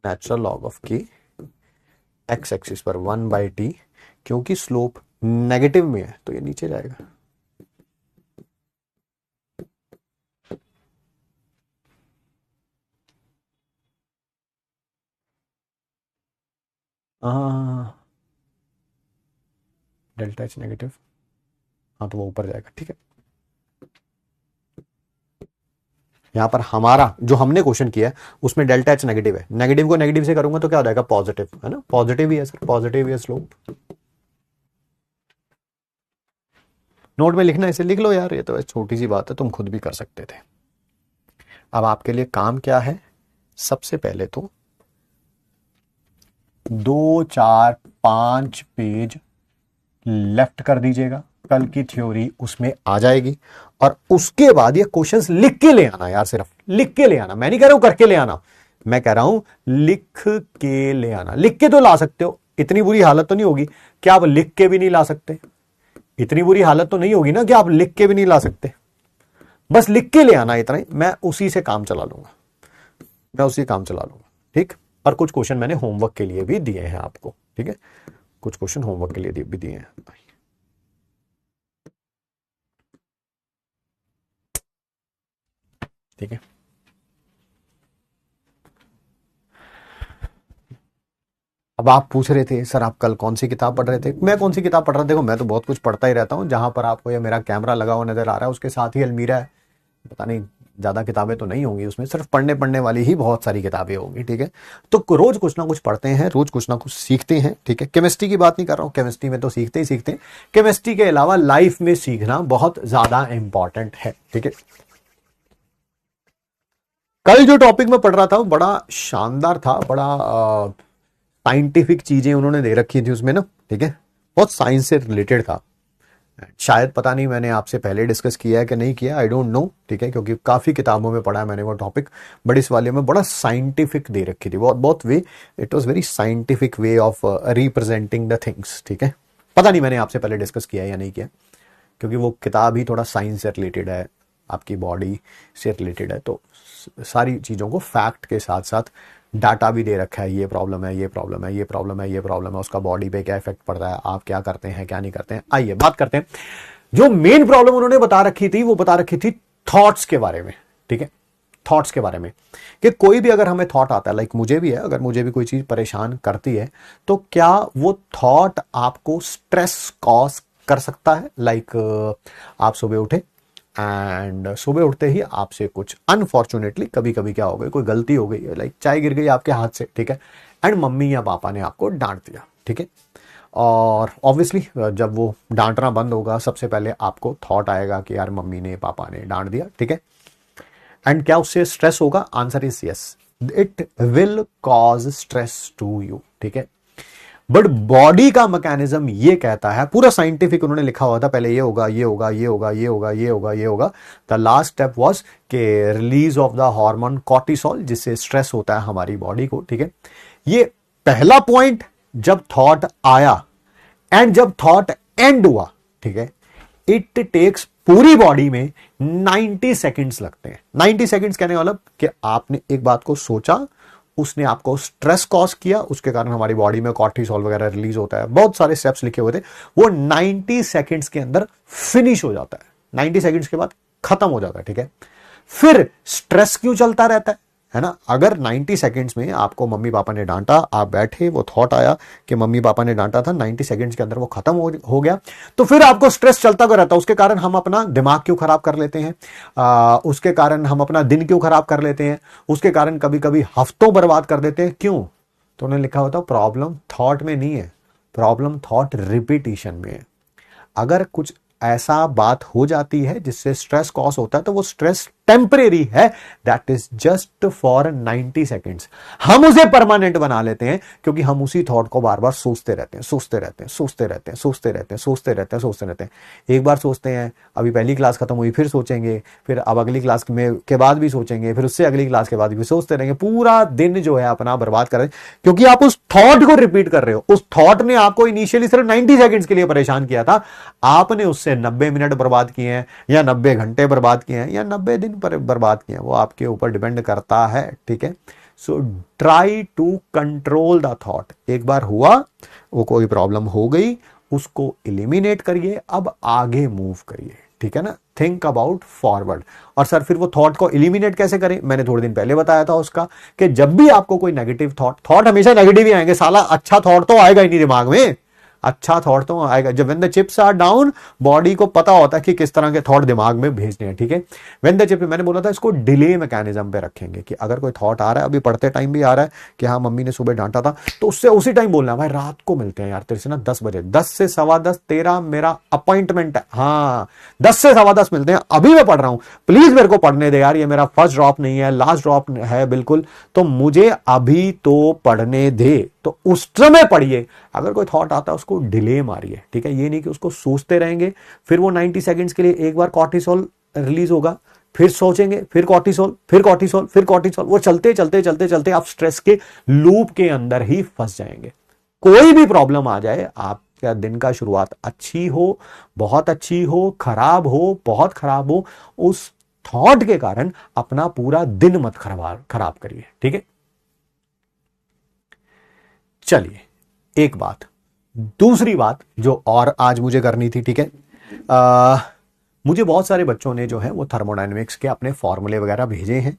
नेचुरल लॉग ऑफ की एक्स एक्सिस पर 1/t, क्योंकि स्लोप नेगेटिव में है तो ये नीचे जाएगा। डेल्टा एच नेगेटिव, हाँ तो वो ऊपर जाएगा, ठीक है। यहां पर हमारा जो हमने क्वेश्चन किया है उसमें डेल्टा एच नेगेटिव है, नेगेटिव को नेगेटिव से करूंगा तो क्या हो जाएगा, पॉजिटिव, है ना, पॉजिटिव ही है सर, पॉजिटिव ही है स्लोप। नोट में लिखना इसे लिख लो यार, ये तो छोटी सी बात है, तुम खुद भी कर सकते थे। अब आपके लिए काम क्या है, सबसे पहले तो 2 4 5 पेज लेफ्ट कर दीजिएगा, कल की थ्योरी उसमें आ जाएगी। और उसके बाद ये क्वेश्चंस लिख के ले आना यार, सिर्फ लिख के ले आना, मैं नहीं कह रहा हूं करके ले आना, मैं कह रहा हूं लिख के ले आना। लिख के तो ला सकते हो, इतनी बुरी हालत तो नहीं होगी कि आप लिख के भी नहीं ला सकते, इतनी बुरी हालत तो नहीं होगी ना कि आप लिख के भी नहीं ला सकते। बस लिख के ले आना, इतना ही, मैं उसी से काम चला लूंगा, मैं उसी काम चला लूंगा, ठीक। और कुछ क्वेश्चन मैंने होमवर्क के लिए भी दिए हैं आपको, ठीक है, कुछ क्वेश्चन होमवर्क के लिए भी दिए हैं, ठीक है। अब आप पूछ रहे थे सर आप कल कौन सी किताब पढ़ रहे थे, मैं कौन सी किताब पढ़ रहा था, देखो मैं तो बहुत कुछ पढ़ता ही रहता हूँ। जहां पर आपको ये मेरा कैमरा लगा हुआ नजर आ रहा है उसके साथ ही अलमीरा है, पता नहीं ज्यादा किताबें तो नहीं होंगी उसमें, सिर्फ पढ़ने वाली ही बहुत सारी किताबें होंगी, ठीक है। तो रोज कुछ ना कुछ पढ़ते हैं, रोज कुछ ना कुछ सीखते हैं, ठीक है। केमिस्ट्री की बात नहीं कर रहा हूं, केमिस्ट्री में तो सीखते ही सीखते हैं, केमिस्ट्री के अलावा लाइफ में सीखना बहुत ज्यादा इंपॉर्टेंट है, ठीक है। कल जो टॉपिक में पढ़ रहा था वो बड़ा शानदार था, बड़ा साइंटिफिक चीजें उन्होंने दे रखी थी उसमें ना, ठीक है, बहुत साइंस से रिलेटेड था। शायद पता नहीं मैंने आपसे पहले डिस्कस किया है कि नहीं किया, आई डोंट नो, ठीक है, क्योंकि काफी किताबों में पढ़ा है मैंने वो टॉपिक, बट इस वाले में बड़ा साइंटिफिक दे रखी थी, बहुत बहुत way, it was very scientific way of representing the things, ठीक है। पता नहीं मैंने आपसे पहले डिस्कस किया है या नहीं किया, क्योंकि वो किताब ही थोड़ा साइंस से रिलेटेड है, आपकी बॉडी से रिलेटेड है, तो सारी चीजों को फैक्ट के साथ साथ डाटा भी दे रखा है, ये प्रॉब्लम है, ये प्रॉब्लम है, ये प्रॉब्लम है, ये प्रॉब्लम है, उसका बॉडी पे क्या इफेक्ट पड़ता है, आप क्या करते हैं क्या नहीं करते हैं। आइए बात करते हैं, जो मेन प्रॉब्लम उन्होंने बता रखी थी वो बता रखी थी थॉट्स के बारे में, ठीक है। थॉट्स के बारे में कि कोई भी अगर हमें थॉट आता है, लाइक मुझे भी है, अगर मुझे भी कोई चीज परेशान करती है तो क्या वो थॉट आपको स्ट्रेस कॉज कर सकता है। लाइक आप सुबह उठे एंड सुबह उठते ही आपसे कुछ अनफॉर्चुनेटली कभी कभी क्या हो गई, कोई गलती हो गई, लाइक चाय गिर गई आपके हाथ से, ठीक है, एंड मम्मी या पापा ने आपको डांट दिया, ठीक है। और ऑब्वियसली जब वो डांटना बंद होगा सबसे पहले आपको थॉट आएगा कि यार मम्मी ने पापा ने डांट दिया, ठीक है। एंड क्या उससे स्ट्रेस होगा, answer is yes, it will cause stress to you, ठीक है। बट बॉडी का मैकेनिज्म ये कहता है, पूरा साइंटिफिक उन्होंने लिखा हुआ था, पहले ये होगा ये होगा ये होगा ये होगा ये होगा ये होगा, द लास्ट स्टेप वाज के release of the hormone cortisol, जिससे स्ट्रेस होता है हमारी बॉडी को, ठीक है। ये पहला पॉइंट जब थॉट आया एंड जब थॉट एंड हुआ, ठीक है, इट टेक्स पूरी बॉडी में 90 सेकेंड्स लगते हैं। 90 सेकेंड्स कहने वाला कि आपने एक बात को सोचा, उसने आपको स्ट्रेस कॉज किया, उसके कारण हमारी बॉडी में कॉर्टिसोल वगैरह रिलीज होता है, बहुत सारे स्टेप्स लिखे हुए थे, वो 90 सेकेंड्स के अंदर फिनिश हो जाता है, 90 सेकेंड्स के बाद खत्म हो जाता है, ठीक है। फिर स्ट्रेस क्यों चलता रहता है ना। अगर 90 सेकेंड्स में आपको मम्मी पापा ने डांटा, आप बैठे, वो थॉट आया कि मम्मी पापा ने डांटा था, 90 सेकेंड्स के अंदर वो खत्म हो गया, तो फिर आपको स्ट्रेस चलता क्यों रहता है। उसके कारण हम अपना दिमाग क्यों खराब कर लेते हैं, उसके कारण हम अपना दिन क्यों खराब कर लेते हैं, उसके कारण कभी कभी हफ्तों बर्बाद कर देते हैं, क्यों। तो उन्होंने लिखा होता प्रॉब्लम थॉट में नहीं है, प्रॉब्लम थॉट रिपीटिशन में है। अगर कुछ ऐसा बात हो जाती है जिससे स्ट्रेस कॉज होता है तो वो स्ट्रेस टेम्परेरी है, that is just for 90 seconds. हम उसे परमानेंट बना लेते हैं क्योंकि हम उसी थॉट को बार बार सोचते रहते हैं, सोचते रहते हैं, सोचते रहते हैं, सोचते रहते हैं, सोचते रहते हैं, सोचते रहते हैं। एक बार सोचते हैं, अभी पहली क्लास खत्म हुई, फिर सोचेंगे, फिर अब अगली क्लास में के बाद भी सोचेंगे, फिर उससे अगली क्लास के बाद भी सोचते रहेंगे, पूरा दिन जो है अपना बर्बाद कर रहे हैं क्योंकि आप उस थॉट को रिपीट कर रहे हो। उस थॉट ने आपको इनिशियली सिर्फ 90 सेकेंड्स के लिए परेशान किया था, आपने उससे 90 मिनट बर्बाद किए हैं या 90 घंटे बर्बाद किए हैं या 90 दिन पर बर्बाद किए हैं, वो आपके ऊपर डिपेंड करता है, ठीक है। So try to control the thought. एक बार हुआ, वो कोई प्रॉब्लम हो गई, उसको एलिमिनेट करिए, अब आगे मूव करिए, ठीक है ना। Think about forward. और सर फिर वो थॉट को एलिमिनेट कैसे करें, मैंने थोड़े दिन पहले बताया था उसका कि जब भी आपको कोई नेगेटिव थॉट हमेशा नेगेटिव ही आएंगे, साला अच्छा थॉट तो आएगा ही नहीं दिमाग में, अच्छा थॉट तो आएगा। जब when the chips are down, body को पता होता है कि किस तरह के थॉट दिमाग में भेजने हैं, ठीक है। व्हेन द चिप, मैंने बोला था इसको डिले मैकेनिज्म पे रखेंगे कि अगर कोई थॉट आ रहा है, अभी पढ़ते टाइम भी आ रहा है कि हाँ मम्मी ने सुबह डांटा था, तो उससे उसी टाइम बोलना है भाई रात को मिलते हैं यार तेरे से ना 10 बजे, 10 से 10:15 तेरा मेरा अपॉइंटमेंट है, हाँ 10 से 10:15 मिलते हैं, अभी मैं पढ़ रहा हूं, प्लीज मेरे को पढ़ने दे यार, ये मेरा फर्स्ट ड्रॉप नहीं है, लास्ट ड्रॉप है बिल्कुल, तो मुझे अभी तो पढ़ने दे, तो उस समय पढ़िए। अगर कोई थॉट आता है उसको डिले मारिए, ठीक है। ये नहीं कि उसको सोचते रहेंगे, फिर वो 90 सेकेंड्स के लिए एक बार कॉर्टिसोल रिलीज होगा, फिर सोचेंगे, फिर कॉर्टिसोल, फिर कॉर्टिसोल, फिर कॉर्टिसोल, वो चलते चलते चलते चलते आप स्ट्रेस के लूप के अंदर ही फंस जाएंगे। कोई भी प्रॉब्लम आ जाए, आपका दिन का शुरुआत अच्छी हो, बहुत अच्छी हो, खराब हो, बहुत खराब हो, उस थॉट के कारण अपना पूरा दिन मत खराब करिए, ठीक है। चलिए एक बात, दूसरी बात जो और आज मुझे करनी थी, ठीक है। मुझे बहुत सारे बच्चों ने जो है वो थर्मोडायनेमिक्स के अपने फॉर्मूले वगैरह भेजे हैं,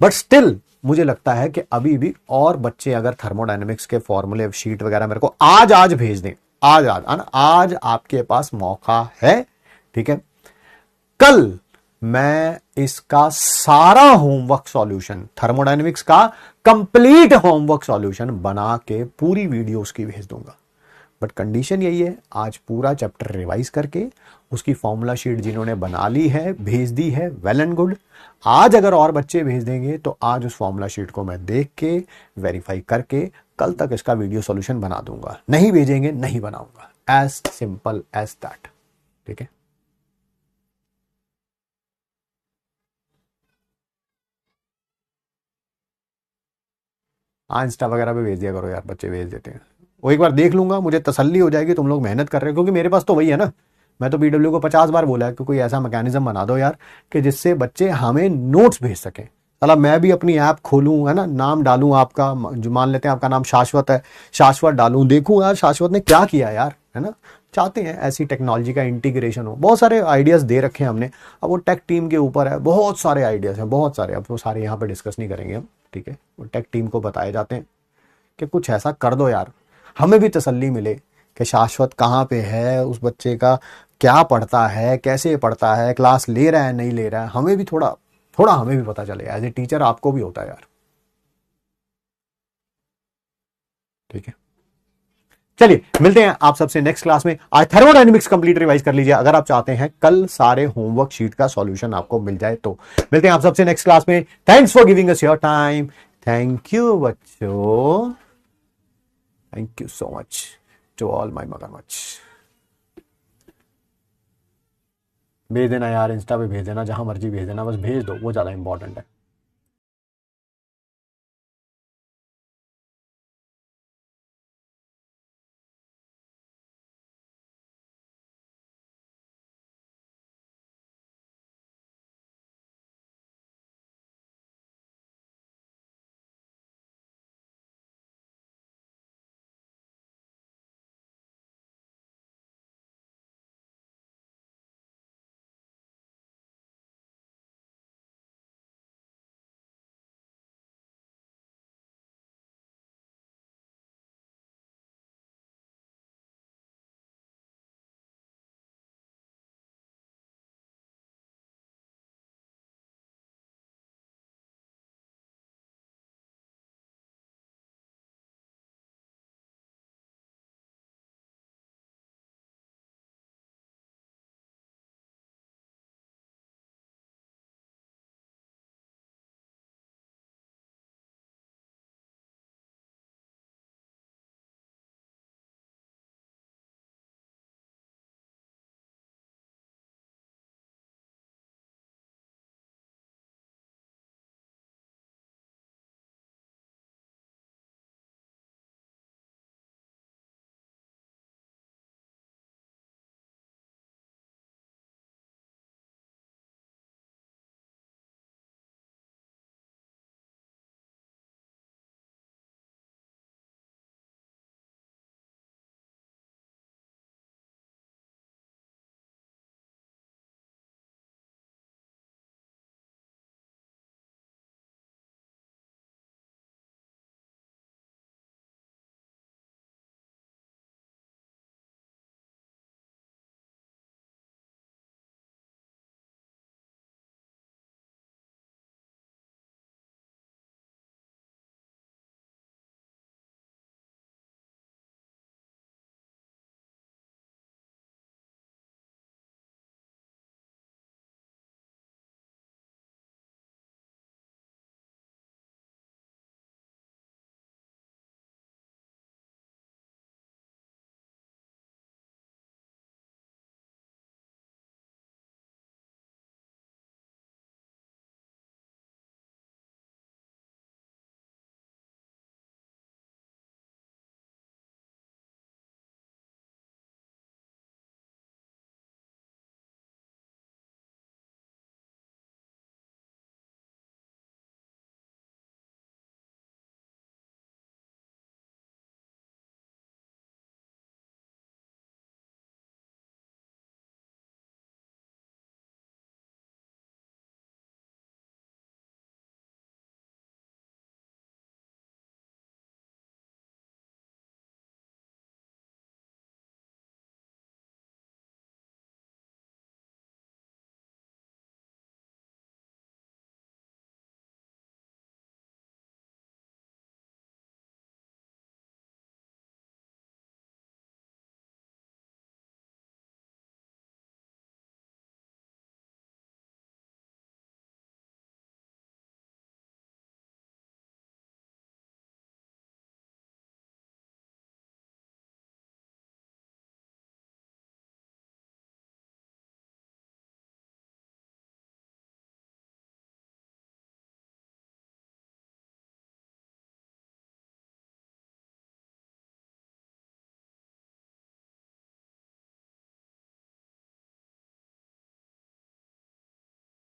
बट स्टिल मुझे लगता है कि अभी भी और बच्चे अगर थर्मोडायनेमिक्स के फॉर्मूले शीट वगैरह मेरे को आज भेज दें, आज आपके पास मौका है, ठीक है। कल मैं इसका सारा होमवर्क सॉल्यूशन, थर्मोडायनेमिक्स का कंप्लीट होमवर्क सॉल्यूशन बना के पूरी वीडियो उसकी भेज दूंगा। बट कंडीशन यही है, आज पूरा चैप्टर रिवाइज करके उसकी फॉर्मूला शीट जिन्होंने बना ली है भेज दी है, वेल एंड गुड। आज अगर और बच्चे भेज देंगे तो आज उस फॉर्मूला शीट को मैं देख के वेरीफाई करके कल तक इसका वीडियो सॉल्यूशन बना दूंगा। नहीं भेजेंगे नहीं बनाऊंगा, एज सिंपल एज दैट, ठीक है। हाँ, इंस्टा वगैरह पे भेज दिया करो यार, बच्चे भेज देते हैं। वो एक बार देख लूंगा, मुझे तसल्ली हो जाएगी तुम लोग मेहनत कर रहे हो, क्योंकि मेरे पास तो वही है ना। मैं तो पीडब्ल्यू को 50 बार बोला है कि कोई ऐसा मैकेनिज्म बना दो यार कि जिससे बच्चे हमें नोट्स भेज सकें। साला मैं भी अपनी ऐप खोलूं, है ना, नाम डालूं आपका, जो मान लेते हैं आपका नाम शाश्वत है, शाश्वत डालूं, देखूं यार शाश्वत ने क्या किया यार, है ना। चाहते हैं ऐसी टेक्नोलॉजी का इंटीग्रेशन हो। बहुत सारे आइडियाज दे रखे हैं हमने, अब वो टेक टीम के ऊपर है। बहुत सारे आइडियाज हैं, बहुत सारे, अब वो सारे यहाँ पे डिस्कस नहीं करेंगे हम, ठीक है। वो टेक टीम को बताए जाते हैं कि कुछ ऐसा कर दो यार, हमें भी तसल्ली मिले कि शाश्वत कहाँ पे है, उस बच्चे का क्या पढ़ता है, कैसे पढ़ता है, क्लास ले रहा है नहीं ले रहा है, हमें भी थोड़ा थोड़ा हमें भी पता चले। एज ए टीचर आपको भी होता है यार, ठीक है। चलिए मिलते हैं आप सबसे नेक्स्ट क्लास में। आज थर्मोडायनेमिक्स कंप्लीट रिवाइज कर लीजिए अगर आप चाहते हैं कल सारे होमवर्क शीट का सॉल्यूशन आपको मिल जाए तो। मिलते हैं आप सबसे नेक्स्ट क्लास में। Thanks for giving us your time. Thank you बच्चों, thank you so much to all my मगरमच्छ। भेज देना यार, इंस्टा पे भेज देना, जहां मर्जी भेज देना, बस भेज दो, वो ज्यादा इंपॉर्टेंट है।